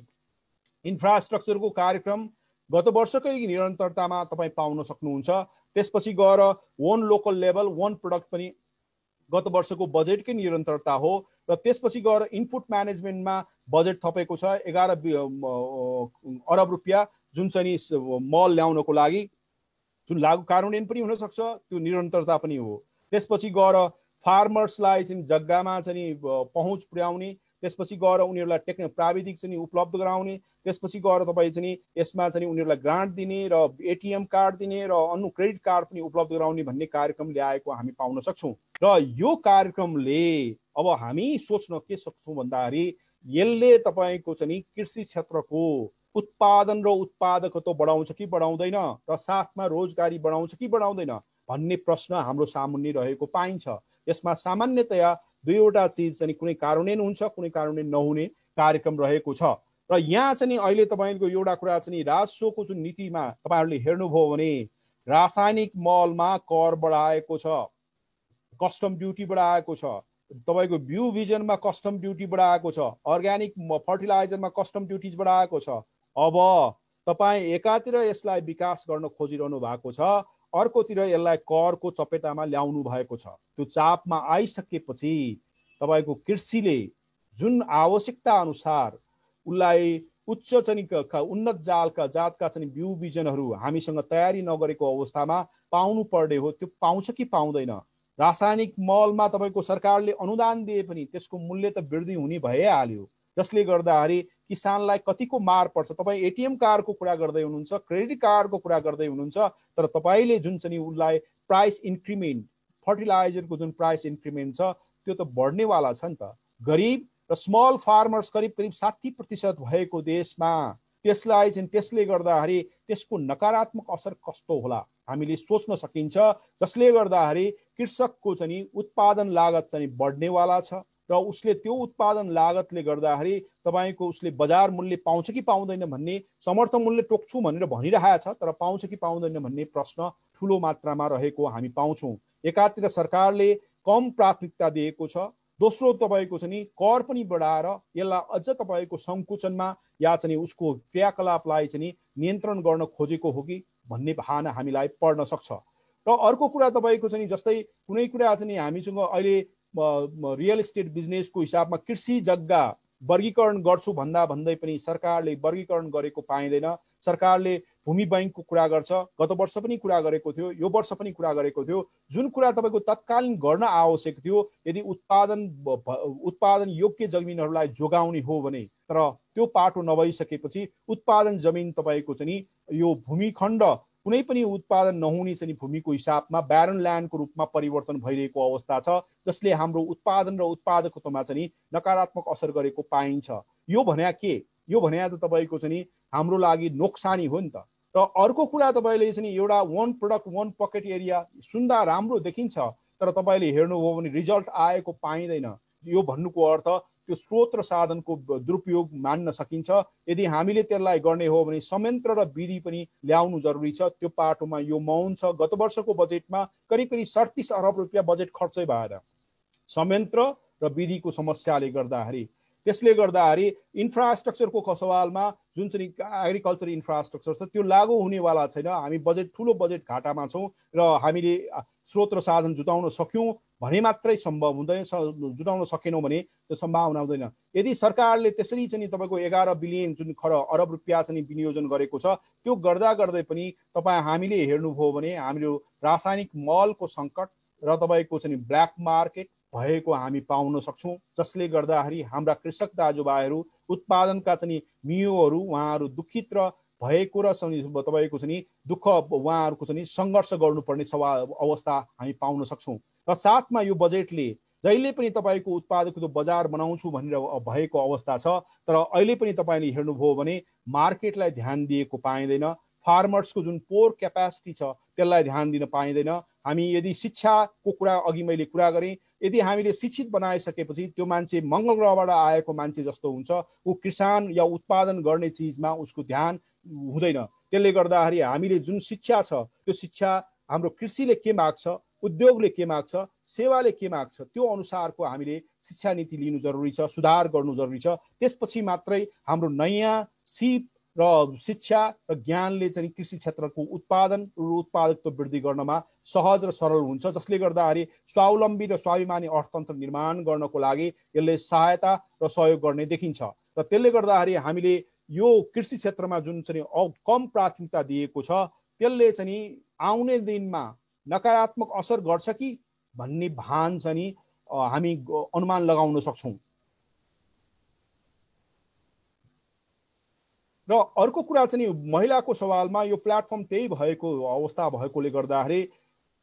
इन्फ्रास्ट्रक्चरको कार्यक्रम गत वर्षकै निरन्तरतामा तपाईँ पाउन सक्नुहुन्छ। त्यसपछि गएर वन लोकल लेभल वन प्रोडक्ट पनि गत वर्षको बजेटकै निरन्तरता हो। र त्यसपछि गएर इनपुट म्यानेजमेन्टमा बजेट थपेको छ 11 अरब रुपियाँ, जुन चाहिँ मल ल्याउनको लागि जुन लागू कार्यान्वयन पनि हुनसक्छ, त्यो निरन्तरता पनि हो। त्यसपछि गएर फार्मर्सलाई चाहिँ जग्गामा चाहिँ पहुँच पुर्याउने, त्यसपछि गएर उनीहरूलाई प्राविधिक चाहिँ उपलब्ध गराउने, त्यसपछि गएर तपाईँ चाहिँ यसमा चाहिँ उनीहरूलाई ग्रान्ट दिने र एटिएम कार्ड दिने र अन्य क्रेडिट कार्ड पनि उपलब्ध गराउने भन्ने कार्यक्रम ल्याएको हामी पाउन सक्छौँ। र यो कार्यक्रमले अब हामी सोच्न के सक्छौँ भन्दाखेरि यसले तपाईँको चाहिँ कृषि क्षेत्रको उत्पादन र उत्पादकत्व बढाउँछ कि बढाउँदैन र साथमा रोजगारी बढाउँछ कि बढाउँदैन भन्ने प्रश्न हाम्रो सामुन्ने रहेको पाइन्छ। यसमा सामान्यतया दुईवटा चिज चाहिँ कुनै कार्यान्वयन हुन्छ, कुनै कार्यान्वयन नहुने कार्यक्रम रहेको छ। र यहाँ चाहिँ अहिले तपाईँको एउटा कुरा चाहिँ राजस्वको जुन नीतिमा तपाईँहरूले हेर्नुभयो भने रासायनिक मलमा कर बढाएको छ, कस्टम ड्युटी बढाएको छ, तपाईँको बिउ बिजनमा कस्टम ड्युटी बढाएको छ, अर्ग्यानिक फर्टिलाइजरमा कस्टम ड्युटिज बढाएको छ। अब तपाईँ एकातिर यसलाई विकास गर्न खोजिरहनु भएको छ, अर्कोतिर यसलाई करको चपेटामा ल्याउनु भएको छ। त्यो चापमा आइसकेपछि तपाईँको कृषिले जुन आवश्यकता अनुसार उसलाई उच्च उन्नत जातका बिउ बिजनहरू हामीसँग तयारी नगरेको अवस्थामा पाउनु पर्ने हो, त्यो पाउँछ कि पाउँदैन? रासायनिक मलमा तपाईँको सरकारले अनुदान दिए पनि त्यसको मूल्य त वृद्धि हुने भइहाल्यो, जसले गर्दाखेरि किसानलाई कतिको मार पर्छ। तपाईँ एटिएम कार्डको कुरा गर्दै हुनुहुन्छ, क्रेडिट कार्डको कुरा गर्दै हुनुहुन्छ, तर तपाईँले जुन चाहिँ उसलाई प्राइस इन्क्रिमेन्ट, फर्टिलाइजरको जुन प्राइस इन्क्रिमेन्ट छ त्यो त बढ्नेवाला छ नि त। गरिब र स्मल फार्मर्स करिब 60% भएको देशमा त्यसले गर्दाखेरि त्यसको नकारात्मक असर कस्तो होला हामीले सोच्न सकिन्छ, जसले गर्दाखेरि कृषकको चाहिँ उत्पादन लागत चाहिँ बढ्नेवाला छ र उसले त्यो उत्पादन लागतले गर्दाखेरि तपाईँको उसले बजार मूल्य पाउँछ कि पाउँदैन भन्ने, समर्थन मूल्य टोक्छु भनेर भनिरहेको छ तर पाउँछ कि पाउँदैन भन्ने प्रश्न ठुलो मात्रामा रहेको हामी पाउँछौँ। एकातिर सरकारले कम प्राथमिकता दिएको छ, दोस्रो तपाईँको चाहिँ कर पनि बढाएर यसलाई अझ तपाईँको सङ्कुचनमा या चाहिँ उसको क्रियाकलापलाई चाहिँ नियन्त्रण गर्न खोजेको हो कि भन्ने भावना हामीलाई पर्न सक्छ। र अर्को कुरा तपाईँको चाहिँ जस्तै कुनै कुरा चाहिँ हामीसँग अहिले रियल इस्टेट बिजनेसको हिसाबमा कृषि जग्गा वर्गीकरण गर्छु भन्दै पनि सरकारले वर्गीकरण गरेको पाइँदैन। सरकारले भूमि बैंकको कुरा गर्छ, गत वर्ष पनि कुरा गरेको थियो, यो वर्ष पनि कुरा गरेको थियो। जुन कुरा तपाईँको तत्कालीन गर्न आवश्यक थियो, यदि उत्पादन योग्य जमिनहरूलाई जोगाउने हो भने, तर त्यो पाटो नभइसकेपछि उत्पादन जमिन तपाईँको चाहिँ यो भूमिखण्ड कुनै पनि उत्पादन नहुने चाहिँ भूमिको हिसाबमा ब्यारन ल्यान्डको रूपमा परिवर्तन भइरहेको अवस्था छ, जसले हाम्रो उत्पादन र उत्पादकतामा चाहिँ नकारात्मक असर गरेको पाइन्छ। यो भन्या के? यो भन्या त तपाईँको चाहिँ हाम्रो लागि नोक्सानी हो नि त। र अर्को कुरा तपाईँले चाहिँ एउटा वन प्रोडक्ट वन पकेट एरिया सुन्दा राम्रो देखिन्छ, तर तपाईँले हेर्नुभयो भने रिजल्ट आएको पाइँदैन। यो भन्नुको अर्थ त्यो स्रोत र साधनको दुरुपयोग मान्न सकिन्छ। यदि हामीले त्यसलाई गर्ने हो भने संयन्त्र र विधि पनि ल्याउनु जरुरी छ। त्यो पाटोमा यो मौन छ। गत वर्षको बजेटमा करिब 37 अरब रुपियाँ बजेट खर्चै भएर संयन्त्र र विधिको समस्याले गर्दाखेरि। त्यसले गर्दाखेरि इन्फ्रास्ट्रक्चरको सवालमा जुन चाहिँ एग्रिकल्चर इन्फ्रास्ट्रक्चर छ त्यो लागू हुनेवाला छैन। हामी ठुलो बजेट घाटामा छौँ र हामीले स्रोत र साधन जुटाउन सक्यौँ भने मात्रै सम्भव हुँदैन, जुटाउन सकेनौँ भने त्यो सम्भावना हुँदैन। यदि सरकारले त्यसरी चाहिँ तपाईँको 11 बिलियन जुन अरब रुपियाँ चाहिँ विनियोजन गरेको छ, त्यो गर्दै पनि हामीले हेर्नुभयो भने हाम्रो रासायनिक मलको सङ्कट र तपाईँको चाहिँ ब्ल्याक मार्केट भएको हामी पाउन सक्छौँ, जसले गर्दाखेरि हाम्रा कृषक दाजुभाइहरू उत्पादनका चाहिँ मियोहरू उहाँहरू दुखित र भएको र तपाईँको चाहिँ दुःख उहाँहरूको चाहिँ सङ्घर्ष गर्नुपर्ने अवस्था हामी पाउन सक्छौँ। र साथमा यो बजेटले जहिले पनि तपाईँको उत्पादकको बजार बनाउँछु भनेर भएको अवस्था छ, तर अहिले पनि तपाईँले हेर्नुभयो भने मार्केटलाई ध्यान दिएको पाइँदैन। फार्मर्सको जुन पोर क्यापेसिटी छ त्यसलाई ध्यान दिन पाइँदैन। हामी यदि शिक्षाको कुरा अघि मैले कुरा गरेँ, यदि हामीले शिक्षित बनाइसकेपछि त्यो मान्छे मङ्गल ग्रहबाट आएको मान्छे जस्तो हुन्छ, ऊ किसान या उत्पादन गर्ने चिजमा उसको ध्यान हुँदैन। त्यसले गर्दाखेरि हामीले जुन शिक्षा छ त्यो शिक्षा हाम्रो कृषिले के माग्छ, उद्योगले के माग्छ, सेवाले के माग्छ, त्यो अनुसारको हामीले शिक्षा नीति लिनु जरुरी छ, सुधार गर्नु जरुरी छ। त्यसपछि मात्रै हाम्रो नयाँ सिप र शिक्षा र ज्ञानले चाहिँ कृषि क्षेत्रको उत्पादन र उत्पादकत्व वृद्धि गर्नमा सहज र सरल हुन्छ, जसले गर्दाखेरि स्वावलम्बी र स्वाभिमानी अर्थतन्त्र निर्माण गर्नको लागि यसले सहायता र सहयोग गर्ने देखिन्छ। र त्यसले गर्दाखेरि हामीले यो कृषि क्षेत्रमा जुन चाहिँ कम प्राथमिकता दिएको छ त्यसले चाहिँ आउने दिनमा नकारात्मक असर गर्छ कि भन्ने भान चाहिँ हामी अनुमान लगाउन सक्छौँ। र अर्को कुरा चाहिँ महिलाको सवालमा यो प्लेटफर्म त्यही भएको अवस्था भएकोले गर्दाखेरि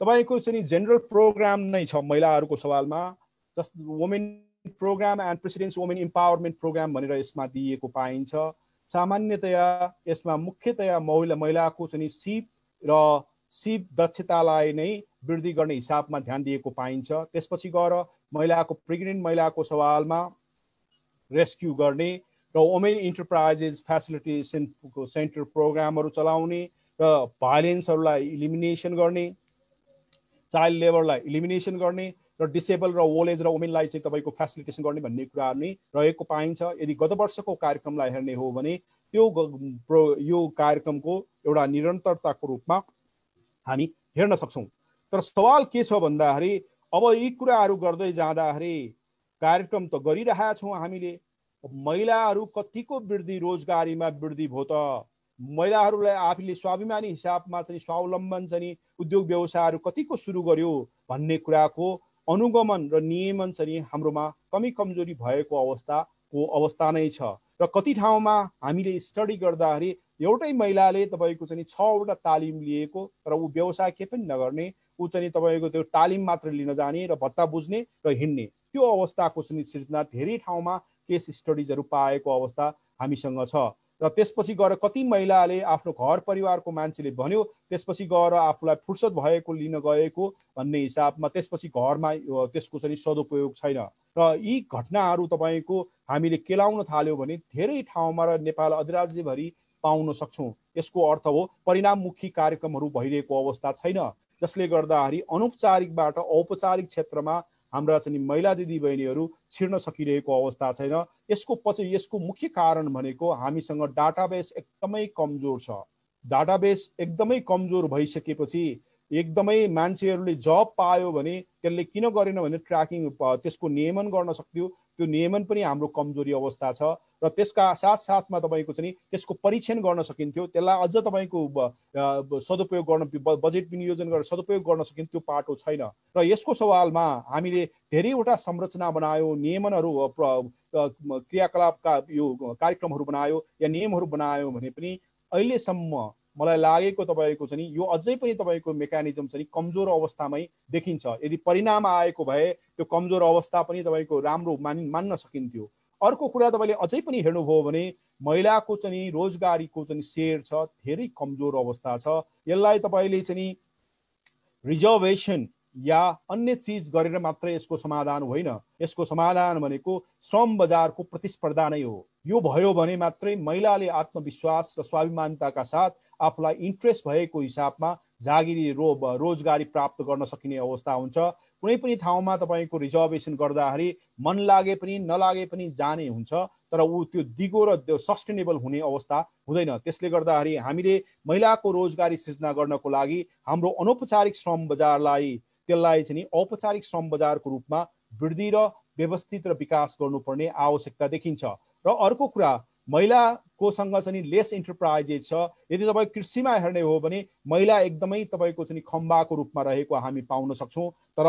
तपाईँको चाहिँ जेनरल प्रोग्राम नै छ महिलाहरूको सवालमा, just women programme and presidents women empowerment programme भनेर यसमा दिएको पाइन्छ। सामान्यतया यसमा मुख्यतया महिलाको चाहिँ सिप दक्षतालाई नै वृद्धि गर्ने हिसाबमा ध्यान दिएको पाइन्छ। त्यसपछि गएर प्रेग्नेन्ट महिलाको सवालमा रेस्क्यु गर्ने र वुमेन इन्टरप्राइजेस फेसिलिटेसनको सेन्टर प्रोग्रामहरू चलाउने र भाइलेन्सहरूलाई इलिमिनेसन गर्ने, चाइल्ड लेबरलाई इलिमिनेसन गर्ने र डिसेबल र ओल्ड एज र वुमेनलाई चाहिँ तपाईँको फेसिलिटेसन गर्ने भन्ने कुराहरू नै रहेको पाइन्छ। यदि गत वर्षको कार्यक्रमलाई हेर्ने हो भने यो कार्यक्रमको एउटा निरन्तरताको रूपमा हामी हेर्न सक्छौँ। तर सवाल के छ भन्दाखेरि अब यी कुराहरू गर्दै जाँदाखेरि कार्यक्रम त गरिरहेका छौँ हामीले, महिलाहरू कतिको वृद्धि रोजगारीमा वृद्धि भयो त, महिलाहरूलाई आफूले स्वाभिमानी हिसाबमा चाहिँ स्वावलम्बन चाहिँ उद्योग व्यवसायहरू कतिको सुरु गर्यो भन्ने कुराको अनुगमन र नियमन चाहिँ हाम्रोमा कमी कमजोरी भएको अवस्था नै छ। र कति ठाउँमा हामीले स्टडी गर्दाखेरि एउटै महिलाले तपाईँको चाहिँ 6वटा तालिम लिएको तर ऊ व्यवसाय के पनि नगर्ने, ऊ चाहिँ तपाईँको त्यो तालिम मात्र लिन जाने र भत्ता बुझ्ने र हिँड्ने, त्यो अवस्थाको चाहिँ सिर्जना धेरै ठाउँमा केस स्टडिजहरू पाएको अवस्था हामीसँग छ। र त्यसपछि गएर कति महिलाले आफ्नो घर परिवारको मान्छेले भन्यो, त्यसपछि गएर आफूलाई फुर्सद भएको लिन गएको भन्ने हिसाबमा त्यसपछि घरमा त्यसको चाहिँ सदुपयोग छैन। र यी घटनाहरू तपाईँको हामीले केलाउन थाल्यो भने धेरै ठाउँमा र नेपाल अधिराज्यभरि पाउन सक्छौँ। यसको अर्थ हो परिणाममुखी कार्यक्रमहरू भइरहेको अवस्था छैन, जसले गर्दाखेरि अनौपचारिकबाट औपचारिक क्षेत्रमा हाम्रा चाहिँ महिला दिदीबहिनीहरू छिर्न सकिरहेको अवस्था छैन। यसको मुख्य कारण भनेको हामीसँग डाटाबेस एकदमै कमजोर छ। डाटाबेस एकदमै कमजोर भइसकेपछि एकदमै मान्छेहरूले जब पायो भने त्यसले किन गरेन भने ट्र्याकिङ त्यसको नियमन गर्न सक्थ्यो, त्यो नियमन पनि हाम्रो कमजोरी अवस्था छ। र त्यसका साथसाथमा तपाईँको चाहिँ त्यसको परीक्षण गर्न सकिन्थ्यो, त्यसलाई अझ तपाईँको सदुपयोग गर्न, बजेट विनियोजन गरेर सदुपयोग गर्न सकिन्थ्यो, त्यो पाटो छैन। र यसको सवालमा हामीले धेरैवटा संरचना बनायो, नियमनहरू क्रियाकलापका यो कार्यक्रमहरू बनायो या नियमहरू बनायो भने पनि अहिलेसम्म मलाई लागेको तपाईँको चाहिँ यो अझै पनि तपाईँको मेकानिजम चाहिँ कमजोर अवस्थामै देखिन्छ। यदि परिणाम आएको भए त्यो कमजोर अवस्था पनि तपाईँको राम्रो मान्न सकिन्थ्यो। अर्को कुरा तपाईँले अझै पनि हेर्नुभयो भने महिलाको चाहिँ रोजगारीको चाहिँ शेयर छ धेरै कमजोर अवस्था छ। यसलाई तपाईँले चाहिँ रिजर्भेसन या अन्य चिज गरेर मात्र यसको समाधान होइन, यसको समाधान भनेको श्रम बजारको प्रतिस्पर्धा नै हो। यो भयो भने मात्रै महिलाले आत्मविश्वास र स्वाभिमानताका साथ आफूलाई इन्ट्रेस्ट भएको हिसाबमा जागिरी रोजगारी प्राप्त गर्न सकिने अवस्था हुन्छ। कुनै पनि ठाउँमा तपाईँको रिजर्भेसन गर्दाखेरि मन लागे पनि नलागे पनि जाने हुन्छ, तर ऊ त्यो दिगो र त्यो सस्टेनेबल हुने अवस्था हुँदैन। त्यसले गर्दाखेरि हामीले महिलाको रोजगारी सृजना गर्नको लागि हाम्रो अनौपचारिक श्रम बजारलाई त्यसलाई चाहिँ औपचारिक श्रम बजारको रूपमा वृद्धि र व्यवस्थित र विकास गर्नुपर्ने आवश्यकता देखिन्छ। र अर्को कुरा महिलाकोसँग चाहिँ लेस इन्टरप्राइजेस छ। यदि तपाईँ कृषिमा हेर्ने हो भने महिला एकदमै तपाईँको चाहिँ खम्बाको रूपमा रहेको हामी पाउन सक्छौँ, तर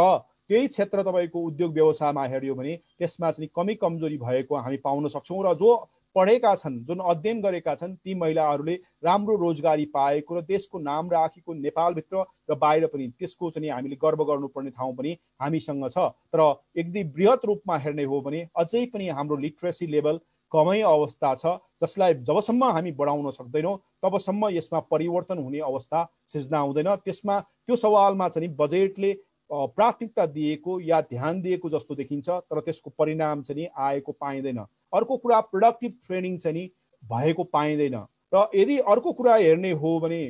त्यही क्षेत्र तपाईँको उद्योग व्यवसायमा हेऱ्यो भने त्यसमा चाहिँ कमी कमजोरी भएको हामी पाउन सक्छौँ। र जो पढेका छन्, जुन अध्ययन गरेका छन्, ती महिलाहरूले राम्रो रोजगारी पाएको र देशको नाम राखेको नेपालभित्र र बाहिर पनि त्यसको चाहिँ हामीले गर्व गर्नुपर्ने ठाउँ पनि हामीसँग छ। तर यदि बृहत रूपमा हेर्ने हो भने अझै पनि हाम्रो लिट्रेसी लेभल कमै अवस्था छ, जसलाई जबसम्म हामी बढाउन सक्दैनौँ तबसम्म यसमा परिवर्तन हुने अवस्था सिर्जना हुँदैन। त्यसमा त्यो सवालमा चाहिँ बजेटले प्राथमिकता दिएको या ध्यान दिएको जस्तो देखिन्छ, तर त्यसको परिणाम चाहिँ आएको पाइँदैन। अर्को कुरा प्रोडक्टिभ ट्रेनिङ चाहिँ भएको पाइँदैन। र यदि अर्को कुरा हेर्ने हो भने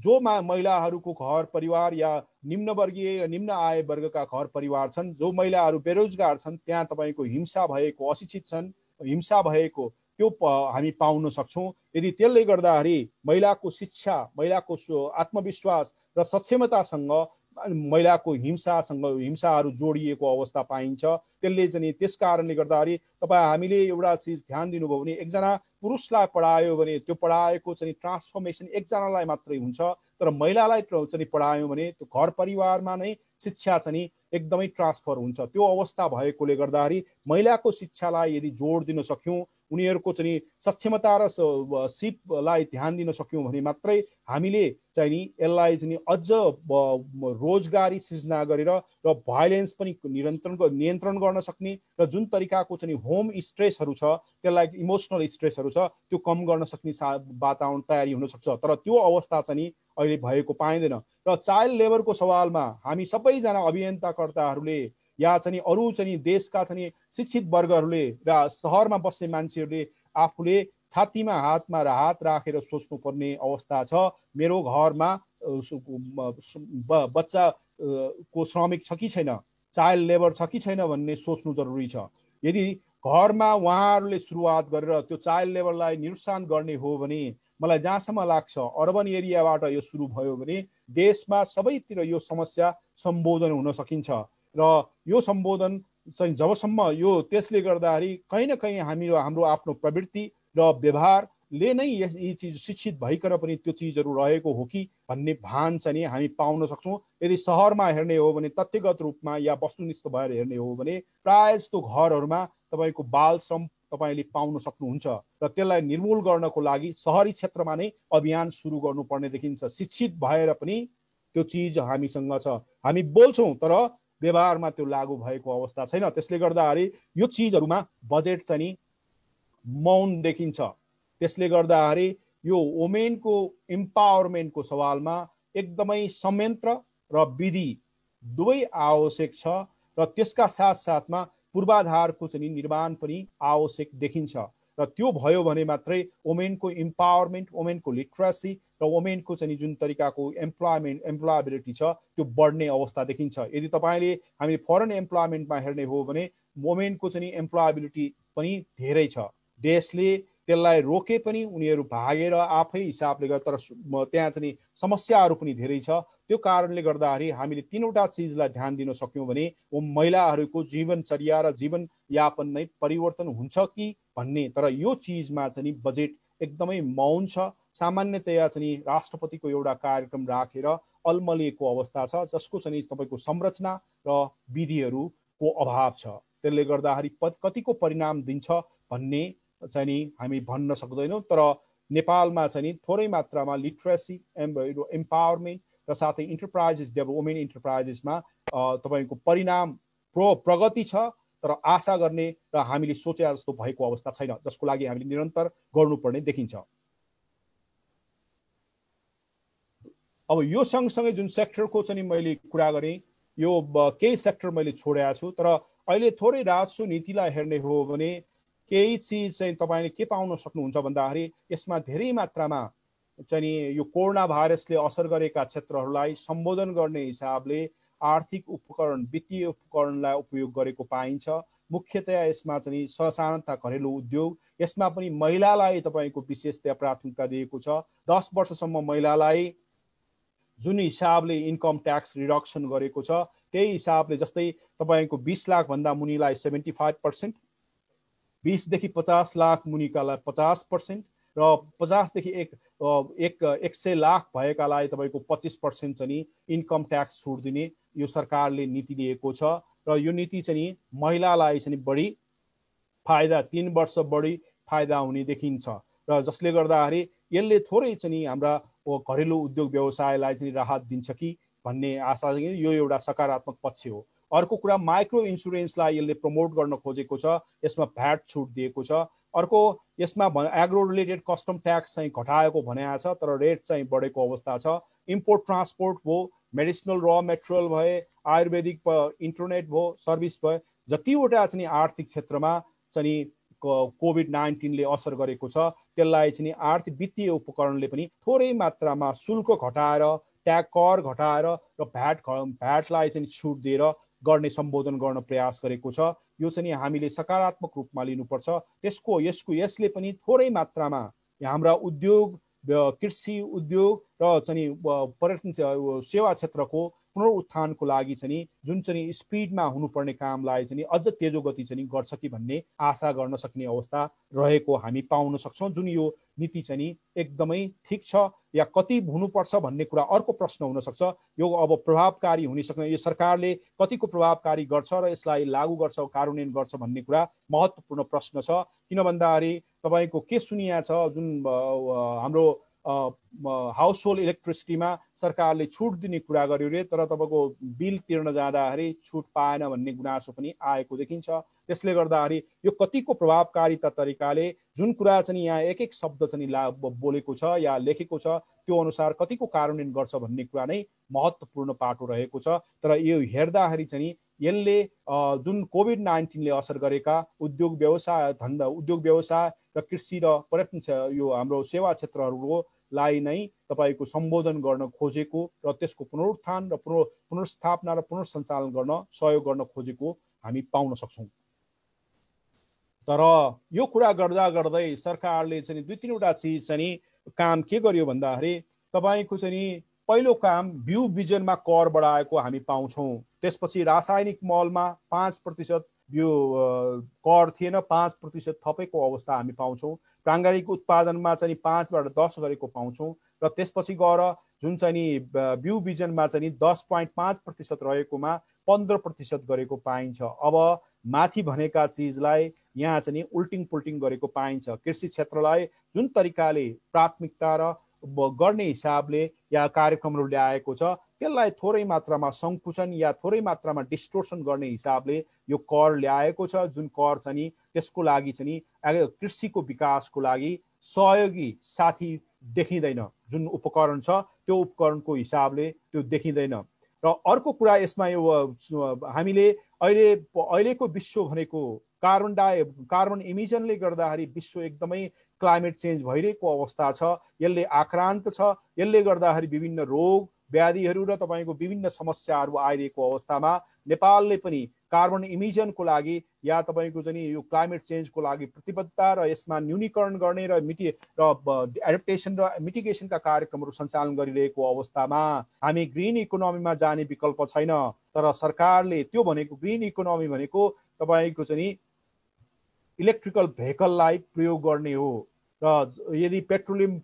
जो महिलाहरूको घर परिवार या निम्नवर्गीय निम्न आय वर्गका घर परिवार छन्, जो महिलाहरू बेरोजगार छन्, त्यहाँ तपाईँको हिंसा भएको, अशिक्षित छन्, हिंसा भएको त्यो हामी पाउन सक्छौँ। यदि त्यसले गर्दाखेरि महिलाको शिक्षा, महिलाको आत्मविश्वास र सक्षमतासँग महिलाको हिंसाहरू जोडिएको अवस्था पाइन्छ। त्यसले चाहिँ त्यस कारणले गर्दाखेरि हामीले एउटा चिज ध्यान दिनुभयो भने एकजना पुरुषलाई पढायो भने त्यो पढाएको चाहिँ ट्रान्सफर्मेसन एकजनालाई मात्रै हुन्छ, तर महिलालाई चाहिँ पढायो भने त्यो घर परिवारमा नै शिक्षा चाहिँ एकदमै ट्रान्सफर हुन्छ। त्यो अवस्था भएकोले गर्दाखेरि महिलाको शिक्षालाई यदि जोड दिन सक्यौँ, उनीहरूको चाहिँ सक्षमता र सिपलाई ध्यान दिन सक्यौँ भने मात्रै हामीले चाहिँ यसलाई चाहिँ अझ रोजगारी सृजना गरेर र भाइलेन्स पनि नियन्त्रण गर्न सक्ने र जुन तरिकाको चाहिँ होम स्ट्रेसहरू छ, त्यसलाई इमोसनल स्ट्रेसहरू छ, त्यो कम गर्न सक्ने वातावरण तयारी हुन सक्छ। तर त्यो अवस्था चाहिँ अहिले भएको पाइँदैन। र चाइल्ड लेबरको सवालमा हामी सबैजना अभियन्ताकर्ताहरूले या चाहिँ अरू चाहिँ देशका चाहिँ शिक्षित वर्गहरूले र सहरमा बस्ने मान्छेहरूले आफूले छातीमा हात राखेर सोच्नुपर्ने अवस्था छ। मेरो घरमा बच्चा को श्रमिक छ कि छैन, चाइल्ड लेबर छ कि छैन भन्ने सोच्नु जरुरी छ। यदि घरमा उहाँहरूले सुरुवात गरेर त्यो चाइल्ड लेबरलाई निरुत्सान गर्ने हो भने मलाई जहाँसम्म लाग्छ अर्बन एरियाबाट यो सुरु भयो भने देशमा सबैतिर यो समस्या सम्बोधन हुन सकिन्छ। र यो सम्बोधन चाहिँ जबसम्म यो त्यसले गर्दाखेरि कहीँ न कहीँ हाम्रो आफ्नो प्रवृत्ति र व्यवहारले नै यी चिज शिक्षित भइकन पनि त्यो चिजहरू रहेको हो कि भन्ने भान चाहिँ हामी पाउन सक्छौँ। यदि सहरमा हेर्ने हो भने तथ्यगत रूपमा या वस्तुनिष्ठ भएर हेर्ने हो भने प्रायः जस्तो घरहरूमा तपाईँको बाल श्रम तपाईँले पाउन सक्नुहुन्छ र त्यसलाई निर्मूल गर्नको लागि सहरी क्षेत्रमा नै अभियान सुरु गर्नुपर्ने देखिन्छ। शिक्षित भएर पनि त्यो चिज हामीसँग छ, हामी बोल्छौँ तर व्यवहारमा त्यो लागू भएको अवस्था छैन। त्यसले गर्दाखेरि यो चिजहरूमा बजेट चाहिँ मौन देखिन्छ। त्यसले गर्दाखेरि यो वुमेनको इम्पावरमेन्टको सवालमा एकदमै संयन्त्र र विधि दुवै आवश्यक छ र त्यसका साथसाथमा पूर्वाधारको चाहिँ निर्माण पनि आवश्यक देखिन्छ। र त्यो भयो भने मात्रै वुमेनको इम्पावरमेन्ट, वुमेनको लिटरेसी र वुमेनको चाहिँ जुन तरिकाको एम्प्लोएबिलिटी छ त्यो बढ्ने अवस्था देखिन्छ। यदि तपाईँले हामीले फरेन एम्प्लोयमेन्टमा हेर्ने हो भने वुमेनको चाहिँ एम्प्लोएबिलिटी पनि धेरै छ। देशले त्यसलाई रोके पनि उनीहरू भागेर आफै हिसाबले गर्दा, तर त्यहाँ चाहिँ समस्याहरू पनि धेरै छ। त्यो कारणले गर्दाखेरि हामीले तीनवटा चिजलाई ध्यान दिन सक्यौँ भने महिलाहरूको जीवनचर्या र जीवनयापन नै परिवर्तन हुन्छ कि भन्ने। तर यो चिजमा चाहिँ बजेट एकदमै मौन छ। सामान्यतया चाहिँ राष्ट्रपतिको एउटा कार्यक्रम राखेर अल्मलिएको अवस्था छ जसको चाहिँ तपाईँको संरचना र विधिहरूको अभाव छ। त्यसले गर्दाखेरि कतिको परिणाम दिन्छ भन्ने चाहिँ हामी भन्न सक्दैनौँ। तर नेपालमा चाहिँ थोरै मात्रामा लिटरेसी, एम्पावरमेन्ट र साथै इन्टरप्राइजेस, वुमेन इन्टरप्राइजेसमा तपाईँको परिणाम प्रगति छ, तर आशा गर्ने र हामीले सोचे जस्तो भएको अवस्था छैन, जसको लागि हामीले निरन्तर गर्नुपर्ने देखिन्छ। अब यो सँगसँगै जुन सेक्टरको चाहिँ मैले कुरा गरेँ, यो केही सेक्टर मैले छोडेको छु, तर अहिले थोरै राजस्व नीतिलाई हेर्ने हो भने केही चिज चाहिँ तपाईँले के पाउन सक्नुहुन्छ भन्दाखेरि यसमा धेरै मात्रामा चाहिँ यो कोरोना भाइरसले असर गरेका क्षेत्रहरूलाई सम्बोधन गर्ने हिसाबले आर्थिक उपकरण, वित्तीय उपकरणलाई उपयोग गरेको पाइन्छ। मुख्यतया यसमा चाहिँ ससाना घरेलु उद्योग, यसमा पनि महिलालाई तपाईँको विशेषतया प्राथमिकता दिएको छ। 10 वर्षसम्म महिलालाई जुन हिसाबले इन्कम ट्याक्स रिडक्सन गरेको छ त्यही हिसाबले, जस्तै तपाईँको 20 लाखभन्दा मुनिलाई 75%, 20 देखि 50 लाख मुनिकालाई 50% र 50 देखि 100 लाख भएकालाई तपाईँको 25% चाहिँ इन्कम ट्याक्स छुट दिने यो सरकारले नीति लिएको छ। र यो नीति चाहिँ महिलालाई चाहिँ बढी फाइदा, 3 वर्ष बढी फाइदा हुने देखिन्छ र जसले गर्दाखेरि यसले थोरै चाहिँ हाम्रा घरेलु उद्योग व्यवसायलाई चाहिँ राहत दिन्छ कि भन्ने आशा, यो एउटा सकारात्मक पक्ष हो। अर्को कुरा, माइक्रो इन्सुरेन्सलाई यसले प्रमोट गर्न खोजेको छ, यसमा भ्याट छुट दिएको छ। अर्को यसमा एग्रो रिलेटेड कस्टम ट्याक्स चाहिँ घटाएको भनेको छ, तर रेट चाहिँ बढेको अवस्था छ। इम्पोर्ट ट्रान्सपोर्ट भयो, मेडिसिनल र मेटेरियल भए, आयुर्वेदिक इन्टरनेट भयो, सर्भिस भयो, जतिवटा चाहिँ आर्थिक क्षेत्रमा चाहिँ कोभिड-19ले असर गरेको छ त्यसलाई चाहिँ आर्थिक वित्तीय उपकरणले पनि थोरै मात्रामा शुल्क घटाएर, कर घटाएर र भ्याटलाई चाहिँ छुट दिएर गर्ने सम्बोधन गर्न प्रयास गरेको छ। यो चाहिँ हामीले सकारात्मक रूपमा लिनुपर्छ। यसले पनि थोरै मात्रामा हाम्रा उद्योग, कृषि उद्योग र चाहिँ पर्यटन सेवा क्षेत्रको पुनरुत्थानको लागि चाहिँ जुन चाहिँ स्पिडमा हुनुपर्ने कामलाई चाहिँ अझ तेजो गति चाहिँ गर्छ कि भन्ने आशा गर्न सक्ने अवस्था रहेको हामी पाउन सक्छौँ। जुन यो नीति चाहिँ एकदमै ठिक छ या कति हुनुपर्छ भन्ने कुरा अर्को प्रश्न हुन सक्छ। यो अब प्रभावकारी हुन सक्ने, यो सरकारले कतिको प्रभावकारी गर्छ र यसलाई लागू गर्छ, कार्यान्वयन गर्छ भन्ने कुरा महत्त्वपूर्ण प्रश्न छ। किन भन्दाखेरि तपाईँको के सुनिया छ, जुन हाम्रो हाउस होल्ड इलेक्ट्रिसिटीमा सरकारले छुट दिने कुरा गर्यो रे, तर तपाईँको बिल तिर्न जाँदाखेरि छुट पाएन भन्ने गुनासो पनि आएको देखिन्छ। त्यसले गर्दाखेरि यो कतिको प्रभावकारिता तरिकाले जुन कुरा चाहिँ यहाँ एक एक शब्द चाहिँ बोलेको छ या लेखेको छ त्यो अनुसार कतिको कार्यान्वयन गर्छ भन्ने कुरा नै महत्त्वपूर्ण पाटो रहेको छ। तर यो हेर्दाखेरि चाहिँ यसले जुन कोभिड-19ले असर गरेका उद्योग व्यवसाय र कृषि र पर्यटन यो हाम्रो सेवा क्षेत्रहरूलाई नै तपाईँको सम्बोधन गर्न खोजेको र त्यसको पुनरुत्थान र पुनर्स्थापना र पुनर्सञ्चालन गर्न सहयोग गर्न खोजेको हामी पाउन सक्छौँ। तर यो कुरा गर्दा गर्दै सरकारले चाहिँ 2-3वटा चिज चाहिँ काम के गर्यो भन्दाखेरि तपाईँको चाहिँ पहिलो काम बिउ बिजनमा कर बढाएको हामी पाउँछौँ। त्यसपछि रासायनिक मलमा 5% यो कर थिएन, 5% थपेको अवस्था हामी पाउँछौँ। प्राङ्गारिक उत्पादनमा चाहिँ 5 बाट 10 गरेको पाउँछौँ र त्यसपछि गएर जुन चाहिँ बिउ बिजनमा चाहिँ 10.5% रहेकोमा 15% गरेको पाइन्छ। अब माथि भनेका चिजलाई यहाँ चाहिँ उल्टिङ पुल्टिङ गरेको पाइन्छ। कृषि क्षेत्रलाई जुन तरिकाले प्राथमिकता र गर्ने हिसाबले या कार्यक्रमहरू ल्याएको छ त्यसलाई थोरै मात्रामा सङ्कुचन या थोरै मात्रामा डिस्टोर्सन गर्ने हिसाबले यो कर ल्याएको छ। जुन कर चाहिँ त्यसको लागि चाहिँ कृषिको विकासको लागि सहयोगी साथी देखिँदैन। जुन उपकरण छ त्यो उपकरणको हिसाबले त्यो देखिँदैन। र अर्को कुरा यसमा यो हामीले अहिलेको विश्व भनेको कार्बन इमिजनले गर्दाखेरि विश्व एकदमै क्लाइमेट चेन्ज भइरहेको अवस्था छ। यसले आक्रान्त छ। यसले गर्दाखेरि विभिन्न रोग व्याधिहरू र तपाईँको विभिन्न समस्याहरू आइरहेको अवस्थामा नेपालले पनि कार्बन इमिजनको लागि या तपाईँको चाहिँ यो क्लाइमेट चेन्जको लागि प्रतिबद्धता र यसमा न्यूनीकरण गर्ने र एडप्टेसन र मिटिगेसनका कार्यक्रमहरू सञ्चालन गरिरहेको अवस्थामा हामी ग्रिन इकोनोमीमा जाने विकल्प छैन। तर सरकारले त्यो भनेको ग्रिन इकोनोमी भनेको तपाईँको चाहिँ इलेक्ट्रिकल भेहिकललाई प्रयोग गर्ने हो र यदि पेट्रोलियम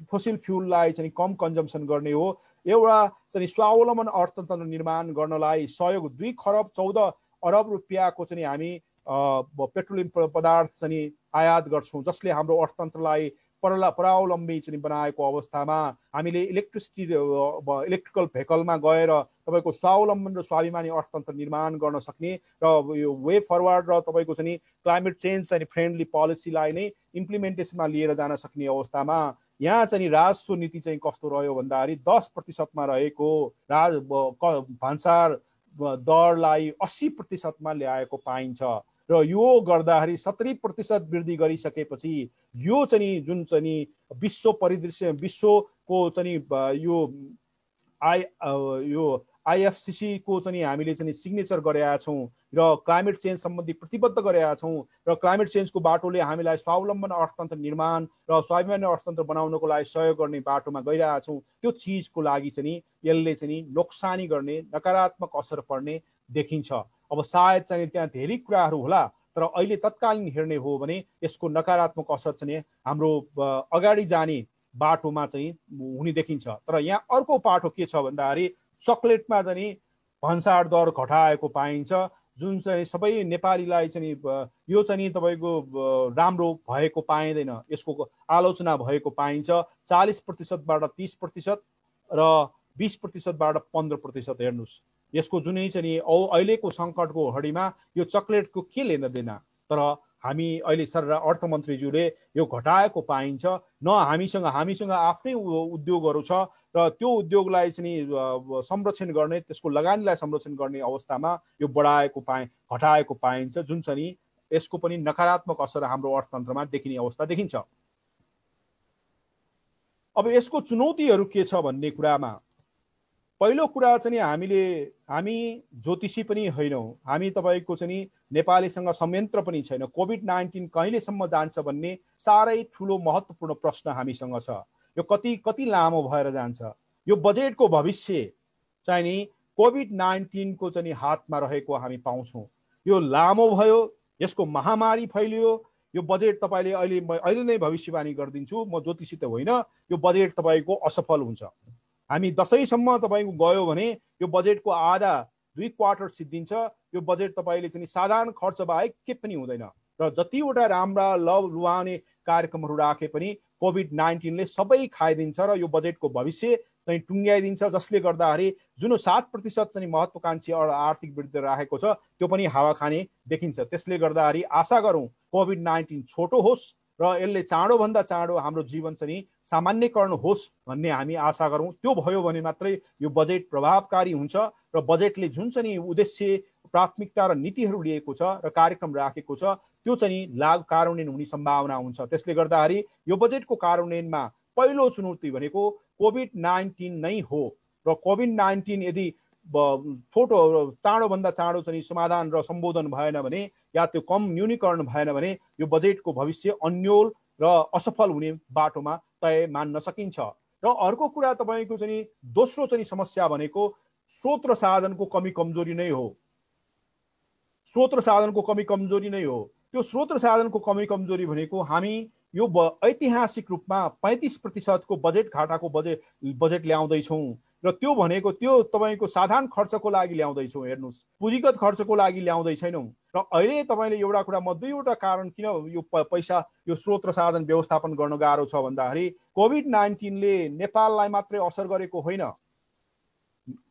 फोसिल फ्युललाई चाहिँ कम कन्जम्सन गर्ने हो, एउटा चाहिँ स्वावलम्बन अर्थतन्त्र निर्माण गर्नलाई सहयोग 2 खरब 14 अरब रुपियाँको चाहिँ हामी पेट्रोलियम पदार्थ चाहिँ आयात गर्छौँ, जसले हाम्रो अर्थतन्त्रलाई परावलम्बी चाहिँ बनाएको अवस्थामा हामीले इलेक्ट्रिकल भेहिकलमा गएर तपाईँको स्वावलम्बन र स्वाभिमानी अर्थतन्त्र निर्माण गर्न सक्ने र यो वे फरवर्ड र तपाईँको चाहिँ क्लाइमेट चेन्ज चाहिँ फ्रेन्डली पोलिसीलाई नै इम्प्लिमेन्टेसनमा लिएर जान सक्ने अवस्थामा यहाँ चाहिँ राजस्व नीति चाहिँ कस्तो रह्यो भन्दाखेरि 10%मा रहेको भान्सार दरलाई 80%मा ल्याएको पाइन्छ र यो गर्दाखेरि 70% वृद्धि गरिसकेपछि यो चाहिँ जुन चाहिँ विश्व परिदृश्य विश्वको चाहिँ यो आइएफसीसी को चाहिँ हामीले चाहिँ सिग्नेचर गरेका छौँ र क्लाइमेट चेन्ज सम्बन्धी प्रतिबद्ध गरेका छौँ र क्लाइमेट चेन्जको बाटोले हामीलाई स्वावलम्बन अर्थतन्त्र निर्माण र स्वाभिमानी अर्थतन्त्र बनाउनको लागि सहयोग गर्ने बाटोमा गइरहेका छौँ। त्यो चिजको लागि चाहिँ यसले चाहिँ नोक्सानी गर्ने नकारात्मक असर पर्ने देखिन्छ। अब सायद चाहिँ त्यहाँ धेरै कुराहरू होला, तर अहिले तत्कालीन हेर्ने हो भने यसको नकारात्मक असर चाहिँ हाम्रो अगाडि जाने बाटोमा चाहिँ हुने देखिन्छ। तर यहाँ अर्को पाटो के छ भन्दाखेरि चकलेटमा चाहिँ भन्सार दर घटाएको पाइन्छ, जुन चाहिँ सबै नेपालीलाई चाहिँ यो चाहिँ तपाईँको राम्रो भएको पाइँदैन। यसको आलोचना भएको पाइन्छ। 40%बाट 30% र 20%बाट 15% हेर्नुहोस्। यसको जुनै चाहिँ अहिलेको सङ्कटको घडीमा यो चकलेटको के लेन देन, तर हामी अहिले अर्थमन्त्रीज्यूले यो घटाएको पाइन्छ। न हामीसँग आफ्नै उद्योगहरू छ र त्यो उद्योगलाई चाहिँ संरक्षण गर्ने, त्यसको लगानीलाई संरक्षण गर्ने अवस्थामा यो घटाएको पाइन्छ, जुन चाहिँ यसको पनि नकारात्मक असर हाम्रो अर्थतन्त्रमा देखिने अवस्था देखिन्छ। अब यसको चुनौतीहरू के छ भन्ने कुरामा पहिलो कुरा चाहिँ हामी ज्योतिषी पनि होइनौँ, हामी तपाईँको चाहिँ नेपालीसँग संयन्त्र पनि छैन। कोभिड-19 कहिलेसम्म जान्छ भन्ने साह्रै ठुलो महत्त्वपूर्ण प्रश्न हामीसँग छ। यो कति लामो भएर जान्छ? यो बजेटको भविष्य चाहिँ नि कोभिड-19 को चाहिँ हातमा रहेको हामी पाउँछौँ। यो लामो भयो, यसको महामारी फैलियो, यो बजेट तपाईँले अहिले नै भविष्यवाणी गरिदिन्छु, म ज्योतिषी त होइन, यो बजेट तपाईँको असफल हुन्छ। हामी दशैंसम्म तपाईँको गयो भने यो बजेटको आधा 2 क्वार्टर सिद्धिन्छ। यो बजेट तपाईँले चाहिँ साधारण खर्च बाहेक के पनि हुँदैन र जतिवटा राम्रा लुभाउने कार्यक्रमहरू राखे पनि कोभिड-19ले सबै खाइदिन्छ र यो बजेटको भविष्य चाहिँ टुङ्ग्याइदिन्छ, जसले गर्दाखेरि जुन 7% चाहिँ महत्त्वकांक्षी आर्थिक वृद्धि राखेको छ त्यो पनि हावा खाने देखिन्छ। त्यसले गर्दाखेरि आशा गरौँ कोभिड-19 छोटो होस् र यसले चाँडोभन्दा चाँडो हाम्रो जीवन चाहिँ सामान्यकरण होस् भन्ने हामी आशा गरौँ। त्यो भयो भने मात्रै यो बजेट प्रभावकारी हुन्छ र बजेटले जुन चाहिँ उद्देश्य प्राथमिकता र नीतिहरू लिएको छ र कार्यक्रम राखेको छ त्यो चाहिँ लागू कार्यान्वयन हुने सम्भावना हुन्छ। त्यसले गर्दाखेरि यो बजेटको कार्यान्वयनमा पहिलो चुनौती भनेको कोभिड-19 नै हो र कोभिड-19 यदि छोटो चाँडोभन्दा चाँडो चाहिँ समाधान र सम्बोधन भएन भने या त्यो कम न्यूनीकरण भएन भने यो बजेटको भविष्य अन्यल र असफल हुने बाटोमा तय मान्न सकिन्छ। र अर्को कुरा तपाईँको चाहिँ दोस्रो चाहिँ समस्या भनेको स्रोत र साधनको कमी कमजोरी नै हो। स्रोत र साधनको कमी कमजोरी नै हो। त्यो स्रोत र साधनको कमी कमजोरी भनेको हामी यो ऐतिहासिक रूपमा 35% को बजेट घाटाको बजेट ल्याउँदैछौँ र त्यो भनेको त्यो तपाईँको साधारण खर्चको लागि ल्याउँदैछौँ। हेर्नुहोस्, पुँजीगत खर्चको लागि ल्याउँदै छैनौँ। र अहिले तपाईँले एउटा कुरा म दुईवटा कारण किन यो पैसा यो स्रोत र साधन व्यवस्थापन गर्न गाह्रो छ भन्दाखेरि कोभिड-19 ले नेपाललाई मात्रै असर गरेको होइन,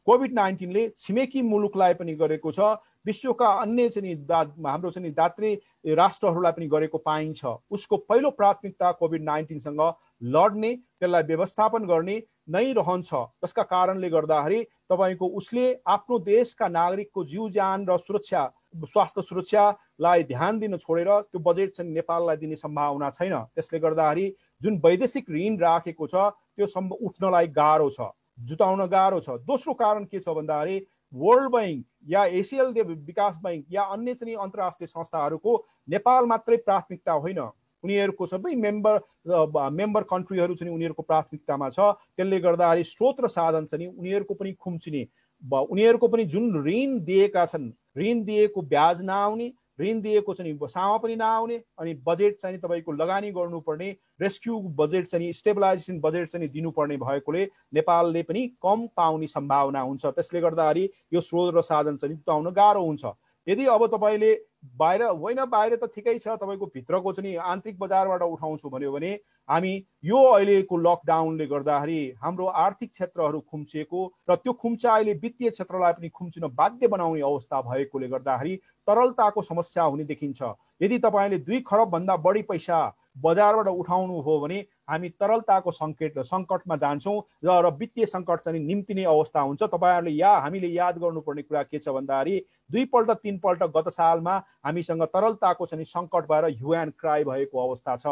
कोभिड-19 ले छिमेकी मुलुकलाई पनि गरेको छ, विश्वका अन्य चाहिँ हाम्रो चाहिँ दात्री राष्ट्रहरूलाई पनि गरेको पाइन्छ। उसको पहिलो प्राथमिकता कोभिड-19 सँग लड्ने, त्यसलाई व्यवस्थापन गर्ने नै रहन्छ। त्यसका कारणले गर्दाखेरि तपाईँको उसले आफ्नो देशका नागरिकको जीव ज्यान र सुरक्षा, स्वास्थ्य सुरक्षालाई ध्यान दिन छोडेर त्यो बजेट चाहिँ नेपाललाई दिने सम्भावना छैन। त्यसले गर्दाखेरि जुन वैदेशिक ऋण राखेको छ त्यो उठ्नलाई गाह्रो छ, जुटाउन गाह्रो छ। दोस्रो कारण के छ भन्दाखेरि वर्ल्ड बैंक या एसियल विकास बैंक या अन्य चाहिँ अन्तर्राष्ट्रिय संस्थाहरूको नेपाल मात्रै प्राथमिकता होइन, उनीहरूको सबै मेम्बर कन्ट्रीहरू चाहिँ उनीहरूको प्राथमिकतामा छ। त्यसले गर्दाखेरि स्रोत र साधन चाहिँ उनीहरूको पनि खुम्चिने, उनीहरूको पनि जुन ऋण दिएका छन्, ऋण दिएको ब्याज नआउने, ऋण दिएको चाहिँ सामा पनि नआउने, अनि बजेट चाहिँ तपाईँको लगानी गर्नुपर्ने रेस्क्यु बजेट चाहिँ स्टेबलाइजेसन बजेट चाहिँ दिनुपर्ने भएकोले नेपालले पनि कम पाउने सम्भावना हुन्छ। त्यसले गर्दाखेरि यो स्रोत र साधन चाहिँ जुटाउन गाह्रो हुन्छ। यदि अब तपाईँले बाहिर होइन, बाहिर त ठिकै छ, तपाईँको भित्रको चाहिँ आन्तरिक बजारबाट उठाउँछु भन्यो भने हामी यो अहिलेको लकडाउनले गर्दाखेरि हाम्रो आर्थिक क्षेत्रहरू खुम्चिएको र त्यो खुम्चाइले वित्तीय क्षेत्रलाई पनि खुम्चिन बाध्य बनाउने अवस्था भएकोले गर्दाखेरि तरलताको समस्या हुने देखिन्छ। यदि तपाईँले 2 खरब भन्दा बढी पैसा बजारबाट उठाउनु हो भने हामी तरलताको सङ्कटमा जान्छौँ र वित्तीय सङ्कट चाहिँ निम्तिने अवस्था हुन्छ। तपाईँहरूले हामीले याद गर्नुपर्ने कुरा के छ भन्दाखेरि 2 पल्ट 3 पल्ट गत सालमा हामीसँग तरलताको चाहिँ सङ्कट भएर ह्यू एन्ड क्राई भएको अवस्था छ।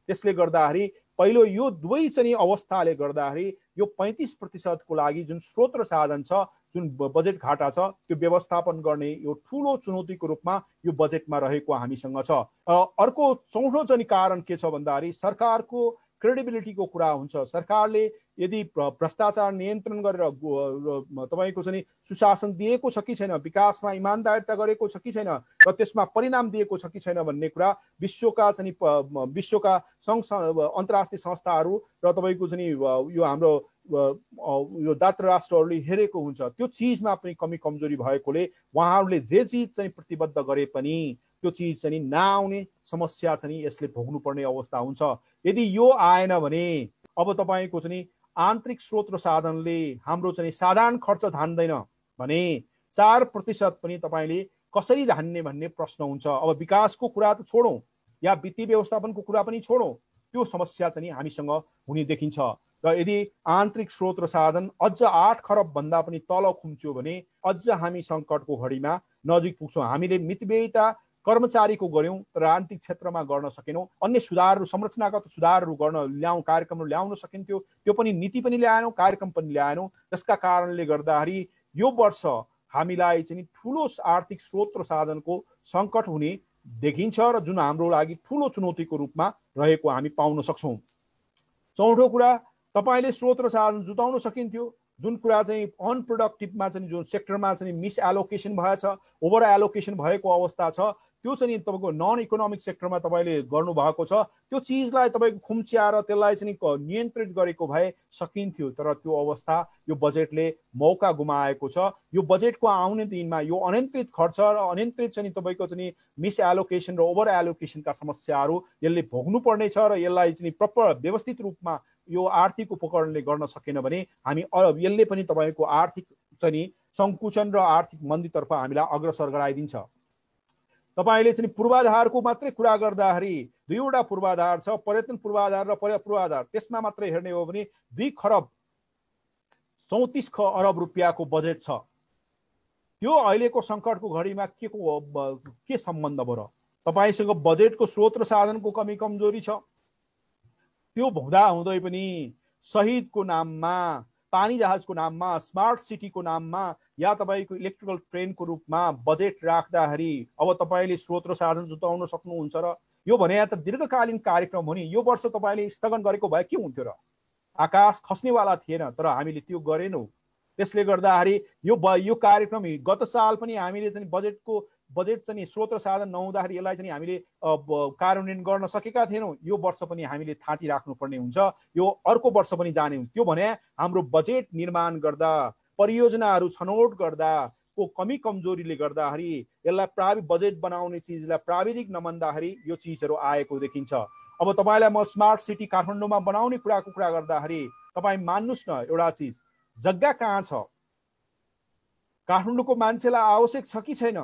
त्यसले गर्दाखेरि पहिलो यो दुवै चाहिँ अवस्थाले गर्दाखेरि यो 35% को लागि जुन स्रोत र साधन छ, जुन बजेट घाटा छ, त्यो व्यवस्थापन गर्ने यो ठुलो चुनौतीको रूपमा यो बजेटमा रहेको हामीसँग छ। अर्को चौथो चाहिँ कारण के छ भन्दाखेरि सरकारको क्रेडिबिलिटीको कुरा हुन्छ। सरकारले यदि भ्रष्टाचार नियन्त्रण गरेर तपाईँको चाहिँ सुशासन दिएको छ कि छैन, विकासमा इमान्दारिता गरेको छ कि छैन र त्यसमा परिणाम दिएको छ कि छैन भन्ने कुरा विश्वका अन्तर्राष्ट्रिय संस्थाहरू र तपाईँको चाहिँ यो हाम्रो यो दात्र राष्ट्रहरूले हेरेको हुन्छ। त्यो चिजमा पनि कमी कमजोरी भएकोले उहाँहरूले जे चिज चाहिँ प्रतिबद्ध गरे पनि त्यो चिज चाहिँ नआउने समस्या चाहिँ यसले भोग्नुपर्ने अवस्था हुन्छ। यदि यो आएन भने अब तपाईँको चाहिँ आन्तरिक स्रोत र साधनले हाम्रो चाहिँ साधारण खर्च धान्दैन भने 4% पनि तपाईँले कसरी धान्ने भन्ने प्रश्न हुन्छ। अब विकासको कुरा त छोडौँ या वित्तीय व्यवस्थापनको कुरा पनि छोडौँ, त्यो समस्या चाहिँ हामीसँग हुने देखिन्छ। र यदि आन्तरिक स्रोत र साधन अझ 8 खरब भन्दा पनि तल खुम्च्यो भने अझ हामी सङ्कटको घडीमा नजिक पुग्छौँ। हामीले मितव्ययिता कर्मचारीको गऱ्यौँ तर आन्तरिक क्षेत्रमा गर्न सकेनौँ। अन्य सुधारहरू, संरचनागत सुधारहरू गर्न कार्यक्रमहरू ल्याउन सकिन्थ्यो, त्यो पनि नीति पनि ल्याएनौँ, कार्यक्रम पनि ल्याएनौँ। त्यसका कारणले गर्दाखेरि यो वर्ष हामीलाई चाहिँ ठुलो आर्थिक स्रोत र साधनको सङ्कट हुने देखिन्छ र जुन हाम्रो लागि ठुलो चुनौतीको रूपमा रहेको हामी पाउन सक्छौँ। चौथो कुरा, तपाईँले स्रोत र साधन जुटाउन सकिन्थ्यो, जुन कुरा चाहिँ अनप्रोडक्टिभमा चाहिँ जुन सेक्टरमा चाहिँ मिसएलोकेसन भएछ, ओभर एलोकेसन भएको अवस्था छ, त्यो चाहिँ तपाईँको नन इकोनोमिक सेक्टरमा तपाईँले गर्नुभएको छ। त्यो चिजलाई तपाईँको खुम्च्याएर त्यसलाई चाहिँ नियन्त्रित गरेको भए सकिन्थ्यो, तर त्यो अवस्था यो बजेटले मौका गुमाएको छ। यो बजेटको आउने दिनमा यो अनियन्त्रित खर्च र अनियन्त्रित चाहिँ तपाईँको चाहिँ मिसएलोकेसन र ओभर एलोकेसनका समस्याहरू यसले भोग्नुपर्ने छ र यसलाई चाहिँ प्रपर व्यवस्थित रूपमा यो आर्थिक उपकरणले गर्न सकेन भने हामी यसले पनि तपाईँको आर्थिक चाहिँ सङ्कुचन र आर्थिक मन्दीतर्फ हामीलाई अग्रसर गराइदिन्छ। तपाईँले चाहिँ पूर्वाधारको मात्रै कुरा गर्दाखेरि 2वटा पूर्वाधार छ, पर्यटन पूर्वाधार र पूर्वाधार। त्यसमा मात्रै हेर्ने हो भने 2 खरब 34 अरब रुपियाँको बजेट छ। त्यो अहिलेको सङ्कटको घडीमा के सम्बन्ध भयो र? तपाईँसँग बजेटको स्रोत र साधनको कमी कमजोरी छ, त्यो हुँदा हुँदै पनि शहीदको नाममा, पानी जहाजको नाममा, स्मार्ट सिटीको नाममा या तपाईँको इलेक्ट्रिकल ट्रेनको रूपमा बजेट राख्दाखेरि अब तपाईँले स्रोत र साधन जुटाउन सक्नुहुन्छ र? यो भने त दीर्घकालीन कार्यक्रम हो नि। यो वर्ष तपाईँले स्थगन गरेको भए के हुन्थ्यो र? आकाश खस्नेवाला थिएन, तर हामीले त्यो गरेनौँ। त्यसले गर्दाखेरि यो कार्यक्रम गत साल पनि हामीले चाहिँ बजेट चाहिँ स्रोत र साधन नहुँदाखेरि यसलाई चाहिँ हामीले कार्यान्वयन गर्न सकेका थिएनौँ। यो वर्ष पनि हामीले थाँती राख्नुपर्ने हुन्छ, यो अर्को वर्ष पनि जाने हुन्छ। त्यो भने हाम्रो बजेट निर्माण गर्दा, परियोजनाहरू छनौट गर्दा को कमी कमजोरीले गर्दाखेरि यसलाई बजेट बनाउने चिजलाई प्राविधिक नमान्दाखेरि यो चिजहरू आएको देखिन्छ। अब तपाईँलाई म स्मार्ट सिटी काठमाडौँमा बनाउने कुरा गर्दाखेरि तपाईँ मान्नुहोस् न, एउटा चिज, जग्गा कहाँ छ, काठमाडौँको मान्छेलाई आवश्यक छ कि छैन,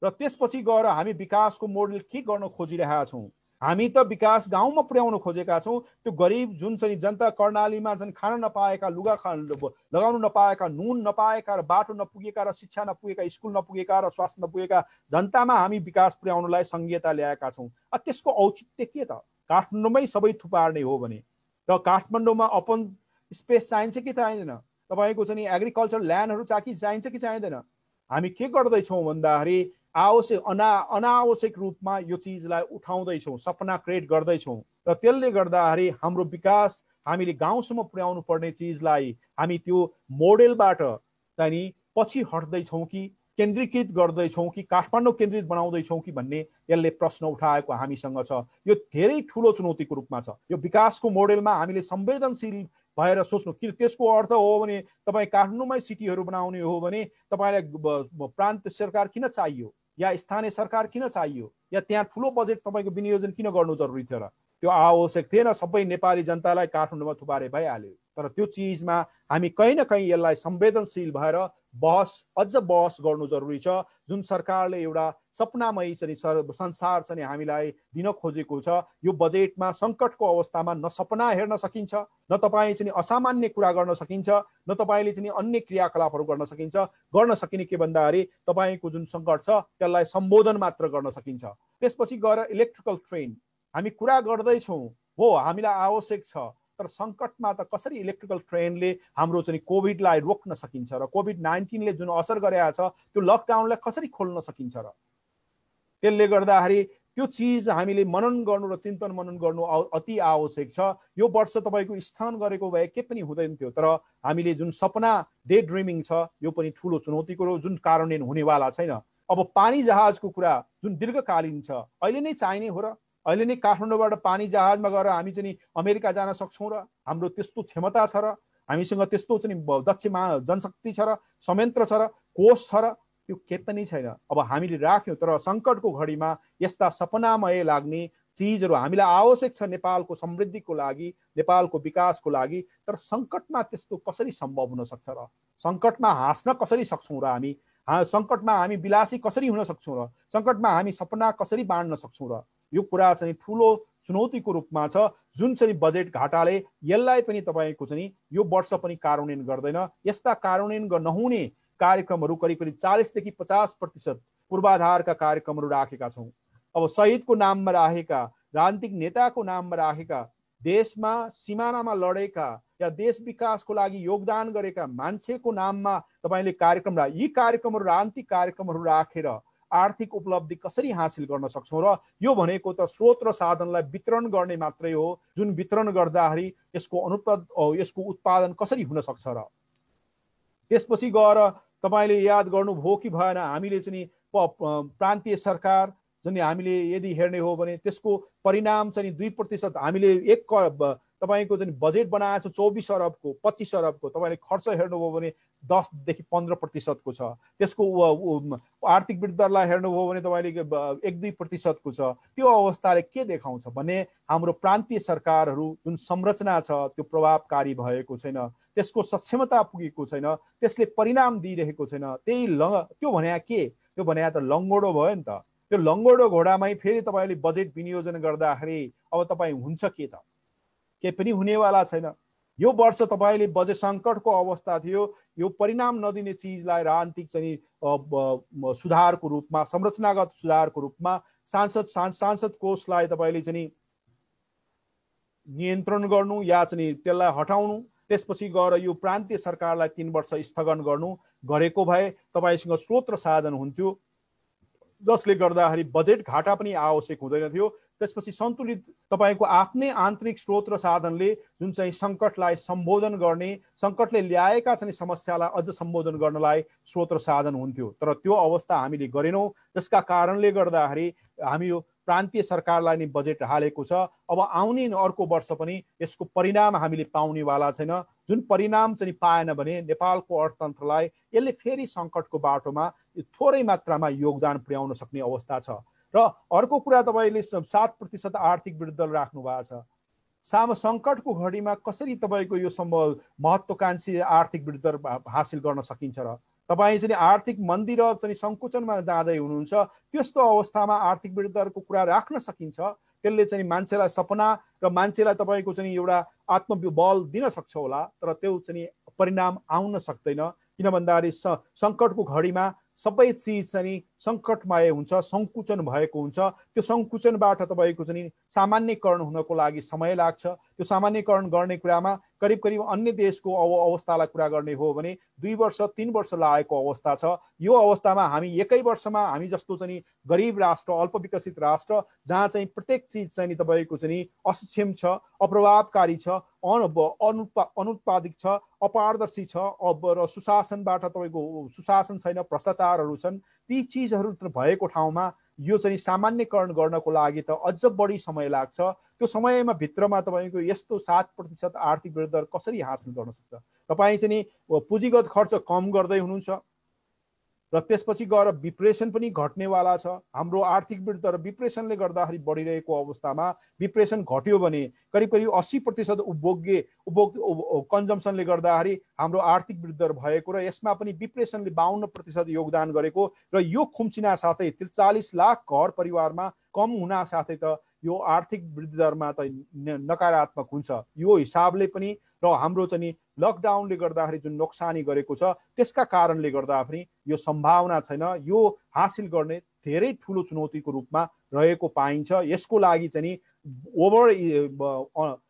र त्यसपछि गएर हामी विकासको मोडल के गर्न खोजिरहेका छौँ? हामी त विकास गाउँमा पुर्याउन खोजेका छौँ। त्यो गरिब जुन चाहिँ जनता कर्णालीमा चाहिँ खान नपाएका, लुगा लगाउन नपाएका, नुन नपाएका, र बाटो नपुगेका, र शिक्षा नपुगेका, स्कुल नपुगेका, र स्वास्थ्य नपुगेका जनतामा हामी विकास पुर्याउनलाई संहिता ल्याएका छौँ। त्यसको औचित्य के त? काठमाडौँमै सबै थुपार्ने हो भने र काठमाडौँमा ओपन स्पेस चाहिन्छ कि चाहिँदैन? तपाईँको चाहिँ एग्रिकल्चर ल्यान्डहरू चाहिन्छ कि चाहिँदैन? हामी के गर्दैछौँ भन्दाखेरि अनावश्यक रूपमा यो चिजलाई उठाउँदैछौँ, सपना क्रिएट गर्दैछौँ, र त्यसले गर्दाखेरि हाम्रो विकास हामीले गाउँसम्म पुर्याउनु पर्ने चिजलाई हामी त्यो मोडेलबाट चाहिँ पछि हट्दैछौँ कि केन्द्रीकृत गर्दैछौँ कि काठमाडौँ केन्द्रित बनाउँदैछौँ कि भन्ने यसले प्रश्न उठाएको हामीसँग छ। यो धेरै ठुलो चुनौतीको रूपमा छ। यो विकासको मोडेलमा हामीले संवेदनशील भएर सोच्नु। कि त्यसको अर्थ हो भने तपाईँ काठमाडौँमै सिटीहरू बनाउने हो भने तपाईँलाई प्रान्त सरकार किन चाहियो, या स्थानीय सरकार किन चाहियो, या त्यहाँ ठुलो बजेट तपाईँको विनियोजन किन गर्नु जरुरी थियो र? त्यो आवश्यक थिएन। सबै नेपाली जनतालाई काठमाडौँमा थुपारे भइहाल्यो। तर त्यो चिजमा हामी कहीँ न कहीँ यसलाई संवेदनशील भएर अझ बहस गर्नु जरुरी छ। जुन सरकारले एउटा सपनामयी चाहिँ संसार चाहिँ हामीलाई दिन खोजेको छ, यो बजेटमा सङ्कटको अवस्थामा न सपना हेर्न सकिन्छ, न तपाईँ चाहिँ असामान्य कुरा गर्न सकिन्छ, न तपाईँले चाहिँ अन्य क्रियाकलापहरू गर्न सकिन्छ। गर्न सकिने के भन्दाखेरि तपाईँको जुन सङ्कट छ त्यसलाई सम्बोधन मात्र गर्न सकिन्छ। त्यसपछि गएर इलेक्ट्रिकल ट्रेन हामी कुरा गर्दैछौँ, हो हामीलाई आवश्यक छ, तर सङ्कटमा त कसरी इलेक्ट्रिकल ट्रेनले हाम्रो चाहिँ कोभिडलाई रोक्न सकिन्छ र कोभिड-19ले जुन असर गरेको छ त्यो लकडाउनलाई कसरी खोल्न सकिन्छ र? त्यसले गर्दाखेरि त्यो चिज हामीले मनन गर्नु र चिन्तन मनन गर्नु अति आवश्यक छ। यो वर्ष तपाईँको स्थान गरेको भए के पनि हुँदैन थियो, तर हामीले जुन सपना डे ड्रिमिङ छ यो पनि ठुलो चुनौतीको हो, जुन कार्यान्वयन हुनेवाला छैन। अब पानी जहाजको कुरा जुन दीर्घकालीन छ, अहिले नै चाहिने हो र? अहिले नै काठमाडौँबाट पानी जहाजमा गएर हामी चाहिँ अमेरिका जान सक्छौँ र? हाम्रो त्यस्तो क्षमता छ र? हामीसँग त्यस्तो चाहिँ दक्ष जनशक्ति छ र? संयन्त्र छ र? कोष छ र? त्यो के पनि छैन। अब हामीले राख्यौँ, तर सङ्कटको घडीमा यस्ता सपनामय लाग्ने चिजहरू हामीलाई आवश्यक छ नेपालको समृद्धिको लागि, नेपालको विकासको लागि। तर सङ्कटमा त्यस्तो कसरी सम्भव हुन सक्छ र? सङ्कटमा हाँस्न कसरी सक्छौँ र हामी? सङ्कटमा हामी विलासी कसरी हुन सक्छौँ र? सङ्कटमा हामी सपना कसरी बाँड्न सक्छौँ र? यो कुरा चाहिँ ठुलो चुनौतीको रूपमा छ, जुन चाहिँ बजेट घाटाले यसलाई पनि तपाईँको चाहिँ यो वर्ष पनि कार्यान्वयन गर्दैन। यस्ता कार्यान्वयन नहुने कार्यक्रमहरू करिब 40देखि 50% पूर्वाधारका कार्यक्रमहरू राखेका छौँ। अब शहीदको नाममा राखेका, राजनीतिक नेताको नाममा राखेका, देशमा सिमानामा लडेका या देश विकासको लागि योगदान गरेका मान्छेको नाममा तपाईँले कार्यक्रम यी कार्यक्रमहरू, राजनीतिक कार्यक्रमहरू राखेर आर्थिक उपलब्धि कसरी हासिल गर्न सक्छौँ र? यो भनेको त स्रोत र साधनलाई वितरण गर्ने मात्रै हो, जुन वितरण गर्दाखेरि यसको उत्पादन कसरी हुन सक्छ र? त्यसपछि गएर तपाईँले याद गर्नुभयो कि भएन, हामीले चाहिँ प्रान्तीय सरकार जुन हामीले यदि हेर्ने हो भने त्यसको परिणाम चाहिँ 2%। हामीले तपाईँको चाहिँ बजेट बनाएको छ 24 अरबको, 25 अरबको, तपाईँले खर्च हेर्नुभयो भने 10देखि 15%को छ। त्यसको आर्थिक वृद्धि दरलाई हेर्नुभयो भने तपाईँले 1-2%को छ। त्यो अवस्थाले के देखाउँछ भने हाम्रो प्रान्तीय सरकारहरू जुन संरचना छ त्यो प्रभावकारी भएको छैन, त्यसको सक्षमता पुगेको छैन, त्यसले परिणाम दिइरहेको छैन। त्यो भने के? त्यो भने त लङ्गोडो भयो नि त। त्यो लङ्गोडो घोडामै फेरि तपाईँले बजेट विनियोजन गर्दाखेरि अब तपाईँ हुन्छ के त? के पनि हुनेवाला छैन। यो वर्ष तपाईँले बजेट सङ्कटको अवस्था थियो, यो परिणाम नदिने चिजलाई राजनीतिक चाहिँ सुधारको रूपमा, संरचनागत सुधारको रूपमा सांसद कोषलाई तपाईँले चाहिँ नियन्त्रण गर्नु या चाहिँ त्यसलाई हटाउनु, त्यसपछि गएर यो प्रान्तीय सरकारलाई 3 वर्ष स्थगन गर्नु गरेको भए तपाईँसँग स्रोत र साधन हुन्थ्यो, जसले गर्दाखेरि बजेट घाटा पनि आवश्यक हुँदैन थियो। त्यसपछि सन्तुलित तपाईँको आफ्नै आन्तरिक स्रोत र साधनले जुन चाहिँ सङ्कटलाई सम्बोधन गर्ने, सङ्कटले ल्याएका चाहिँ समस्यालाई अझ सम्बोधन गर्नलाई स्रोत र साधन हुन्थ्यो। तर त्यो अवस्था हामीले गरेनौँ, जसका कारणले गर्दाखेरि हामी यो प्रान्तीय सरकारलाई नै बजेट हालेको छ। अब आउने अर्को वर्ष पनि यसको परिणाम हामीले पाउनेवाला छैन। जुन परिणाम चाहिँ पाएन भने नेपालको अर्थतन्त्रलाई यसले फेरि सङ्कटको बाटोमा थोरै मात्रामा योगदान पुर्याउन सक्ने अवस्था छ। र अर्को कुरा, तपाईँले 7% आर्थिक वृद्धि दर राख्नु भएको छ। सङ्कटको घडीमा कसरी तपाईँको यो महत्त्वाकांक्षी आर्थिक वृद्धि दर हासिल गर्न सकिन्छ र? तपाईँ चाहिँ आर्थिक मन्दी र चाहिँ सङ्कुचनमा जाँदै हुनुहुन्छ, त्यस्तो अवस्थामा आर्थिक वृद्धि दरको कुरा राख्न सकिन्छ। त्यसले चाहिँ मान्छेलाई सपना र मान्छेलाई तपाईँको चाहिँ एउटा आत्मबल दिन सक्छ होला, तर त्यो चाहिँ परिणाम आउन सक्दैन। किन भन्दाखेरि सङ्कटको घडीमा सबै चिज चाहिँ सङ्कटमय हुन्छ, सङ्कुचन भएको हुन्छ। त्यो सङ्कुचनबाट तपाईँको चाहिँ सामान्यकरण हुनको लागि समय लाग्छ। त्यो सामान्यकरण गर्ने कुरामा करिब अन्य देशको अवस्थालाई कुरा गर्ने हो भने 2 वर्ष 3 वर्ष लागेको अवस्था छ। यो अवस्थामा हामी 1 वर्षमा हामी जस्तो चाहिँ गरिब राष्ट्र, अल्पविकसित राष्ट्र, जहाँ चाहिँ प्रत्येक चिज चाहिँ तपाईँको चाहिँ असक्षम छ, अप्रभावकारी छ, अनुत्पादिक छ, अपारदर्शी छ, र सुशासनबाट तपाईँको सुशासन छैन, भ्रष्टाचारहरू छन्, ती चिजहरू भएको ठाउँमा यो चाहिँ सामान्यकरण गर्नको लागि त अझ बढी समय लाग्छ। त्यो समयमा भित्रमा तपाईँको यस्तो 7% आर्थिक वृद्धि दर कसरी हासिल गर्न सक्छ? तपाईँ चाहिँ पुँजीगत खर्च कम गर्दै हुनुहुन्छ र त्यसपछि गएर विप्रेसन पनि घट्नेवाला छ। हाम्रो आर्थिक वृद्धि दर विप्रेसनले गर्दाखेरि बढिरहेको अवस्थामा विप्रेसन घट्यो भने करिब 80% उपभोग कन्जम्सनले गर्दाखेरि हाम्रो आर्थिक वृद्धि दर भएको र यसमा पनि विप्रेसनले 52% योगदान गरेको र यो खुम्चिना साथै 43 लाख घर परिवारमा कम हुना साथै त यो आर्थिक वृद्धि दरमा त नकारात्मक हुन्छ। यो हिसाबले पनि र हाम्रो चाहिँ लकडाउनले गर्दाखेरि जुन नोक्सानी गरेको छ त्यसका कारणले गर्दा पनि यो सम्भावना छैन। यो हासिल गर्ने धेरै ठुलो चुनौतीको रूपमा रहेको पाइन्छ। यसको लागि चाहिँ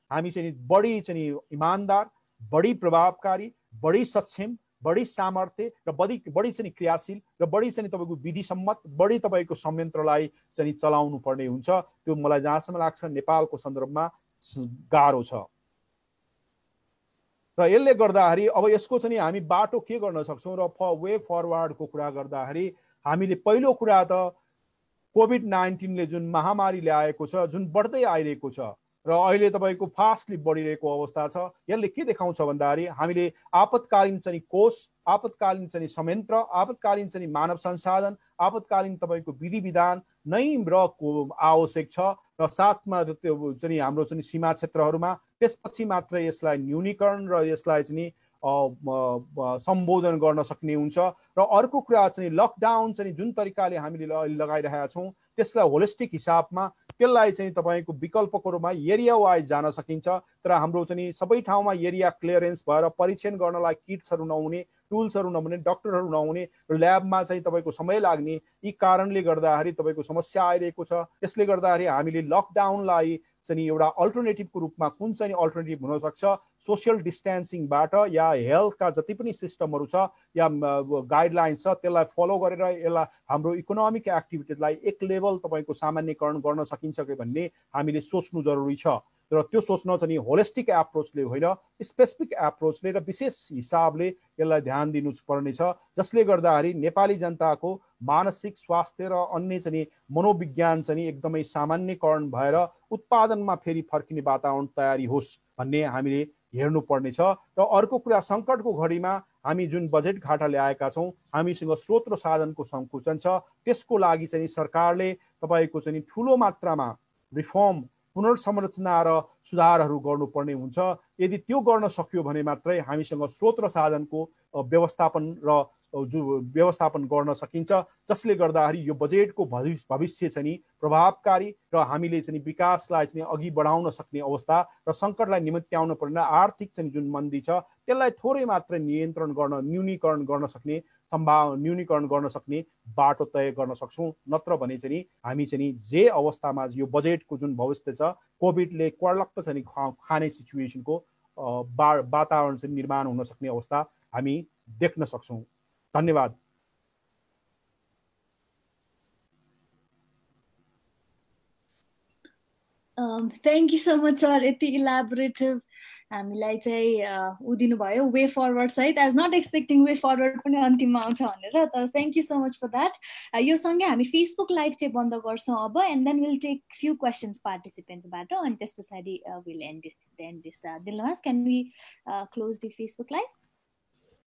हामी चाहिँ बढी चाहिँ इमान्दार, बढी प्रभावकारी, बढी सक्षम, बढी सामर्थ्य र बढी चाहिँ क्रियाशील र बढी चाहिँ तपाईँको विधिसम्मत, बढी तपाईँको संयन्त्रलाई चाहिँ चलाउनु पर्ने हुन्छ। त्यो मलाई जहाँसम्म लाग्छ नेपालको सन्दर्भमा गाह्रो छ। र यसले गर्दाखेरि अब यसको चाहिँ हामी बाटो के गर्न सक्छौँ र वे फरवर्डको कुरा गर्दाखेरि हामीले पहिलो कुरा त कोभिड-19ले जुन महामारी ल्याएको छ, जुन बढ्दै आइरहेको छ र अहिले तपाईँको फास्टली बढिरहेको अवस्था छ, यसले के देखाउँछ भन्दाखेरि हामीले आपतकालीन चाहिँ कोष, आपतकालीन चाहिँ संयन्त्र, आपतकालीन चाहिँ मानव संसाधन, आपतकालीन तपाईँको विधि विधान नै आवश्यक छ र साथमा त्यो चाहिँ हाम्रो चाहिँ सीमा क्षेत्रहरूमा त्यसपछि मात्र यसलाई न्यूनीकरण र यसलाई चाहिँ सम्बोधन गर्न सक्ने हुन्छ। र अर्को कुरा चाहिँ लकडाउन चाहिँ जुन तरिकाले हामीले लगाइरहेका छौँ त्यसलाई होलिस्टिक हिसाबमा त्यसलाई चाहिँ तपाईँको विकल्पको रूपमा एरिया वाइज जान सकिन्छ। तर हाम्रो चाहिँ सबै ठाउँमा एरिया क्लियरेन्स भएर परीक्षण गर्नलाई किट्सहरू नहुने, टुल्सहरू नहुने, डक्टरहरू नहुने र ल्याबमा चाहिँ तपाईँको समय लाग्ने, यी कारणले गर्दाखेरि तपाईँको समस्या आइरहेको छ। त्यसले गर्दाखेरि हामीले लकडाउनलाई चाहिँ एउटा अल्टरनेटिभको रूपमा कुन चाहिँ अल्टरनेटिभ हुनसक्छ, सोसियल डिस्टेन्सिङबाट या हेल्थका जति पनि सिस्टमहरू छ या गाइडलाइन्स छ त्यसलाई फलो गरेर यसलाई हाम्रो इकोनोमिक एक्टिभिटिजलाई एक लेभल तपाईँको सामान्यकरण गर्न सकिन्छ कि भन्ने हामीले सोच्नु जरुरी छ। तर त्यो सोच्न चाहिँ होलिस्टिक एप्रोचले होइन, स्पेसिफिक एप्रोचले र विशेष हिसाबले यसलाई ध्यान दिनु पर्नेछ, जसले गर्दाखेरि नेपाली जनताको मानसिक स्वास्थ्य र अन्य चाहिँ मनोविज्ञान चाहिँ एकदमै सामान्यकरण भएर उत्पादनमा फेरि फर्किने वातावरण तयारी होस् भन्ने हामीले हेर्नु पर्नेछ। र अर्को कुरा, सङ्कटको घडीमा हामी जुन बजेट घाटा ल्याएका छौँ, हामीसँग स्रोत र साधनको सङ्कुचन छ। त्यसको लागि चाहिँ सरकारले तपाईँको चाहिँ ठुलो मात्रामा रिफर्म, पुनर्संरचना र सुधारहरू गर्नुपर्ने हुन्छ। यदि त्यो गर्न सक्यो भने मात्रै हामीसँग स्रोत र साधनको व्यवस्थापन र जो व्यवस्थापन गर्न सकिन्छ, जसले गर्दाखेरि यो बजेटको भविष्य चाहिँ नि प्रभावकारी र हामीले चाहिँ विकासलाई चाहिँ अघि बढाउन सक्ने अवस्था र सङ्कटलाई निम्त्याउन पर्ने आर्थिक चाहिँ जुन मन्दी छ त्यसलाई थोरै मात्र नियन्त्रण गर्न, न्यूनीकरण गर्न सक्ने न्यूनीकरण गर्न सक्ने बाटो तय गर्न सक्छौँ। नत्र भने चाहिँ हामी चाहिँ जे अवस्थामा यो बजेटको जुन भविष्य छ, कोभिडले क्वार्लक्क चाहिँ खाने सिचुएसनको वातावरण चाहिँ निर्माण हुन सक्ने अवस्था हामी देख्न सक्छौँ। धन्यवाद। Thank you so much sir, यति इलाबोरेटिभ हामीलाई चाहिँ ऊ दिनुभयो वे फरवर्ड सहित। I was not expecting way forward पनि अन्तिममा आउँछ भनेर, तर thank you so much for that. यो सँगै हामी फेसबुक लाइभ चाहिँ बन्द गर्छौँ अब, and then will take few questions पार्टिसिपेन्ट्सबाट, अनि त्यस पछाडि will end this. Dilnawaz, can we close the Facebook live?